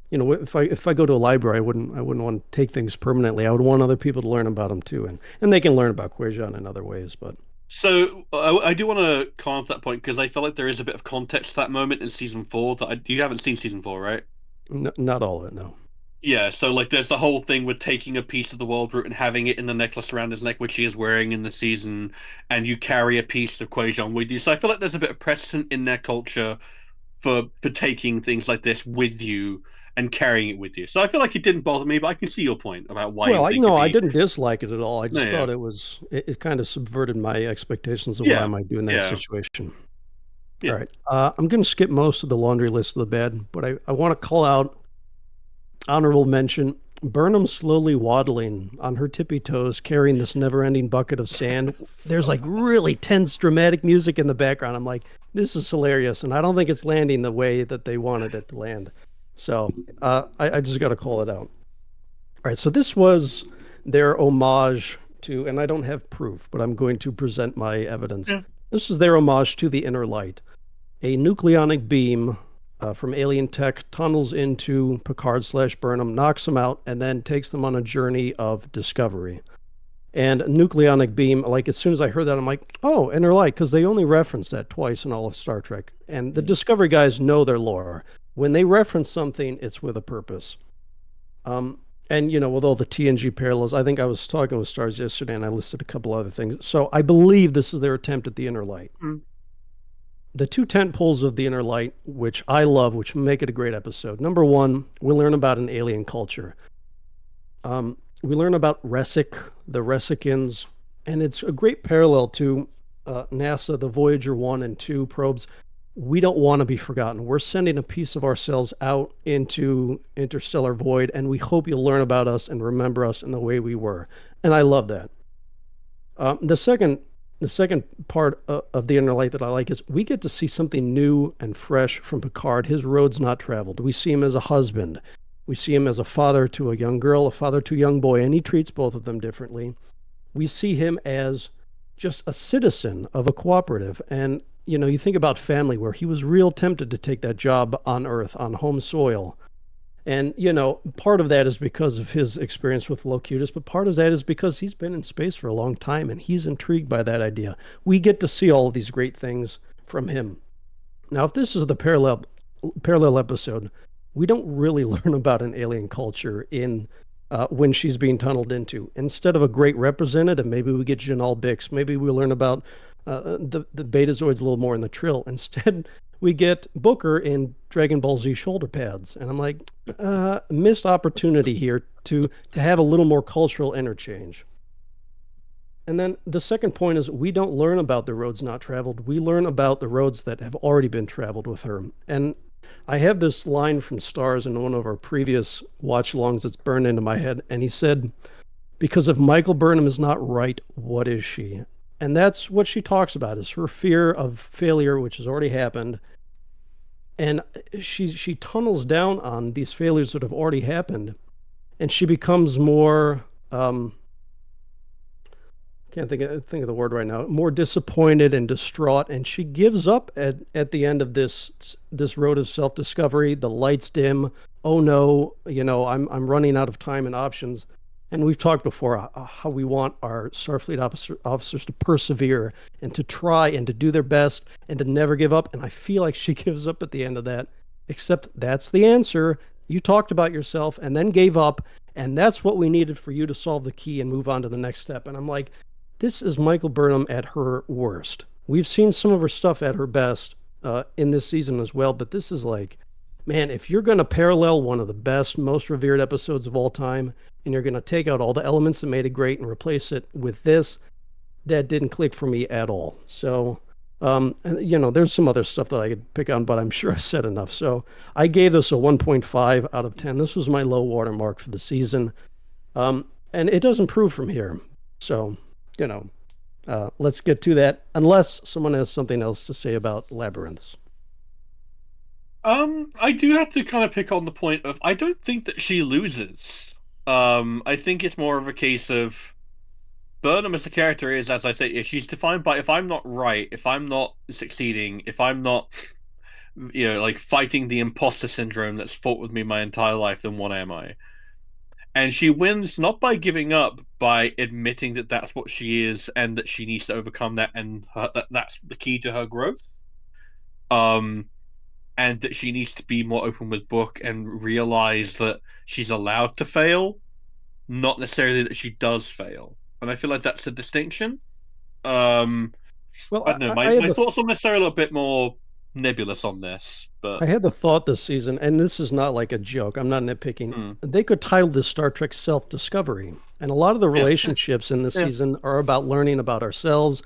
if I go to a library, I wouldn't want to take things permanently. I would want other people to learn about them too, and they can learn about Quajon in other ways, but. So I do want to comment that point because I feel like there is a bit of context to that moment in season 4 that you haven't seen season 4, right? No, not all of it, no. Yeah, so like there's the whole thing with taking a piece of the world route and having it in the necklace around his neck, which he is wearing in the season, and you carry a piece of Quajon with you. So I feel like there's a bit of precedent in their culture for taking things like this with you and carrying it with you. So I feel like it didn't bother me, but I can see your point about why. Well, I didn't dislike it at all. I just thought it kind of subverted my expectations of what I might do in that situation. Yeah. All right. I'm going to skip most of the laundry list of the bed, but I want to call out honorable mention. Burnham slowly waddling on her tippy toes, carrying this never-ending bucket of sand. There's like really tense, dramatic music in the background. I'm like, this is hilarious, and I don't think it's landing the way that they wanted it to land. So I just got to call it out. All right, so this was their homage to, and I don't have proof, but I'm going to present my evidence. Yeah. This is their homage to the Inner Light. A nucleonic beam from alien tech tunnels into Picard/Burnham, knocks them out, and then takes them on a journey of discovery. And nucleonic beam, like as soon as I heard that, I'm like, oh, Inner Light, because they only reference that twice in all of Star Trek. And the Discovery guys know their lore. When they reference something, it's with a purpose. And, with all the TNG parallels, I think I was talking with Stars yesterday, and I listed a couple other things. So I believe this is their attempt at the Inner Light. The two tent poles of the Inner Light, which I love, which make it a great episode. Number one, we learn about an alien culture. We learn about Resic, the Resicans, and it's a great parallel to NASA, the Voyager 1 and 2 probes. We don't want to be forgotten. We're sending a piece of ourselves out into interstellar void, and we hope you'll learn about us and remember us in the way we were. And I love that. The second part of the Inner Light that I like is we get to see something new and fresh from Picard. His road's not traveled. We see him as a husband. We see him as a father to a young girl, a father to a young boy, and he treats both of them differently. We see him as just a citizen of a cooperative. And, you think about family, where he was real tempted to take that job on Earth, on home soil. And, part of that is because of his experience with Locutus, but part of that is because he's been in space for a long time and he's intrigued by that idea. We get to see all of these great things from him. Now, if this is the parallel episode, we don't really learn about an alien culture in when she's being tunneled into. Instead of a great representative, maybe we get Janal Bix. Maybe we learn about the Betazoids a little more in the Trill. Instead, we get Booker in Dragon Ball Z shoulder pads, and I'm like, missed opportunity here to have a little more cultural interchange. And then the second point is we don't learn about the roads not traveled. We learn about the roads that have already been traveled with her. And I have this line from Stars in one of our previous watch-alongs that's burned into my head. And he said, because if Michael Burnham is not right, what is she? And that's what she talks about, is her fear of failure, which has already happened. And she tunnels down on these failures that have already happened. And she becomes more... can't think of the word right now, more disappointed and distraught, and she gives up at the end of this road of self-discovery. The lights dim. Oh no, I'm running out of time and options. And we've talked before how we want our Starfleet officers to persevere and to try and to do their best and to never give up. And I feel like she gives up at the end of that, except that's the answer. You talked about yourself and then gave up, and that's what we needed for you to solve the key and move on to the next step. And I'm like, this is Michael Burnham at her worst. We've seen some of her stuff at her best in this season as well, but this is like, man, if you're going to parallel one of the best, most revered episodes of all time, and you're going to take out all the elements that made it great and replace it with this, that didn't click for me at all. So, there's some other stuff that I could pick on, but I'm sure I said enough. So I gave this a 1.5 out of 10. This was my low water mark for the season. And it does improve from here. So... let's get to that, unless someone has something else to say about Labyrinths. I do have to kind of pick on the point of, I don't think that she loses. I think it's more of a case of Burnham as a character is, as I say, if she's defined by, if I'm not right, if I'm not succeeding, if I'm not, fighting the imposter syndrome that's fought with me my entire life, then what am I? And she wins not by giving up, by admitting that that's what she is and that she needs to overcome that, and that's the key to her growth. And that she needs to be more open with Book and realize that she's allowed to fail, not necessarily that she does fail. And I feel like that's a distinction. Well, I don't know. My thoughts on this are a little bit more nebulous on this, but I had the thought this season, and this is not like a joke, I'm not nitpicking, they could title this Star Trek Self-Discovery, and a lot of the relationships in this season are about learning about ourselves.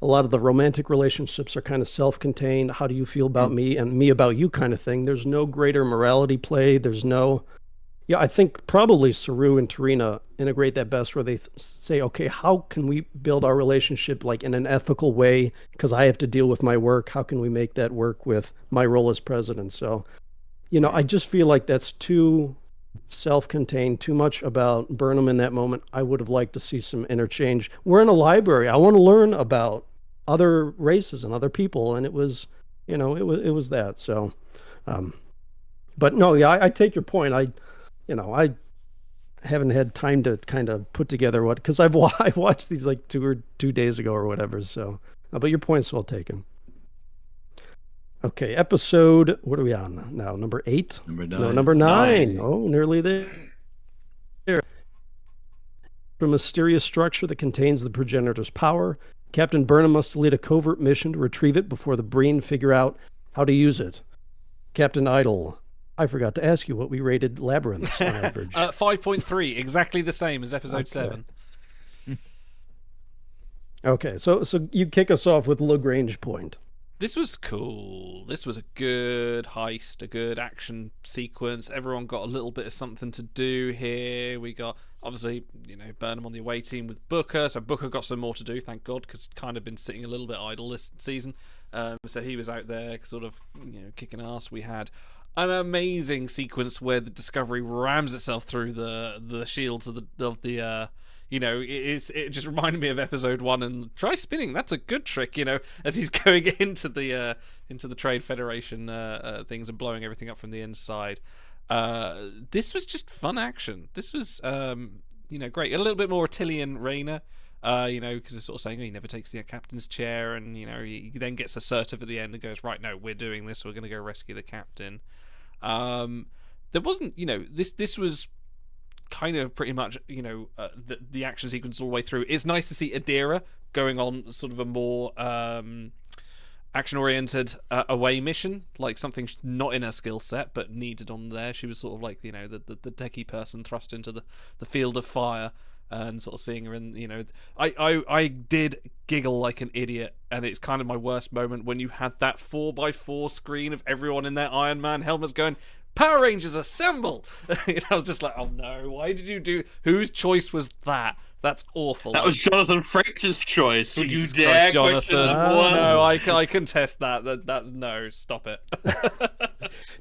A lot of the romantic relationships are kind of self-contained, how do you feel about me and me about you kind of thing. There's no greater morality play. There's no... I think probably Saru and Tarina integrate that best, where they say, okay, how can we build our relationship like in an ethical way? Because I have to deal with my work. How can we make that work with my role as president? So, I just feel like that's too self-contained, too much about Burnham in that moment. I would have liked to see some interchange. We're in a library. I want to learn about other races and other people. And it was, it was that. So, but no, I take your point. I haven't had time to kind of put together because I watched these like 2 days ago or whatever. So, but your point's well taken. Okay, episode, what are we on now? Number 8? Number 9. No, number 9. Oh, nearly there. A mysterious structure that contains the progenitor's power. Captain Burnham must lead a covert mission to retrieve it before the Breen figure out how to use it. Captain Idle, I forgot to ask you what we rated Labyrinth on average. 5.3, exactly the same as episode 7. Okay, so you kick us off with Lagrange Point. This was cool. This was a good heist, a good action sequence. Everyone got a little bit of something to do here. We got, obviously, Burnham on the away team with Booker. So Booker got some more to do, thank God, because he's kind of been sitting a little bit idle this season. So he was out there sort of, kicking ass. We had an amazing sequence where the Discovery rams itself through the shields of the it just reminded me of episode 1 and try spinning. That's a good trick, as he's going into the Trade Federation things and blowing everything up from the inside. This was just fun action. This was great. A little bit more Attilian Rayner. Because they're sort of saying, he never takes the captain's chair, and he then gets assertive at the end and goes, right, no, we're doing this, we're going to go rescue the captain. there wasn't, this was kind of pretty much, the action sequence all the way through. It's nice to see Adira going on sort of a more action-oriented away mission, like something not in her skill set but needed on there. She was sort of like, the techie person thrust into the field of fire, and sort of seeing her in, I did giggle like an idiot, and it's kind of my worst moment when you had that 4x4 screen of everyone in their Iron Man helmets going, Power Rangers assemble! I was just like, oh no, why did you do... Whose choice was that? That's awful. That was Jonathan Frakes' choice. Would you Jesus dare Christ, question Jonathan. one? No, I contest that. That's no, stop it.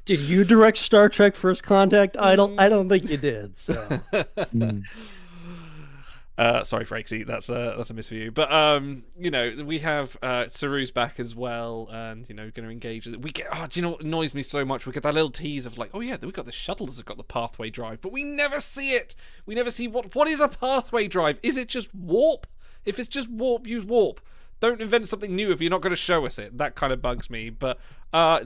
Did you direct Star Trek First Contact? I don't think you did. So. Sorry, Frakesy, that's a miss for you. But we have Saru's back as well, and going to engage. We get. Oh, do you know what annoys me so much? We get that little tease of like, oh yeah, we got the shuttles that got the pathway drive, but we never see it. We never see what is a pathway drive. Is it just warp? If it's just warp, use warp. Don't invent something new if you're not going to show us it. That kind of bugs me. But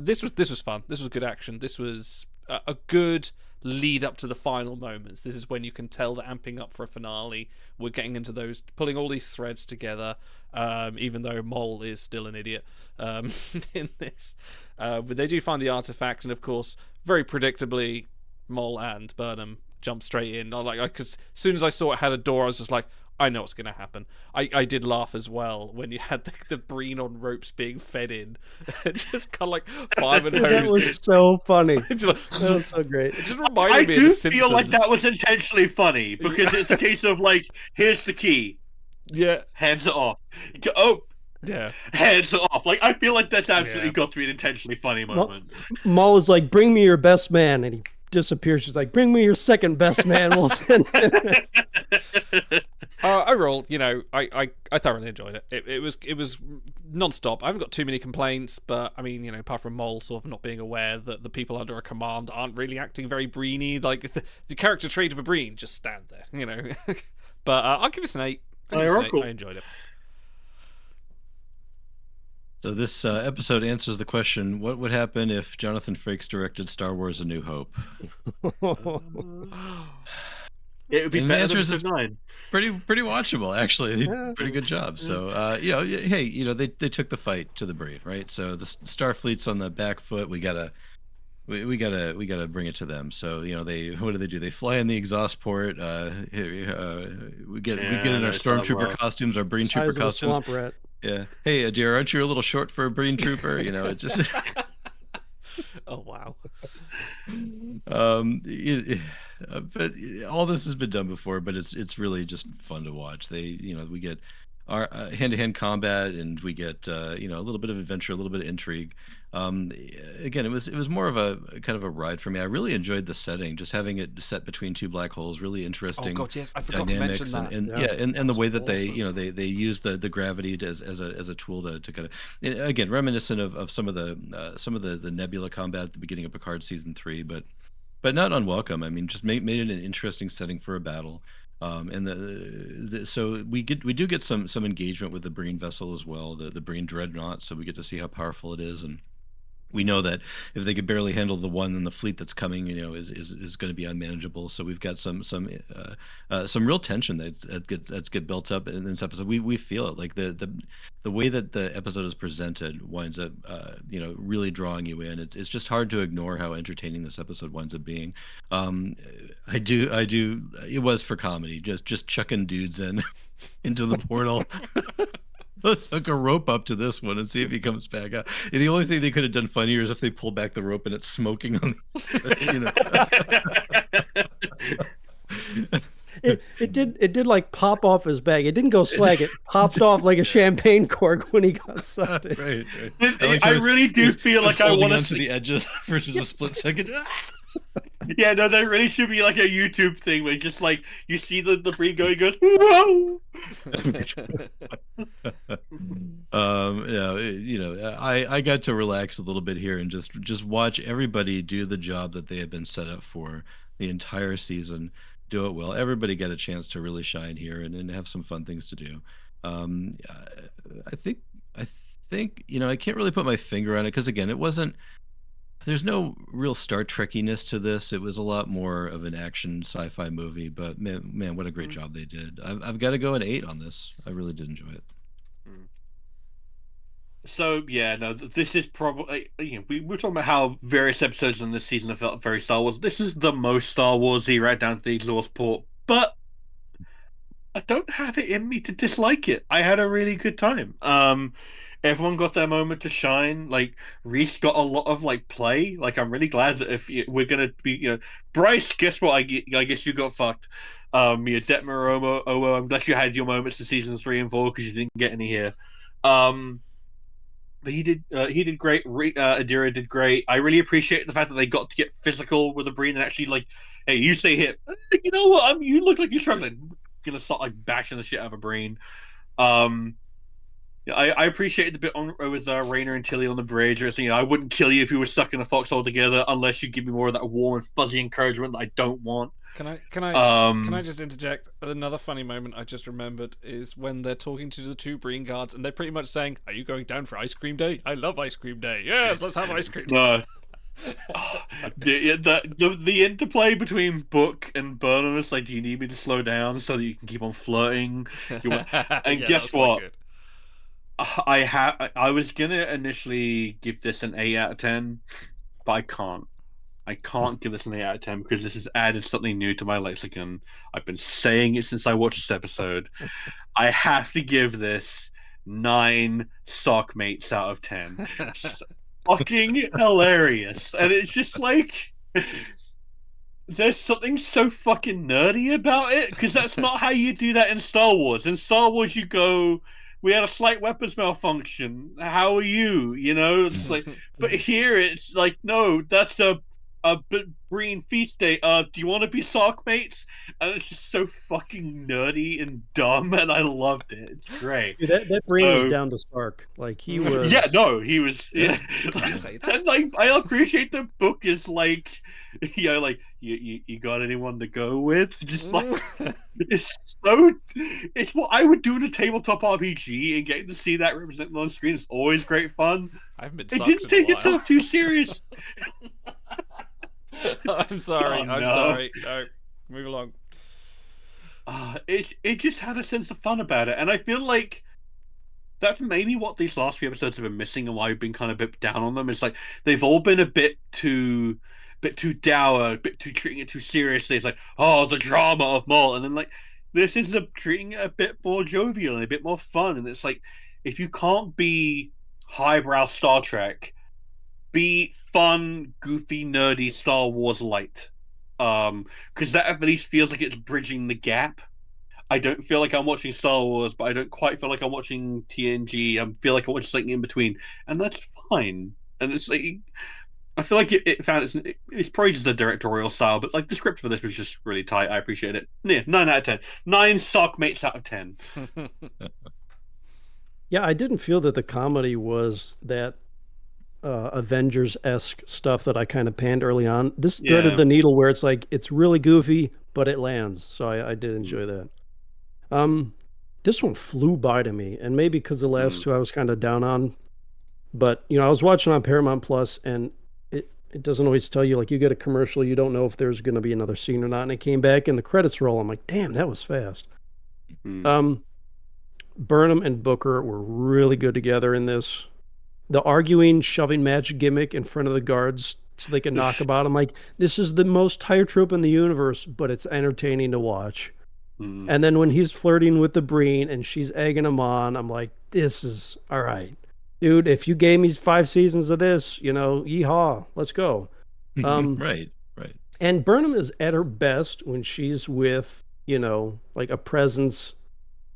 this was fun. This was good action. This was a good lead up to the final moments. This is when you can tell that amping up for a finale. We're getting into those, pulling all these threads together, even though Mol is still an idiot in this. But they do find the artifact, and of course, very predictably, Mol and Burnham jump straight in. Because as soon as I saw it had a door, I was just like, I know what's going to happen. I did laugh as well when you had the Breen on ropes being fed in. Just kind of like five and That was so funny. That was so great. It just reminded I me do of The feel like Simpsons. that was intentionally funny because it's a case of like, here's the key, Yeah, hands it off. Oh, yeah. hands it off. Like I feel like that's absolutely got to be an intentionally funny moment. Maul is like, "Bring me your best man," and he disappears. She's like, "Bring me your second best man." We'll send him. Overall, I thoroughly enjoyed it. It was non-stop. I haven't got too many complaints, but I mean, apart from Mole sort of not being aware that the people under a command aren't really acting very Breeny. Like the character trait of a Breen, just stand there, But I'll give this an 8. I enjoyed it. So this episode answers the question: what would happen if Jonathan Frakes directed Star Wars: A New Hope? It would be And the better answer than is Episode 9. Pretty watchable, actually. They did Yeah. a pretty good job. So, hey, they took the fight to the Breen, right? So the Starfleet's on the back foot. We gotta bring it to them. So what do? They fly in the exhaust port. We get in our there's stormtrooper some, costumes, our Breen Size trooper of a costumes. swamp rat. Yeah. Hey, dear, aren't you a little short for a Breen trooper? It's just. Oh wow. But all this has been done before, but it's really just fun to watch. We get our hand-to-hand combat, and we get a little bit of adventure, a little bit of intrigue. Again, it was more of a kind of a ride for me. I really enjoyed the setting, just having it set between two black holes. Really interesting. Oh god, yes, I forgot to mention that. And the way that awesome. they use the gravity as a tool to kind of, again, reminiscent of some of the Nebula combat at the beginning of Picard season 3, but not unwelcome. I mean, just made it an interesting setting for a battle. And so we do get some engagement with the Breen vessel as well, the Breen dreadnought. So we get to see how powerful it is, and we know that if they could barely handle the one in the fleet that's coming, is going to be unmanageable. So we've got some real tension that's get built up in this episode. We feel it, like the way that the episode is presented winds up really drawing you in. It's just hard to ignore how entertaining this episode winds up being. I do. It was for comedy, just chucking dudes into the portal. Let's hook a rope up to this one and see if he comes back out. And the only thing they could have done funnier is if they pull back the rope and it's smoking on It did like pop off his bag. It didn't go slag. It popped off like a champagne cork when he got sucked in. Right. I really do feel like I want to to the edges for just a split second. Yeah, no, that really should be like a YouTube thing where just like you see the Breen going, goes, whoa. I got to relax a little bit here and just watch everybody do the job that they have been set up for the entire season. Do it well. Everybody got a chance to really shine here and have some fun things to do. I think I can't really put my finger on it because again, it wasn't there's no real Star Trekkiness to this. It was a lot more of an action sci-fi movie, but man, what a great job they did. I've got to go an 8 on this. I really did enjoy it. So yeah, no, this is probably we were talking about how various episodes in this season have felt very Star Wars. This is the most Star Warsy right down to the exhaust port, but I don't have it in me to dislike it. I had a really good time. Everyone got their moment to shine. Like Reese got a lot of play. Like I'm really glad that if we're gonna be Bryce, guess what? I guess you got fucked. Detmer Owo, I'm glad you had your moments in seasons 3 and 4 because you didn't get any here. But he did great. Adira did great. I really appreciate the fact that they got to get physical with the Breen and actually hey, you stay hit. You know what? You look like you're struggling. I'm gonna start bashing the shit out of a Breen. I appreciated the bit with Raynor and Tilly on the bridge. I wouldn't kill you if you were stuck in a foxhole together unless you give me more of that warm and fuzzy encouragement that I don't want. Can I just interject? Another funny moment I just remembered is when they're talking to the 2 Breen guards and they're pretty much saying, "Are you going down for ice cream day? I love ice cream day. Yes, let's have ice cream day." The interplay between Book and Burnham is do you need me to slow down so that you can keep on flirting? And guess what? I was gonna initially give this an 8 out of 10, but I can't. I can't give this an 8 out of 10 because this has added something new to my lexicon. I've been saying it since I watched this episode. I have to give this 9 sock mates out of 10. It's fucking hilarious. And it's just there's something so fucking nerdy about it because that's not how you do that in Star Wars. In Star Wars, you go, "We had a slight weapons malfunction. How are you?" It's but here it's no, that's a Breen feast day. Do you want to be sock mates? And it's just so fucking nerdy and dumb, and I loved it. It's great. Dude, that Breen was down to Stark. He was. Yeah, no, he was. Yeah. Can you say that? And I appreciate the book is you got anyone to go with? Just it's what I would do in a tabletop RPG, and getting to see that represented on screen is always great fun. I haven't been. It didn't take itself too serious. I'm sorry. Oh, no. I'm sorry. No, move along. It just had a sense of fun about it, and I feel like that's maybe what these last few episodes have been missing, and why I've been kind of a bit down on them. It's they've all been a bit too dour, a bit too treating it too seriously. It's the drama of Maul, and then this is treating it a bit more jovial and a bit more fun. And it's if you can't be highbrow Star Trek, be fun, goofy, nerdy Star Wars light. Because that at least feels like it's bridging the gap. I don't feel like I'm watching Star Wars, but I don't quite feel like I'm watching TNG. I feel like I'm watching something in between, and that's fine. And it's I feel like it found it's probably just the directorial style, but the script for this was just really tight. I appreciate it. Yeah, 9 out of 10. 9 sock mates out of 10. Yeah, I didn't feel that the comedy was that Avengers-esque stuff that I kind of panned early on. This threaded the needle where it's it's really goofy, but it lands. So I did enjoy that. This one flew by to me, and maybe because the last 2 I was kind of down on. But I was watching on Paramount Plus, and it doesn't always tell you, you get a commercial, you don't know if there's going to be another scene or not, and it came back and the credits roll. I'm like, damn, that was fast. Burnham and Booker were really good together in this. The arguing, shoving match gimmick in front of the guards so they can knock about. I'm this is the most tired trope in the universe, but it's entertaining to watch. And then when he's flirting with the Breen and she's egging him on, I'm this is all right. Dude, if you gave me 5 seasons of this, yeehaw, let's go. Right. And Burnham is at her best when she's with, a presence,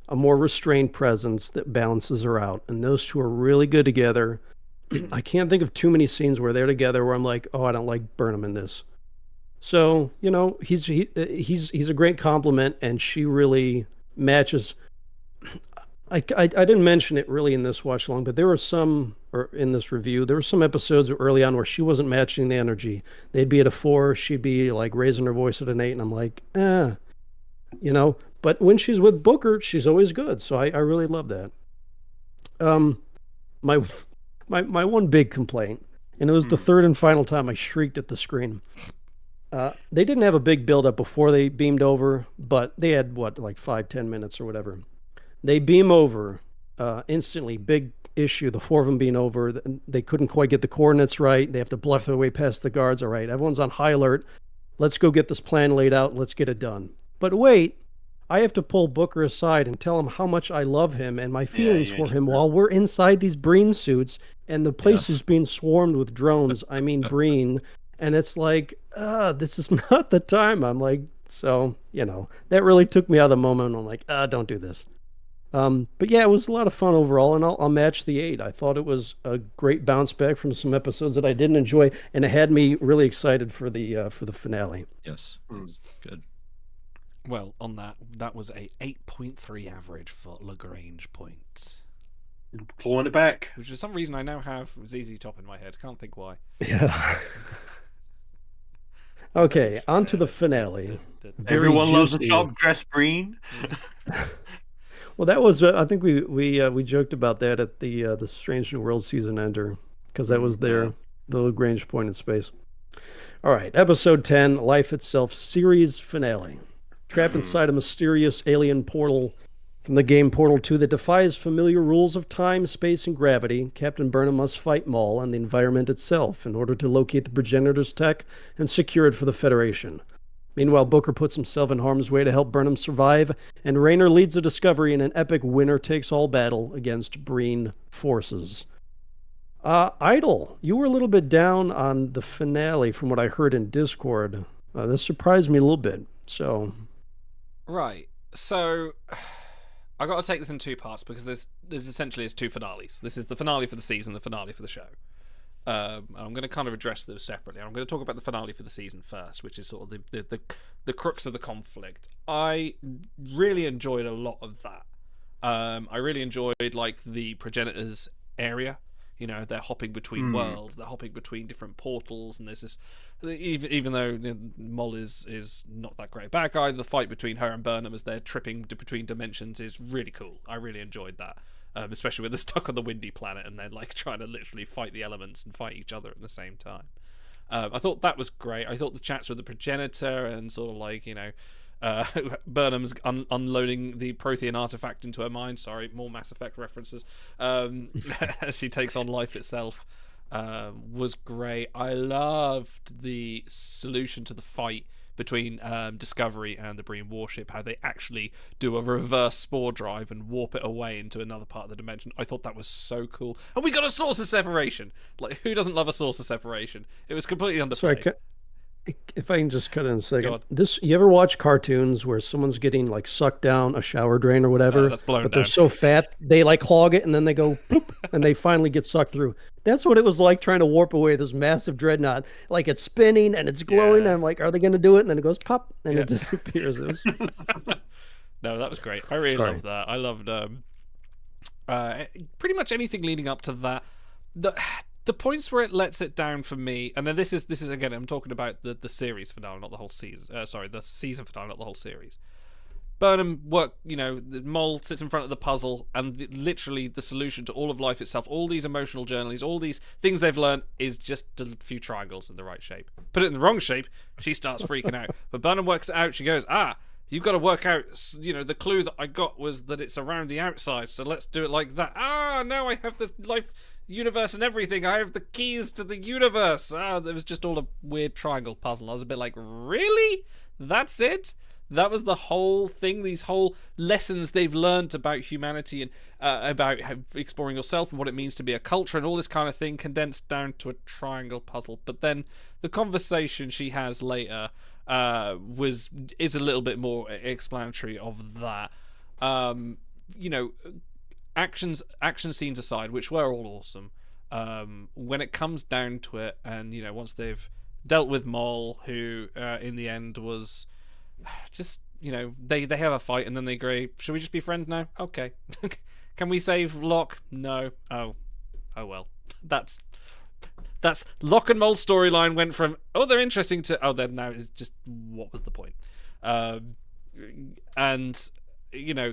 a more restrained presence that balances her out. And those two are really good together. I can't think of too many scenes where they're together where I'm oh, I don't like Burnham in this. So, he's a great compliment, and she really matches. I didn't mention it really in this watch along, but there were some, or in this review, there were some episodes early on where she wasn't matching the energy. They'd be at a 4, she'd be raising her voice at an 8, and I'm But when she's with Booker, she's always good. So I really love that. My one big complaint And it was the third and final time I shrieked at the screen. They didn't have a big build-up before they beamed over, but they had, like 5-10 minutes or whatever. They beam over instantly, big issue, the four of them being over. They couldn't quite get the coordinates right. They have to bluff their way past the guards. All right, everyone's on high alert. Let's go get this plan laid out. Let's get it done. But wait, I have to pull Booker aside and tell him how much I love him and my feelings for him while we're inside these Breen suits and the place is being swarmed with drones. I mean, Breen. And it's like, this is not the time. I'm like, so, that really took me out of the moment. I'm like, don't do this. But yeah, it was a lot of fun overall, and I'll match the 8. I thought it was a great bounce back from some episodes that I didn't enjoy, and it had me really excited for the finale. Yes, good. Well, on that was a 8.3 average for Lagrange points. Clawing it back. Which for some reason I now have ZZ Top in my head. Can't think why. Yeah. Okay, on to the finale. Everyone loves a sharp dressed Breen. Well, that was I think we joked about that at the Strange New World season ender, because that was the Lagrange point in space. All right, episode 10, Life Itself series finale. Trapped inside a mysterious alien portal from the game Portal 2 that defies familiar rules of time, space, and gravity, Captain Burnham must fight Maul and the environment itself in order to locate the progenitor's tech and secure it for the Federation. Meanwhile, Booker puts himself in harm's way to help Burnham survive, and Raynor leads the Discovery in an epic winner-takes-all battle against Breen forces. Idle, you were a little bit down on the finale from what I heard in Discord. This surprised me a little bit, so... Right, so... I got to take this in two parts because there's essentially is two finales. This is the finale for the season, the finale for the show. I'm going to kind of address those separately. I'm going to talk about the finale for the season first, which is sort of the crux of the conflict. I really enjoyed a lot of that. I really enjoyed like the progenitors area. They're hopping between worlds, they're hopping between different portals, and there's this. Even though Mol is not that great bad guy, the fight between her and Burnham as they're tripping between dimensions is really cool. I really enjoyed that, especially when they're stuck on the windy planet and they're like trying to literally fight the elements and fight each other at the same time. I thought that was great. I thought the chats with the progenitor and sort of like Burnham's unloading the Prothean artifact into her mind. Sorry, more Mass Effect references. As she takes on life itself, was great. I loved the solution to the fight between Discovery and the Breen warship, how they actually do a reverse spore drive and warp it away into another part of the dimension. I thought that was so cool. And we got a source of separation. Like, who doesn't love a source of separation? It was completely underplayed. Sorry, if I can just cut in a second. You ever watch cartoons where someone's getting like sucked down a shower drain or whatever, that's blown but down. They're so fat they like clog it and then they go bloop, and they finally get sucked through. That's what it was like trying to warp away this massive dreadnought. Like it's spinning and it's glowing, and I'm like, are they going to do it? And then it goes pop and it disappears. No, that was great. I really loved that. I loved pretty much anything leading up to that. The points where it lets it down for me, and then this is again, I'm talking about the series finale, not the whole season. The season finale, not the whole series. Burnham the Mol sits in front of the puzzle, and literally the solution to all of life itself, all these emotional journeys, all these things they've learned, is just a few triangles in the right shape. Put it in the wrong shape, she starts freaking out. But Burnham works it out. She goes, you've got to work out, the clue that I got was that it's around the outside, so let's do it like that. Now I have the life universe and everything. I have the keys to the universe. There was just all a weird triangle puzzle. I was a bit like, really? That's it? That was the whole thing? These whole lessons they've learned about humanity and about exploring yourself and what it means to be a culture and all this kind of thing condensed down to a triangle puzzle. But then the conversation she has later is a little bit more explanatory of that. Action scenes aside, which were all awesome, when it comes down to it, and once they've dealt with Maul, who in the end was just they have a fight and then they agree, should we just be friends now? Okay. Can we save Locke? No. Oh well. That's Locke and Maul's storyline went from they're interesting to then now it's just what was the point? And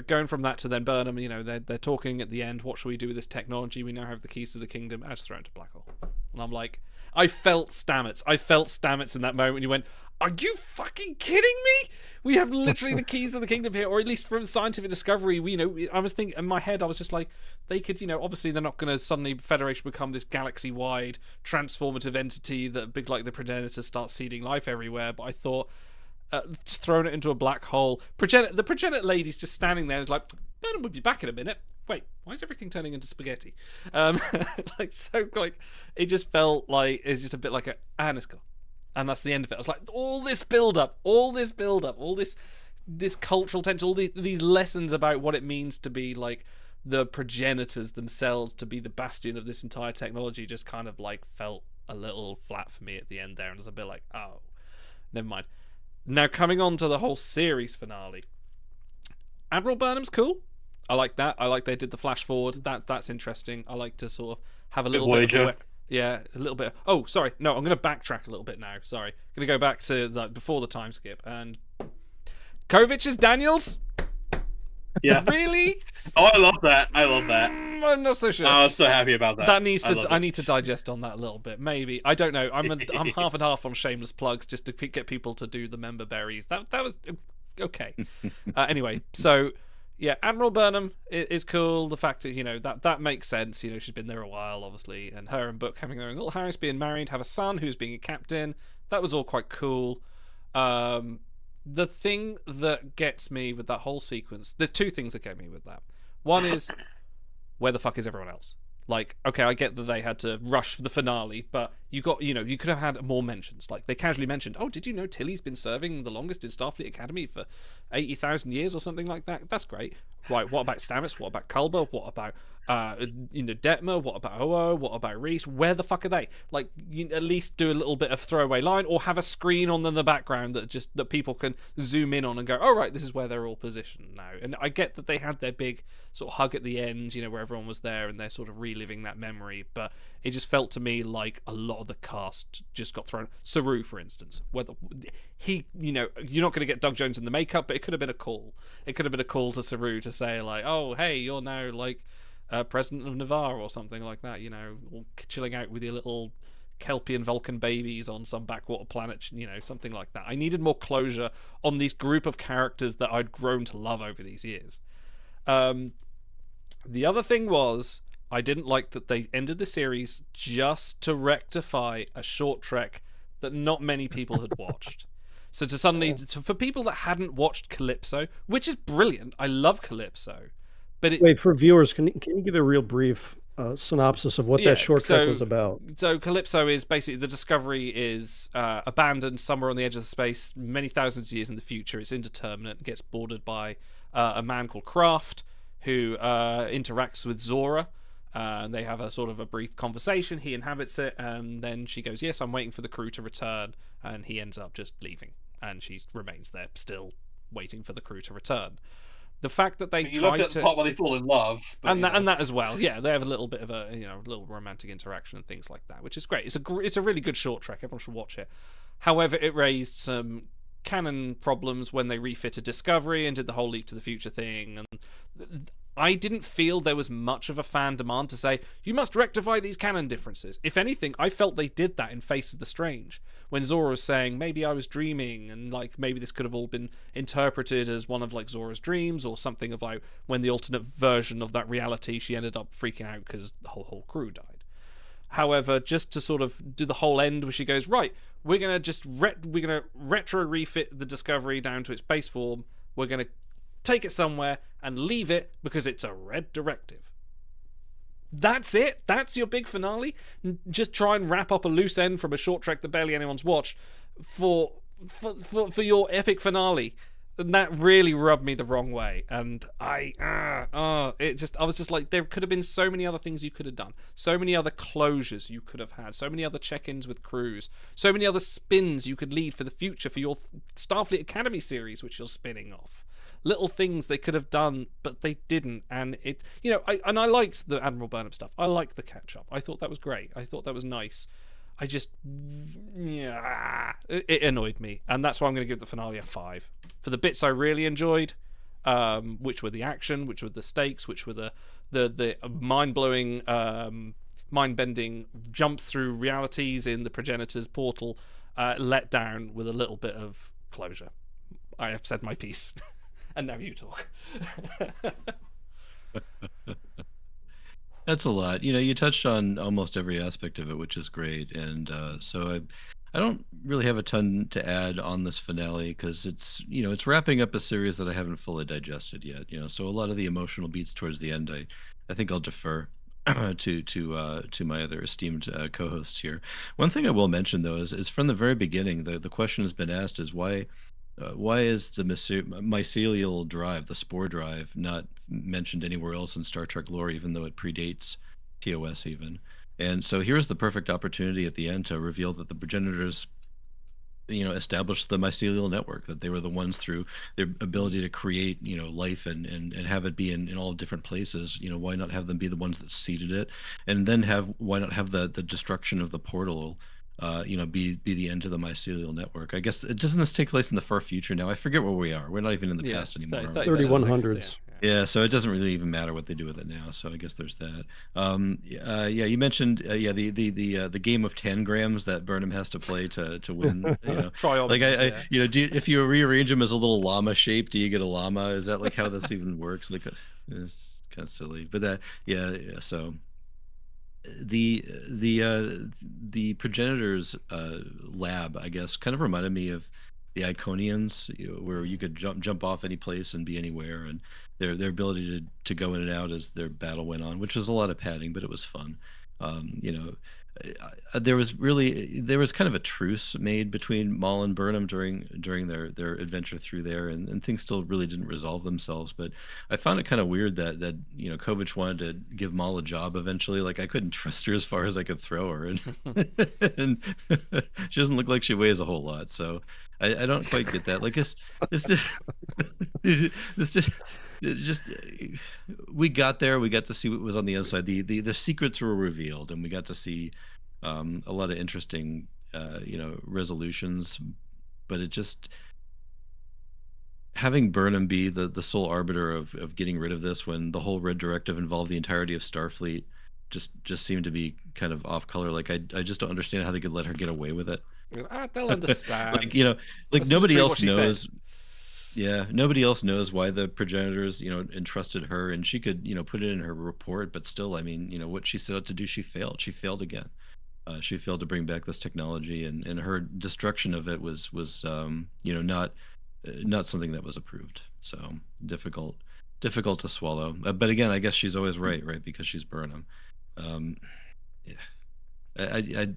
going from that to then Burnham, they're talking at the end, what should we do with this technology? We now have the keys to the kingdom. I just throw it into black hole. And I'm like, I felt Stamets. I felt Stamets in that moment. You went, "Are you fucking kidding me? We have literally the keys to the kingdom here," or at least from scientific discovery. I was thinking in my head, I was just like, they could, obviously they're not going to suddenly Federation become this galaxy-wide transformative entity that big like the Progenitors start seeding life everywhere. But I thought, just throwing it into a black hole. The Progenitor lady's just standing there, like, Burnham will be back in a minute. Wait, why is everything turning into spaghetti? It just felt like it's just a bit like and it's gone. And that's the end of it. I was like, all this build-up, all this cultural tension, all these lessons about what it means to be like the Progenitors themselves, to be the bastion of this entire technology, just kind of like felt a little flat for me at the end there. And it was a bit like, oh, never mind. Now, coming on to the whole series finale. Admiral Burnham's cool. I like that. I like they did the flash forward. That's interesting. I like to sort of have a little bit of a little bit. Oh, sorry. No, I'm going to backtrack a little bit now. Sorry. I'm going to go back to before the time skip. And Kovic is Daniels? Yeah. Really? Oh, I love that. I'm not so sure. I was so happy about that. I need to digest on that a little bit. Maybe. I don't know. I'm half and half on shameless plugs just to get people to do the member berries. That was okay. Anyway, so yeah, Admiral Burnham is cool. The fact that that makes sense. She's been there a while, obviously, and her and Book having their own little house, being married, have a son who's being a captain. That was all quite cool. The thing that gets me with that whole sequence, there's two things that get me with that. One is, where the fuck is everyone else? Like, okay, I get that they had to rush the finale, but you could have had more mentions. Like, they casually mentioned, oh, did you know Tilly's been serving the longest in Starfleet Academy for 80,000 years or something like that? That's great. Right, what about Stamets? What about Culber? What about, Detmer? What about Oo? What about Reese? Where the fuck are they? Like, you at least do a little bit of throwaway line, or have a screen on in the background that people can zoom in on and go, oh, right, this is where they're all positioned now. And I get that they had their big sort of hug at the end, where everyone was there and they're sort of reliving that memory, but it just felt to me like a lot of the cast just got thrown. Saru, for instance, whether he, you're not going to get Doug Jones in the makeup, but it could have been a call. It could have been a call to Saru to say like, oh, hey, you're now like president of Navarre or something like that, or chilling out with your little Kelpie and Vulcan babies on some backwater planet, something like that. I needed more closure on this group of characters that I'd grown to love over these years. The other thing was, I didn't like that they ended the series just to rectify a short trek that not many people had watched. So for people that hadn't watched Calypso, which is brilliant, I love Calypso, but wait, for viewers, can you give a real brief synopsis of what that short trek was about? So Calypso is basically, the Discovery is abandoned somewhere on the edge of the space, many thousands of years in the future. It's indeterminate, gets boarded by a man called Kraft, who interacts with Zora. And they have a sort of a brief conversation. He inhabits it, and then she goes, yes, I'm waiting for the crew to return, and he ends up just leaving, and she remains there still waiting for the crew to return. The fact that they tried to, the part where they fall in love, and that as well, yeah, they have a little bit of a little romantic interaction and things like that, which is great. It's a really good short trek. Everyone should watch it. However, it raised some canon problems when they refitted Discovery and did the whole Leap to the Future thing, and I didn't feel there was much of a fan demand to say, you must rectify these canon differences. If anything, I felt they did that in Face of the Strange, when Zora was saying, maybe I was dreaming, and like maybe this could have all been interpreted as one of like Zora's dreams, or something of like when the alternate version of that reality, she ended up freaking out because the whole crew died. However, just to sort of do the whole end where she goes, right, we're going to just retro refit the Discovery down to its base form, we're going to take it somewhere and leave it because it's a red directive. That's it. That's your big finale. Just try and wrap up a loose end from a short trek that barely anyone's watched for your epic finale. And that really rubbed me the wrong way. And I was just like, there could have been so many other things you could have done, so many other closures you could have had, so many other check-ins with crews, so many other spins you could lead for the future for your Starfleet Academy series, which you're spinning off. Little things they could have done, but they didn't. And I liked the Admiral Burnham stuff. I liked the catch-up. I thought that was great. I thought that was nice. I just, it annoyed me. And that's why I'm going to give the finale a 5. For the bits I really enjoyed, which were the action, which were the stakes, which were the mind-blowing mind-bending jumps through realities in the Progenitor's portal, let down with a little bit of closure. I have said my piece, and now you talk. That's a lot. You touched on almost every aspect of it, which is great. And so I don't really have a ton to add on this finale because it's wrapping up a series that I haven't fully digested yet. So a lot of the emotional beats towards the end, I think I'll defer to my other esteemed co-hosts here. One thing I will mention though is from the very beginning, the question has been asked is why is the mycelial drive, the spore drive, not mentioned anywhere else in Star Trek lore, even though it predates TOS even? And so here's the perfect opportunity at the end to reveal that the progenitors, established the mycelial network, that they were the ones through their ability to create, life and have it be in all different places. Why not have them be the ones that seeded it? And then why not have the destruction of the portal be the end to the mycelial network? I guess doesn't this take place in the far future now? I forget where we are. We're not even in the past anymore. 3100s. Yeah, so it doesn't really even matter what they do with it now. So I guess there's that. You mentioned the game of tangrams that Burnham has to play to win. If you rearrange them as a little llama shape, do you get a llama? Is that like how this even works? It's kind of silly, but so. The progenitors lab, I guess, kind of reminded me of the Iconians, where you could jump off any place and be anywhere, and their ability to go in and out as their battle went on, which was a lot of padding, but it was fun. There was kind of a truce made between Maul and Burnham during their adventure through there, and things still really didn't resolve themselves. But I found it kind of weird that Kovich wanted to give Maul a job eventually. Like, I couldn't trust her as far as I could throw her, and and she doesn't look like she weighs a whole lot. So I don't quite get that. Like this just we got there. We got to see what was on the inside. The secrets were revealed, and we got to see a lot of interesting resolutions. But it just, having Burnham be the sole arbiter of getting rid of this, when the whole Red Directive involved the entirety of Starfleet, just seemed to be kind of off color. Like, I just don't understand how they could let her get away with it. They'll understand. That's nobody else knows. Yeah, nobody else knows why the progenitors, entrusted her, and she could, put it in her report. But still, I mean, what she set out to do, she failed. She failed again. She failed to bring back this technology, and her destruction of it was not something that was approved. So difficult to swallow. But again, I guess she's always right? Because she's Burnham. Yeah. I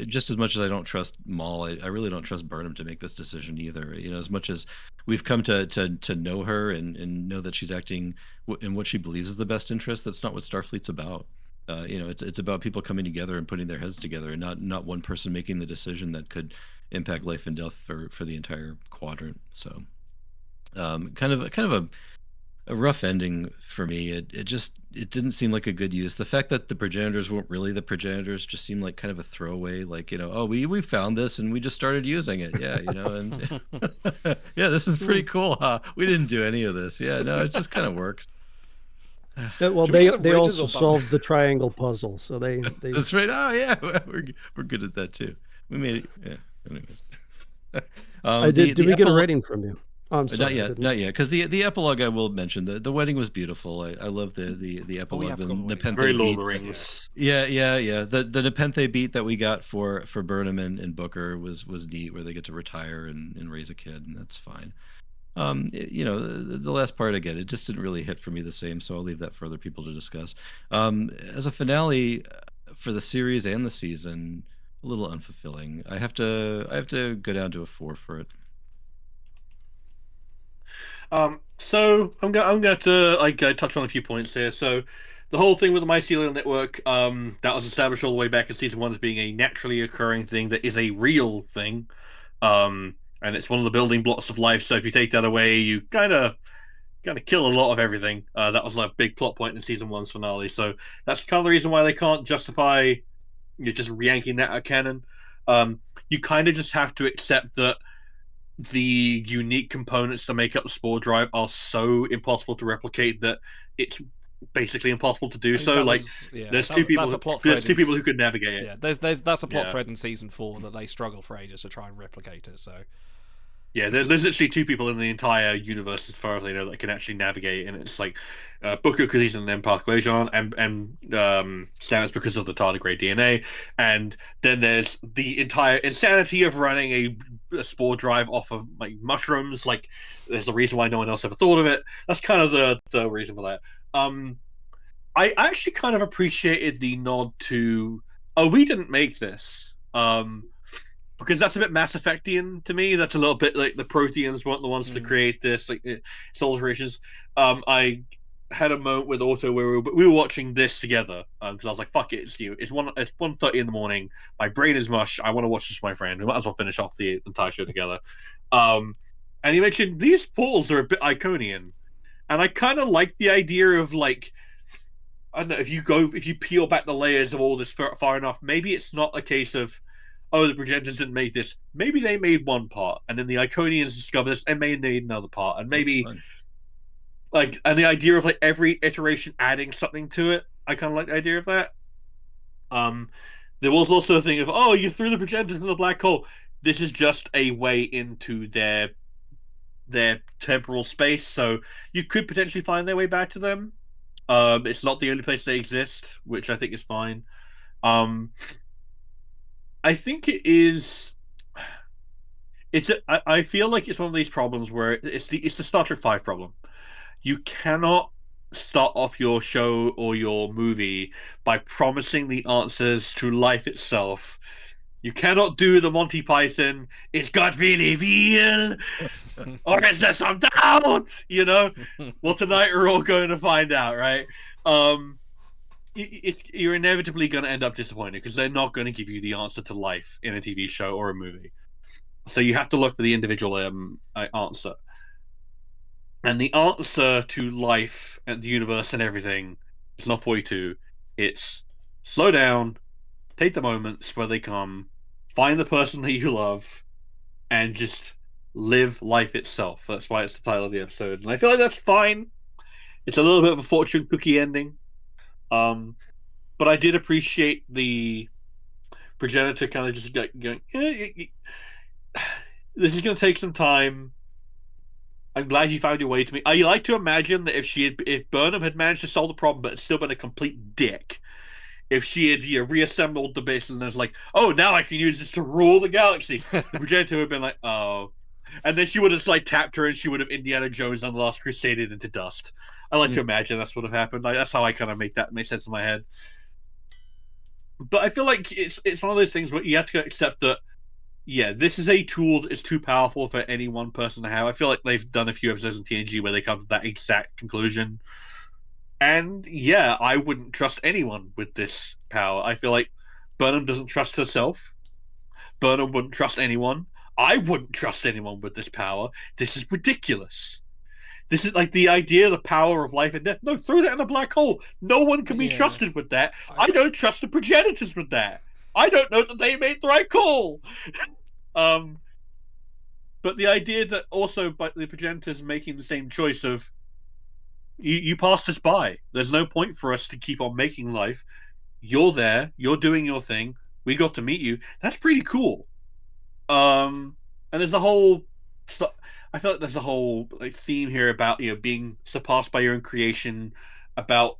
just as much as I don't trust Maul, I really don't trust Burnham to make this decision either. As much as we've come to know her and know that she's acting in what she believes is the best interest, that's not what Starfleet's about. It's about people coming together and putting their heads together, and not one person making the decision that could impact life and death for the entire quadrant. So, kind of a rough ending for me. It didn't seem like a good use. The fact that the progenitors weren't really the progenitors just seemed like kind of a throwaway. Like, we found this and we just started using it. Yeah, and yeah, this is pretty cool, huh? We didn't do any of this. Yeah, no, it just kind of works. Yeah, well, they also solved the triangle puzzle, so they That's right. Oh yeah, we're good at that too. We made it. Yeah. Anyways, did we get a rating from you? Oh, I'm sorry, not yet. Because the epilogue, I will mention, the wedding was beautiful. I love the epilogue, the Nepenthe very Lord beat. of the Rings. Yeah. The Nepenthe beat that we got for Burnham and Booker was neat, where they get to retire and raise a kid, and that's fine. The last part, again, it just didn't really hit for me the same, so I'll leave that for other people to discuss. As a finale for the series and the season, a little unfulfilling. I have to go down to a 4 for it. So I'm going to touch on a few points here. So the whole thing with the mycelial network, that was established all the way back in season 1 as being a naturally occurring thing that is a real thing. And it's one of the building blocks of life. So if you take that away, you kind of kill a lot of everything. That was a big plot point in season 1's finale. So that's kind of the reason why they can't justify just yanking that out of canon. You kind of just have to accept that the unique components to make up the spore drive are so impossible to replicate that it's basically impossible to do I think so. that Like, was- yeah, there's that- two people. that's a plot There's thread two in people s- who could navigate it. Yeah, that's a plot Yeah. thread in season 4 that they struggle for ages to try and replicate it. So Yeah, there's literally two people in the entire universe, as far as I know, that can actually navigate, and it's like Booker because he's an Empire Quajon, and Stamets because of the tardigrade DNA, and then there's the entire insanity of running a spore drive off of like mushrooms. Like, there's a reason why no one else ever thought of it. That's kind of the reason for that. I actually kind of appreciated the nod to, oh, we didn't make this. Because that's a bit Mass Effectian to me. That's a little bit like the Protheans weren't the ones to create this, like it's alterations. I had a moment with Otto where we were watching this together because I was like, "Fuck it, it's 1:30 in the morning. My brain is mush. I want to watch this with my friend. We might as well finish off the entire show together." And he mentioned these portals are a bit Iconian, and I kind of like the idea of like, I don't know, if you peel back the layers of all this far enough, maybe it's not a case of, oh, the Progenitors didn't make this. Maybe they made one part, and then the Iconians discovered this and made another part, and maybe like, and the idea of like every iteration adding something to it. I kind of like the idea of that. There was also a thing of, oh, you threw the Progenitors in the black hole. This is just a way into their temporal space, so you could potentially find their way back to them. It's not the only place they exist, which I think is fine. I think it is. I feel like it's one of these problems where it's the Star Trek V problem. You cannot start off your show or your movie by promising the answers to life itself. You cannot do the Monty Python, "Is God really real? Or is there some doubt?" You know? Well, tonight we're all going to find out, right? You're inevitably going to end up disappointed because they're not going to give you the answer to life in a TV show or a movie. So you have to look for the individual answer. And the answer to life and the universe and everything is not 42. It's slow down, take the moments where they come, find the person that you love, and just live life itself. That's why it's the title of the episode. And I feel like that's fine. It's a little bit of a fortune cookie ending. But I did appreciate the Progenitor kind of just going, this is going to take some time. I'm glad you found your way to me. I like to imagine that if Burnham had managed to solve the problem, but it's still been a complete dick, if she had reassembled the base and was like, oh, now I can use this to rule the galaxy, the Progenitor would have been like, oh. And then she would have like tapped her and she would have Indiana Jones on the Last Crusade into dust. I like to imagine that's what would have happened. Like, that's how I kind of make sense in my head. But I feel like it's one of those things where you have to accept that, yeah, this is a tool that is too powerful for any one person to have. I feel like they've done a few episodes in TNG where they come to that exact conclusion. And yeah, I wouldn't trust anyone with this power. I feel like Burnham doesn't trust herself. Burnham wouldn't trust anyone. I wouldn't trust anyone with this power. This is ridiculous. This is like the idea of the power of life and death. No, throw that in a black hole. No one can be trusted with that. I don't trust the Progenitors with that. I don't know that they made the right call. But the idea that also by the Progenitors making the same choice of, you passed us by. There's no point for us to keep on making life. You're there. You're doing your thing. We got to meet you. That's pretty cool. And there's a whole I feel like there's a whole theme here about being surpassed by your own creation, about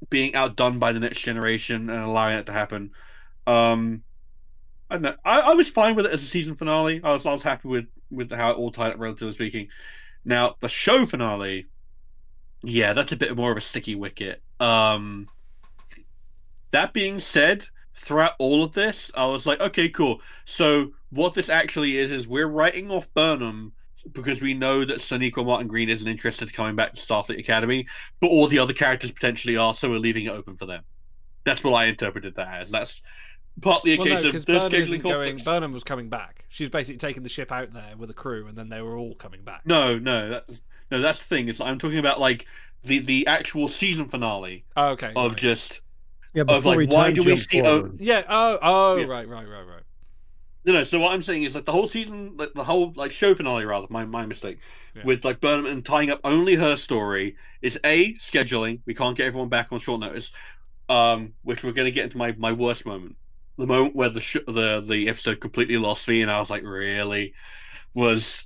being outdone by the next generation and allowing it to happen. I don't know. I was fine with it as a season finale. I was happy with how it all tied up, relatively speaking. Now the show finale, yeah, that's a bit more of a sticky wicket. That being said, throughout all of this, I was like, okay, cool. So what this actually is we're writing off Burnham because we know that Sonequa Martin Green isn't interested in coming back to Starfleet Academy, but all the other characters potentially are, so we're leaving it open for them. That's what I interpreted that as. That's partly a case of the scheduling conflicts. Burnham was coming back. She was basically taking the ship out there with a crew, and then they were all coming back. No, that's the thing. I'm talking about like the actual season finale. Oh, okay. Of right. just Yeah, before of like, we why time do we jump see? forward. Yeah. Oh, Yeah. right. No. So what I'm saying is like the whole season, like the whole like show finale, rather, my mistake, Yeah. with like Burnham and tying up only her story is A, scheduling. We can't get everyone back on short notice. Which we're going to get into my worst moment, the moment where the episode completely lost me, and I was like, really, was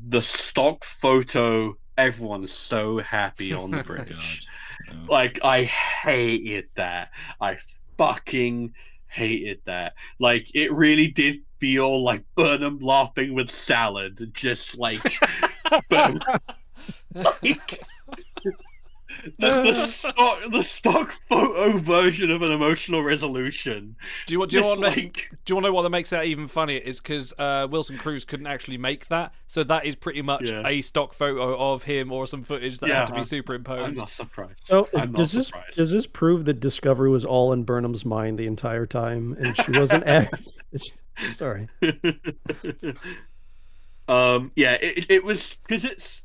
the stock photo. Everyone's so happy on the bridge. God. Like, I hated that. I fucking hated that. Like, it really did feel like Burnham laughing with salad, just like, but like, the stock photo version of an emotional resolution. Do you want Just to like, know what makes that even funnier? Is because Wilson Cruz couldn't actually make that, so that is pretty much Yeah. a stock photo of him or some footage that had to be superimposed. I'm not surprised. So I'm not does this surprised. prove that Discovery was all in Burnham's mind the entire time, and she wasn't? Sorry. Yeah, it was because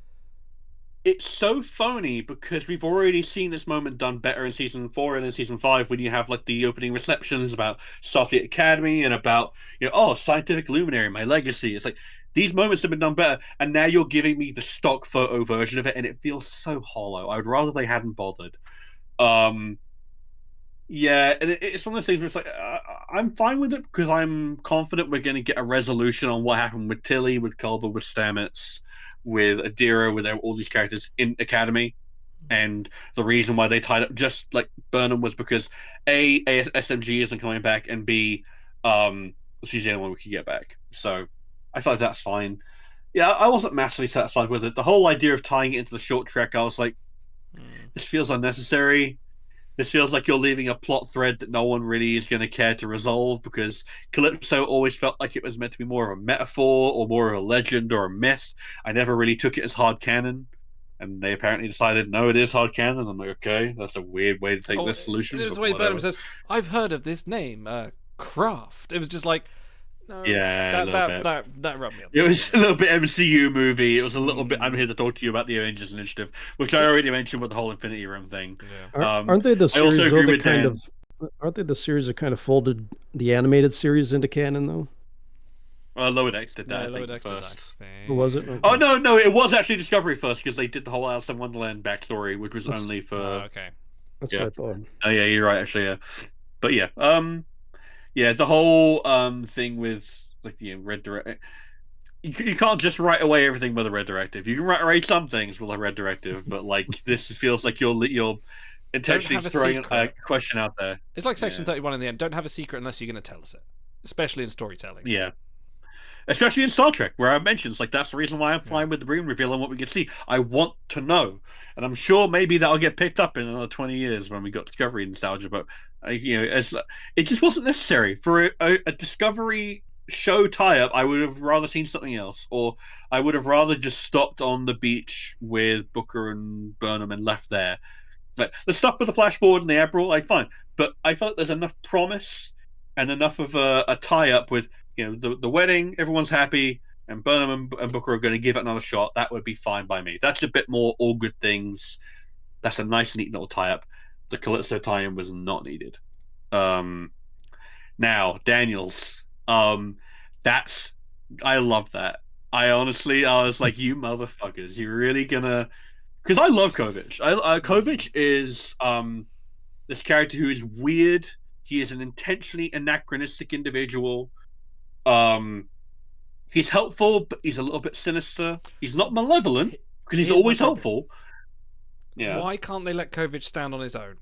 it's so phony because we've already seen this moment done better in season 4 and in season 5 when you have like the opening receptions about Starfleet Academy and about scientific luminary, my legacy. It's like these moments have been done better, and now you're giving me the stock photo version of it, and it feels so hollow. I would rather they hadn't bothered. Yeah, and it's one of those things where it's like I'm fine with it because I'm confident we're going to get a resolution on what happened with Tilly, with Culber, with Stamets, with Adira, with all these characters in Academy, and the reason why they tied up just like Burnham was because A, SMG isn't coming back, and B, she's the only one we could get back. So I feel like that's fine. Yeah, I wasn't massively satisfied with it. The whole idea of tying it into the short trek, I was like, this feels unnecessary. This feels like you're leaving a plot thread that no one really is going to care to resolve because Calypso always felt like it was meant to be more of a metaphor or more of a legend or a myth. I never really took it as hard canon. And they apparently decided, no, it is hard canon. I'm like, okay, that's a weird way to take this solution. It was but the way whatever. Burnham says, I've heard of this name, Craft. It was just like, no, Yeah, a little bit. that rubbed me up. It was a little bit MCU movie. It was a little bit, I'm here to talk to you about the Avengers Initiative, which I already mentioned with the whole Infinity Rim thing. Yeah. Aren't they the I series also though, agree that with kind Dan. of? Aren't they the series that kind of folded the animated series into canon though? Lower Decks did that, Yeah, I Lower think, Decks did that, first. I think. Or was it? Oh, no, it was actually Discovery first because they did the whole Alice in Wonderland backstory, which was only for... okay. That's yeah. what I thought. Oh, yeah, you're right, actually, yeah. But yeah, yeah, the whole thing with, like, the Red Directive... You can't just write away everything with a Red Directive. You can write away some things with a Red Directive, but, like, this feels like you're intentionally have a throwing a secret. question out there. It's like Section Yeah. 31 in the end. Don't have a secret unless you're going to tell us it, especially in storytelling. Yeah. Especially in Star Trek, where I mentioned, it's like, that's the reason why I'm fine with the Breen reveal and what we can see. I want to know. And I'm sure maybe that'll get picked up in another 20 years when we got Discovery nostalgia, but, it just wasn't necessary. For a Discovery show tie-up, I would have rather seen something else. Or I would have rather just stopped on the beach with Booker and Burnham and left there. Like, the stuff with the flashboard and the Admiral, like, fine. But I felt there's enough promise and enough of a tie-up with the wedding, everyone's happy, and Burnham and Booker are going to give it another shot. That would be fine by me. That's a bit more all good things. That's a nice, neat little tie-up. The Calypso tie-in was not needed. Now, Daniels. I love that. I was like, you motherfuckers, you're really gonna... Because I love Kovic. Kovic is this character who is weird. He is an intentionally anachronistic individual. He's helpful, but he's a little bit sinister. He's not malevolent because he's Here's my always problem. helpful. Yeah. Why can't they let Kovic stand on his own?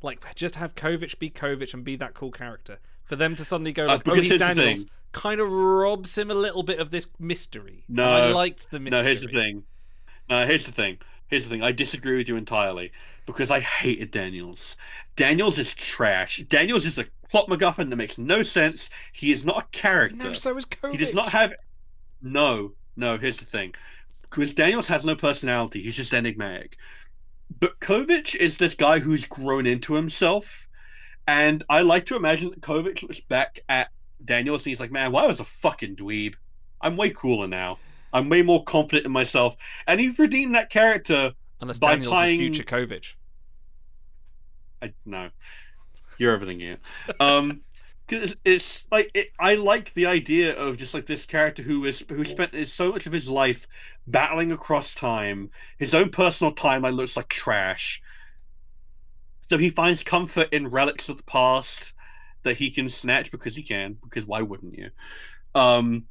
Like, just have Kovic be Kovic and be that cool character. For them to suddenly go, like, because he's here's the Daniels, thing. kind of robs him a little bit of this mystery. No. And I liked the mystery. No, here's the thing. Here's the thing. I disagree with you entirely because I hated Daniels. Daniels is trash. Daniels is a plot MacGuffin that makes no sense. He is not a character. No, so is Kovic. He does not have... No, here's the thing. Because Daniels has no personality. He's just enigmatic. But Kovic is this guy who's grown into himself. And I like to imagine that Kovic looks back at Daniels and he's like, man, why was a fucking dweeb? I'm way cooler now. I'm way more confident in myself. And he's redeemed that character Unless by Daniels tying... is future Kovic. No. You're overthinking it. Because it's like I like the idea of just like this character who spent so much of his life battling across time. His own personal timeline looks like trash, so he finds comfort in relics of the past that he can snatch because he can. Because why wouldn't you?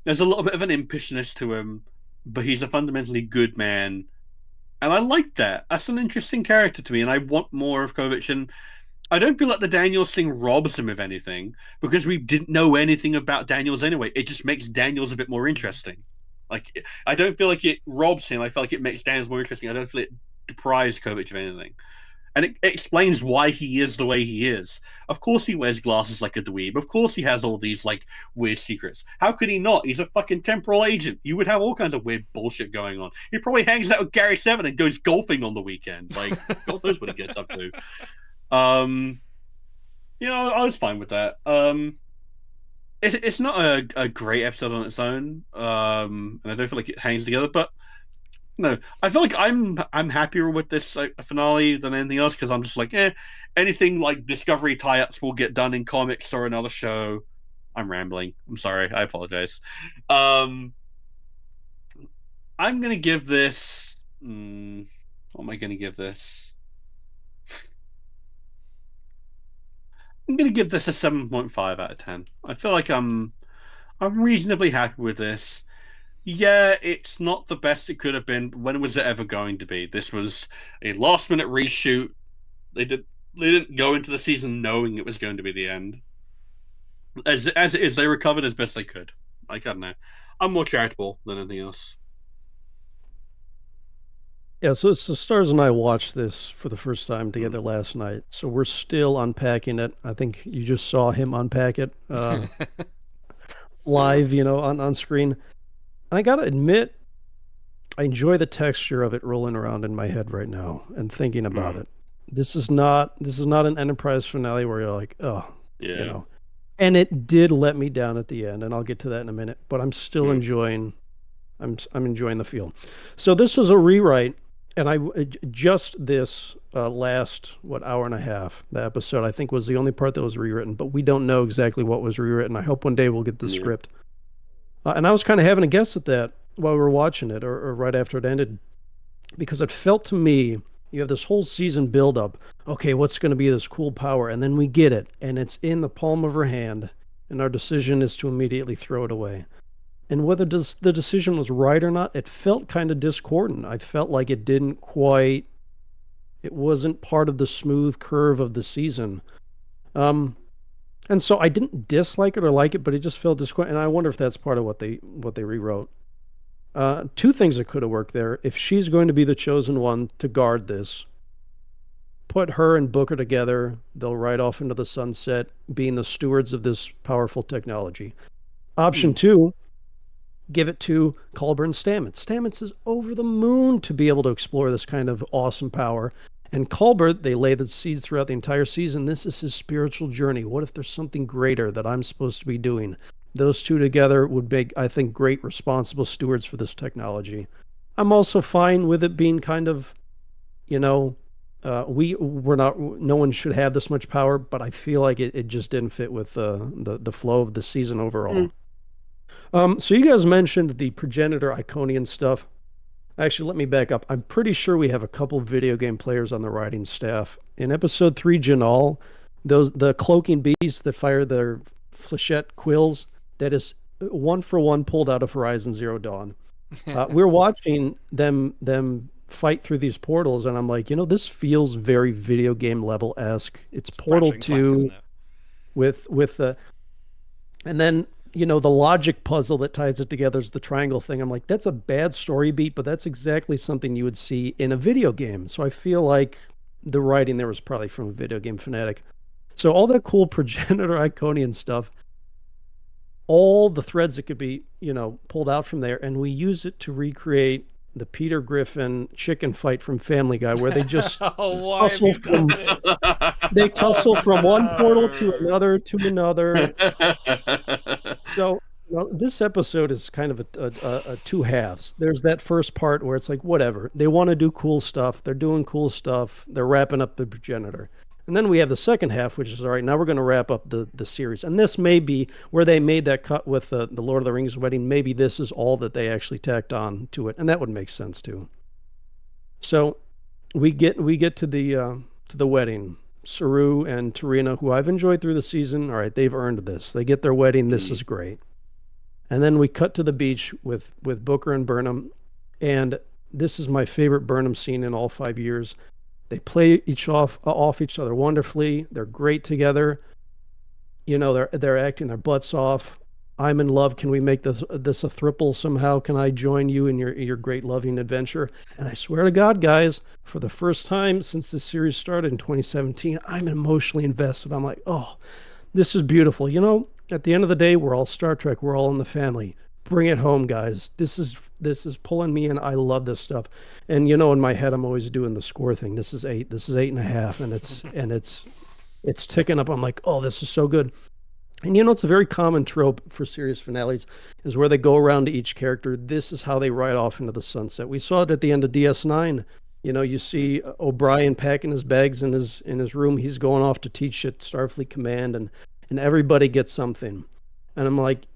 There's a little bit of an impishness to him, but he's a fundamentally good man, and I like that. That's an interesting character to me, and I want more of Kovic. And I don't feel like the Daniels thing robs him of anything because we didn't know anything about Daniels anyway. It just makes Daniels a bit more interesting. Like, I don't feel like it robs him. I feel like it makes Daniels more interesting. I don't feel it deprives Kovic of anything. And it explains why he is the way he is. Of course he wears glasses like a dweeb. Of course he has all these, like, weird secrets. How could he not? He's a fucking temporal agent. You would have all kinds of weird bullshit going on. He probably hangs out with Gary Seven and goes golfing on the weekend. Like, God knows what he gets up to. I was fine with that. It's not a great episode on its own, and I don't feel like it hangs together. But no, I feel like I'm happier with this finale than anything else because I'm just like, anything like Discovery tie-ups will get done in comics or another show. I'm rambling. I'm sorry. I apologize. I'm gonna give this. What am I gonna give this? I'm going to give this a 7.5 out of 10. I feel like I'm reasonably happy with this. Yeah, it's not the best it could have been. But when was it ever going to be? This was a last-minute reshoot. They didn't go into the season knowing it was going to be the end. As it is, they recovered as best they could. Like, I don't know. I'm more charitable than anything else. Yeah, so Stars and I watched this for the first time together last night. So we're still unpacking it. I think you just saw him unpack it live, on screen. I gotta admit, I enjoy the texture of it rolling around in my head right now and thinking about it. This is not an Enterprise finale where you're like, oh, Yeah. And it did let me down at the end, and I'll get to that in a minute. But I'm still enjoying. I'm enjoying the feel. So this was a rewrite. And I just this last hour and a half, the episode I think was the only part that was rewritten, but we don't know exactly what was rewritten. I hope one day we'll get the script. And I was kind of having a guess at that while we were watching it, or right after it ended, because it felt to me you have this whole season build up. Okay, what's going to be this cool power, and then we get it, and it's in the palm of her hand, and our decision is to immediately throw it away. And whether the decision was right or not, it felt kind of discordant. I felt like it wasn't part of the smooth curve of the season. And so I didn't dislike it or like it, but it just felt discordant. And I wonder if that's part of what they rewrote. Two things that could have worked there. If she's going to be the chosen one to guard this, put her and Booker together. They'll ride off into the sunset, being the stewards of this powerful technology. Option two, give it to Culber and Stamets. Stamets is over the moon to be able to explore this kind of awesome power. And Culber, they lay the seeds throughout the entire season. This is his spiritual journey. What if there's something greater that I'm supposed to be doing? Those two together would make, I think, great responsible stewards for this technology. I'm also fine with it being kind of, no one should have this much power, but I feel like it just didn't fit with the flow of the season overall. So you guys mentioned the progenitor Iconian stuff. Actually, let me back up. I'm pretty sure we have a couple video game players on the writing staff. In episode 3, Janal, the cloaking beasts that fire their flechette quills, that is one for one pulled out of Horizon Zero Dawn. We're watching them fight through these portals, and I'm like, this feels very video game level-esque. It's Portal 2 with the... And then the logic puzzle that ties it together is the triangle thing. I'm like, that's a bad story beat, but that's exactly something you would see in a video game. So I feel like the writing there was probably from a video game fanatic. So all that cool progenitor Iconian stuff, all the threads that could be, pulled out from there, and we use it to recreate the Peter Griffin chicken fight from Family Guy, where they just tussle from one portal to another. So this episode is kind of a two halves. There's that first part where it's like, whatever. They want to do cool stuff. They're doing cool stuff. They're wrapping up the progenitor. And then we have the second half, which is all right. Now we're going to wrap up the series, and this may be where they made that cut with the Lord of the Rings wedding. Maybe this is all that they actually tacked on to it, and that would make sense too. So we get to the wedding. Saru and Tarina, who I've enjoyed through the season, all right, they've earned this. They get their wedding. This is great. And then we cut to the beach with Booker and Burnham, and this is my favorite Burnham scene in all 5 years. They play off each other wonderfully. They're great together. You know, they're acting their butts off. I'm in love. Can we make this a throuple somehow? Can I join you in your great loving adventure? And I swear to God, guys, for the first time since this series started in 2017, I'm emotionally invested. I'm like, oh, this is beautiful. You know, at the end of the day, we're all Star Trek. We're all in the family. Bring it home, guys. This is pulling me in. I love this stuff. And you know, in my head, I'm always doing the score thing. This is 8. This is 8.5, and it's ticking up. I'm like, oh, this is so good. And you know, it's a very common trope for series finales is where they go around to each character. This is how they ride off into the sunset. We saw it at the end of DS9. You know, you see O'Brien packing his bags in his room. He's going off to teach at Starfleet Command, and everybody gets something. And I'm like,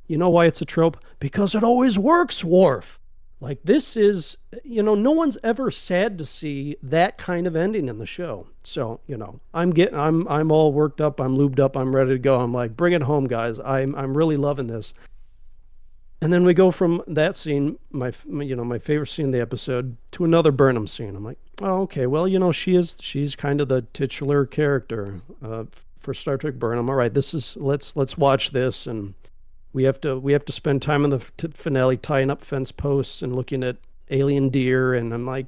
you know why it's a trope? Because it always works, Worf. Like, this is, you know, no one's ever sad to see that kind of ending in the show. So, you know, I'm all worked up, I'm lubed up, I'm ready to go. I'm like, bring it home, guys. I'm really loving this. And then we go from that scene, my favorite scene of the episode, to another Burnham scene. I'm like, oh, okay, well, you know, she's kind of the titular character for Star Trek Burnham. All right, let's watch this, and we have to spend time in the finale tying up fence posts and looking at alien deer. And I'm like,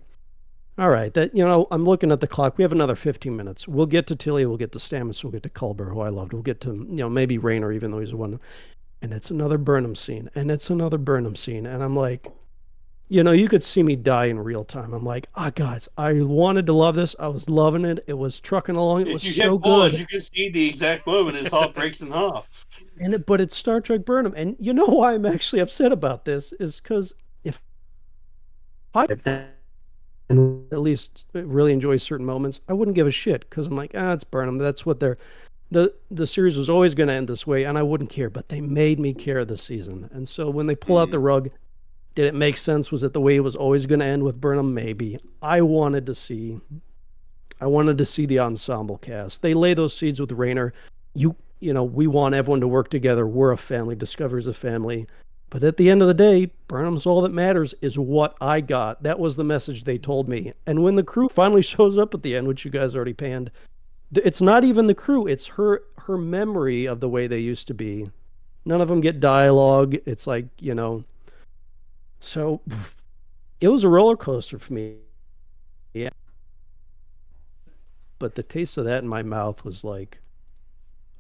all right, that, you know, I'm looking at the clock. We have another 15 minutes. We'll get to Tilly. We'll get to Stamets. We'll get to Culber, who I loved. We'll get to, you know, maybe Raynor, even though he's one. And it's another Burnham scene. And it's another Burnham scene. And I'm like, you know, you could see me die in real time. I'm like, guys, I wanted to love this. I was loving it. It was trucking along. It was so good. You can see the exact moment his heart breaks in half. But it's Star Trek Burnham. And you know why I'm actually upset about this is because if I at least really enjoy certain moments, I wouldn't give a shit because I'm like, it's Burnham. That's what the series was always going to end this way, and I wouldn't care. But they made me care this season. And so when they pull out the rug, did it make sense? Was it the way it was always going to end with Burnham? Maybe. I wanted to see the ensemble cast. They lay those seeds with Raynor. You know, we want everyone to work together. We're a family. Discovery's a family. But at the end of the day, Burnham's all that matters is what I got. That was the message they told me. And when the crew finally shows up at the end, which you guys already panned, it's not even the crew. It's her memory of the way they used to be. None of them get dialogue. It's like, you know. So it was a roller coaster for me. Yeah. But the taste of that in my mouth was like,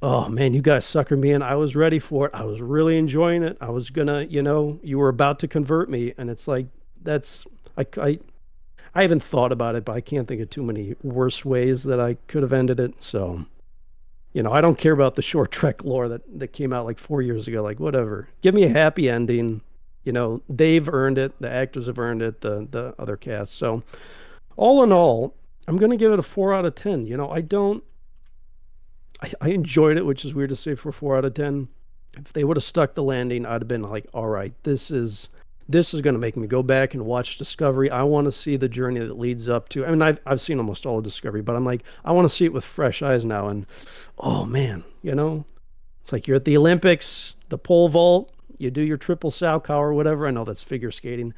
oh man, you guys suckered me in. I was ready for it. I was really enjoying it. I was gonna, you know, you were about to convert me, and it's like, I haven't thought about it, but I can't think of too many worse ways that I could have ended it. So, you know, I don't care about the short Trek lore that came out like 4 years ago. Like, whatever. Give me a happy ending. You know, they've earned it. The actors have earned it. The other cast. So, all in all, I'm gonna give it a 4 out of 10. You know, I enjoyed it, which is weird to say for 4 out of 10. If they would have stuck the landing, I'd have been like, all right, this is going to make me go back and watch Discovery. I want to see the journey that leads up to. I mean, I've seen almost all of Discovery, but I'm like, I want to see it with fresh eyes now. And oh man, you know, it's like you're at the Olympics, the pole vault, you do your triple Salchow or whatever. I know that's figure skating,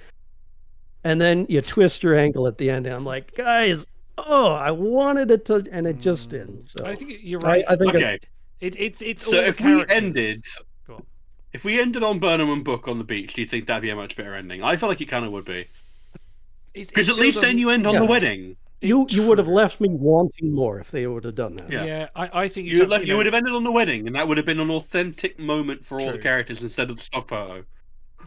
and then you twist your ankle at the end, and I'm like, guys. Oh, I wanted it to, and it just didn't. So I think you're right. I think okay. It's so all if characters. we ended on Burnham and Book on the beach, do you think that'd be a much better ending? I feel like it kind of would be. Because at least then you end on the wedding. You would have left me wanting more if they would have done that. Yeah, I think you would have ended on the wedding, and that would have been an authentic moment for all the characters instead of the stock photo.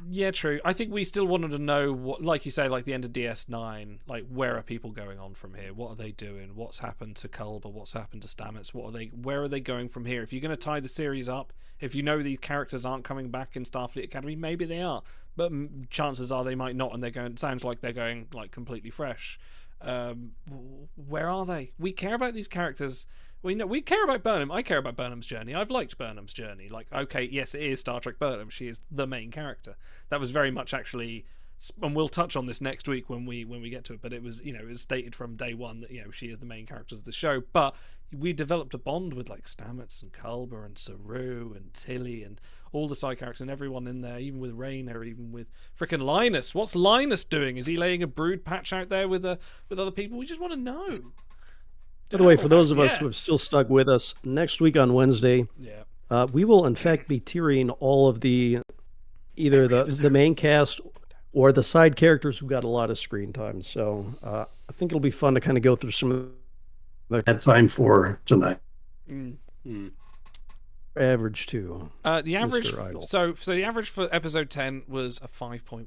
Yeah, true. I think we still wanted to know what, like you say, like the end of DS9, like where are people going on from here? What are they doing? What's happened to Culber? What's happened to Stamets? Where are they going from here? If you're going to tie the series up, if you know these characters aren't coming back in Starfleet Academy, maybe they are, but chances are they might not, and it sounds like they're going like completely fresh. Where are they? We care about these characters. We care about Burnham. I care about Burnham's journey. I've liked Burnham's journey. Like, okay, yes, it is Star Trek Burnham. She is the main character. That was very much actually, and we'll touch on this next week when we get to it. But it was, it was stated from day one that she is the main character of the show. But we developed a bond with like Stamets and Culber and Saru and Tilly and all the side characters and everyone in there, even with Rayner, even with frickin' Linus. What's Linus doing? Is he laying a brood patch out there with other people? We just want to know. By the way, for those of us who have still stuck with us, next week on Wednesday, we will in fact be tearing all of either the main cast or the side characters who got a lot of screen time. So I think it'll be fun to kind of go through some of that time for tonight. Average too. The average. Mr. Idol. So the average for episode 10 was a 5.1.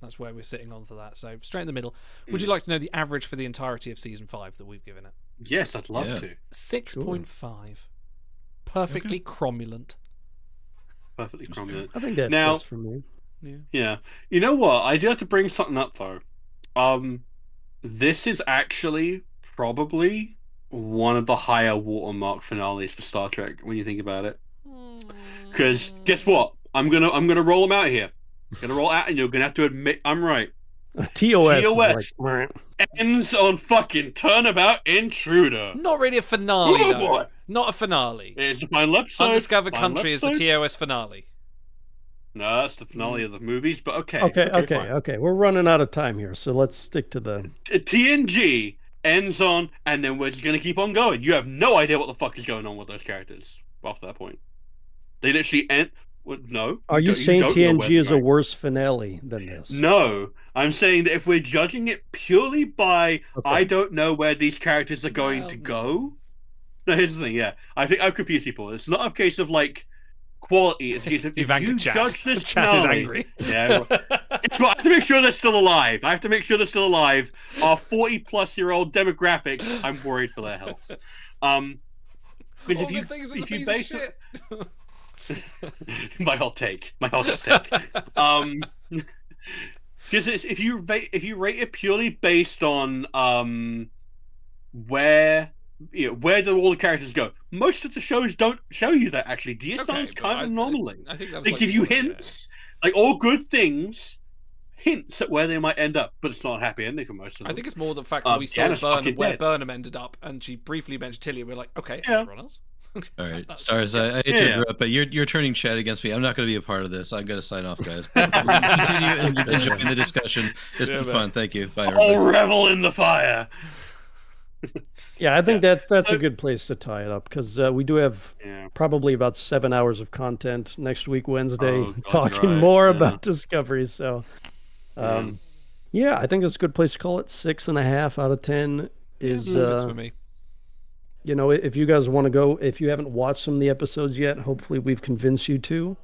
That's where we're sitting on for that. So straight in the middle. Would you like to know the average for the entirety of season 5 that we've given it? Yes, I'd love to. 6.5. Perfectly cromulent. Perfectly cromulent. I think that Now- fits for me. Yeah. You know what? I do have to bring something up though. This is actually probably one of the higher watermark finales for Star Trek when you think about it. Because guess what? I'm gonna roll them out here. I'm gonna roll out, and you're gonna have to admit I'm right. TOS. TOS. Is like, Ends on fucking Turnabout Intruder. Not really a finale, Oh, though. boy. Not a finale. It's the final episode. Undiscovered Final Country is the episode. TOS finale. No, that's the finale of the movies. But okay. okay. Fine. We're running out of time here, so let's stick to the. TNG ends on, and then we're just gonna keep on going. You have no idea what the fuck is going on with those characters after that point. They literally end. Well, no. Are you don't- saying don't know where TNG they're is a going. worse finale than this? No, I'm saying that if we're judging it purely by Okay. I don't know where these characters are going Well, to go. No, here's the thing. Yeah, I think I've confused people. It's not a case of like quality. It's a case of if Ivanka you chat. judge this Chat is finale- angry. Yeah, it's what, I have to make sure they're still alive. I have to make sure they're still alive. Our 40-plus-year-old demographic, I'm worried for their health. Because All if you good things is a if you piece of base shit. my hot take, because if you rate it purely based on where do all the characters go, most of the shows don't show you that actually. DS9's but kind of anomaly. I think that was They like give you one of- yeah. hints, like all good things, hints at where they might end up, but it's not a happy ending for most of them. I think it's more the fact that we saw Deanna's Burnham, fucking where dead. Burnham ended up, and she briefly mentioned Tilly, and we're like, okay, Yeah. everyone else. All right, That's- Stars. I hate to Yeah. interrupt, but you're turning chat against me. I'm not going to be a part of this. I'm going to sign off, guys. Continue and enjoying the discussion. It's Yeah, been man. fun. Thank you. Bye, everybody. All revel in the fire. Yeah, I think Yeah. that's a good place to tie it up because we do have Yeah. probably about 7 hours of content next week, Wednesday, Oh, God, talking right, more yeah. about Discovery. So, yeah, I think it's a good place to call it. 6.5 out of 10 is, Fits for me. if you guys want to go, if you haven't watched some of the episodes yet, hopefully we've convinced you to.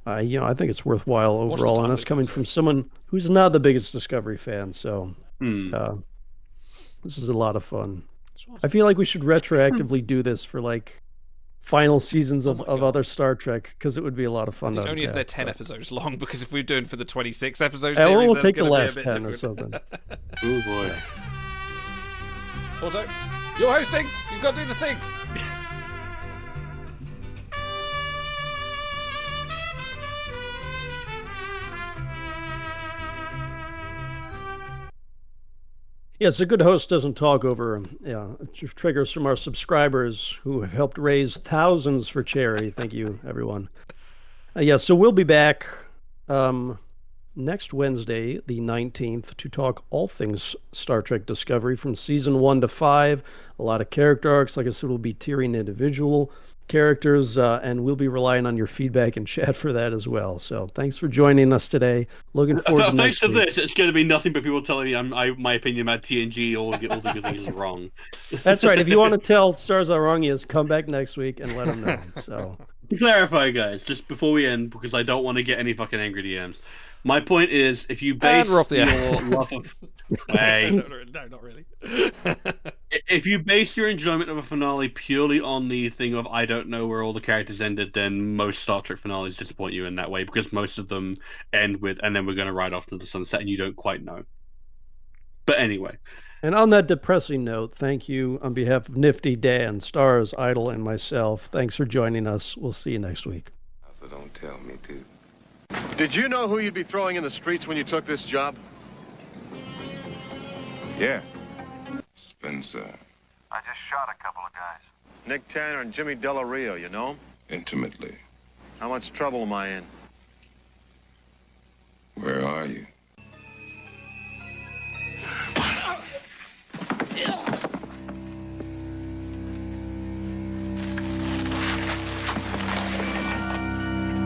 I think it's worthwhile Watch the overall, and time that's coming episode. from someone who's not the biggest Discovery fan. So, Hmm. this is a lot of fun. Just watch. I feel like we should retroactively do this for like final seasons Oh of, my of God. other Star Trek because it would be a lot of I fun. think to only if they're unpack, 10 but- episodes long, because if we're doing for the 26 episode Yeah, series, we'll that's take the gonna be a last bit 10 or different. something. Oh boy. Auto, you're hosting. You've got to do the thing. Yes, a good host doesn't talk over triggers from our subscribers who have helped raise thousands for charity. Thank you, everyone. So we'll be back next Wednesday, the 19th, to talk all things Star Trek Discovery from season 1 to 5. A lot of character arcs. Like I said, we'll be tiering individual characters, and we'll be relying on your feedback and chat for that as well. So thanks for joining us today. Looking forward to Thanks next to week. this, it's going to be nothing but people telling me my opinion about TNG or all the good things is wrong. That's right. If you want to tell Stars how wrong he is, come back next week and let him know. So To clarify, guys, just before we end, because I don't want to get any fucking angry DMs. My point is, if you base we're off the your air. love of Hey. No, not really. if you base your enjoyment of a finale purely on the thing of I don't know where all the characters ended, then most Star Trek finales disappoint you in that way because most of them end with and then we're going to ride off to the sunset and you don't quite know. But anyway, And on that depressing note, thank you on behalf of Nifty Dan, Stars, Idol, and myself. Thanks for joining us. We'll see you next week. So don't tell me to. Did you know who you'd be throwing in the streets when you took this job? Yeah. Spencer. I just shot a couple of guys. Nick Tanner and Jimmy Del Rio, you know 'em? Intimately. How much trouble am I in?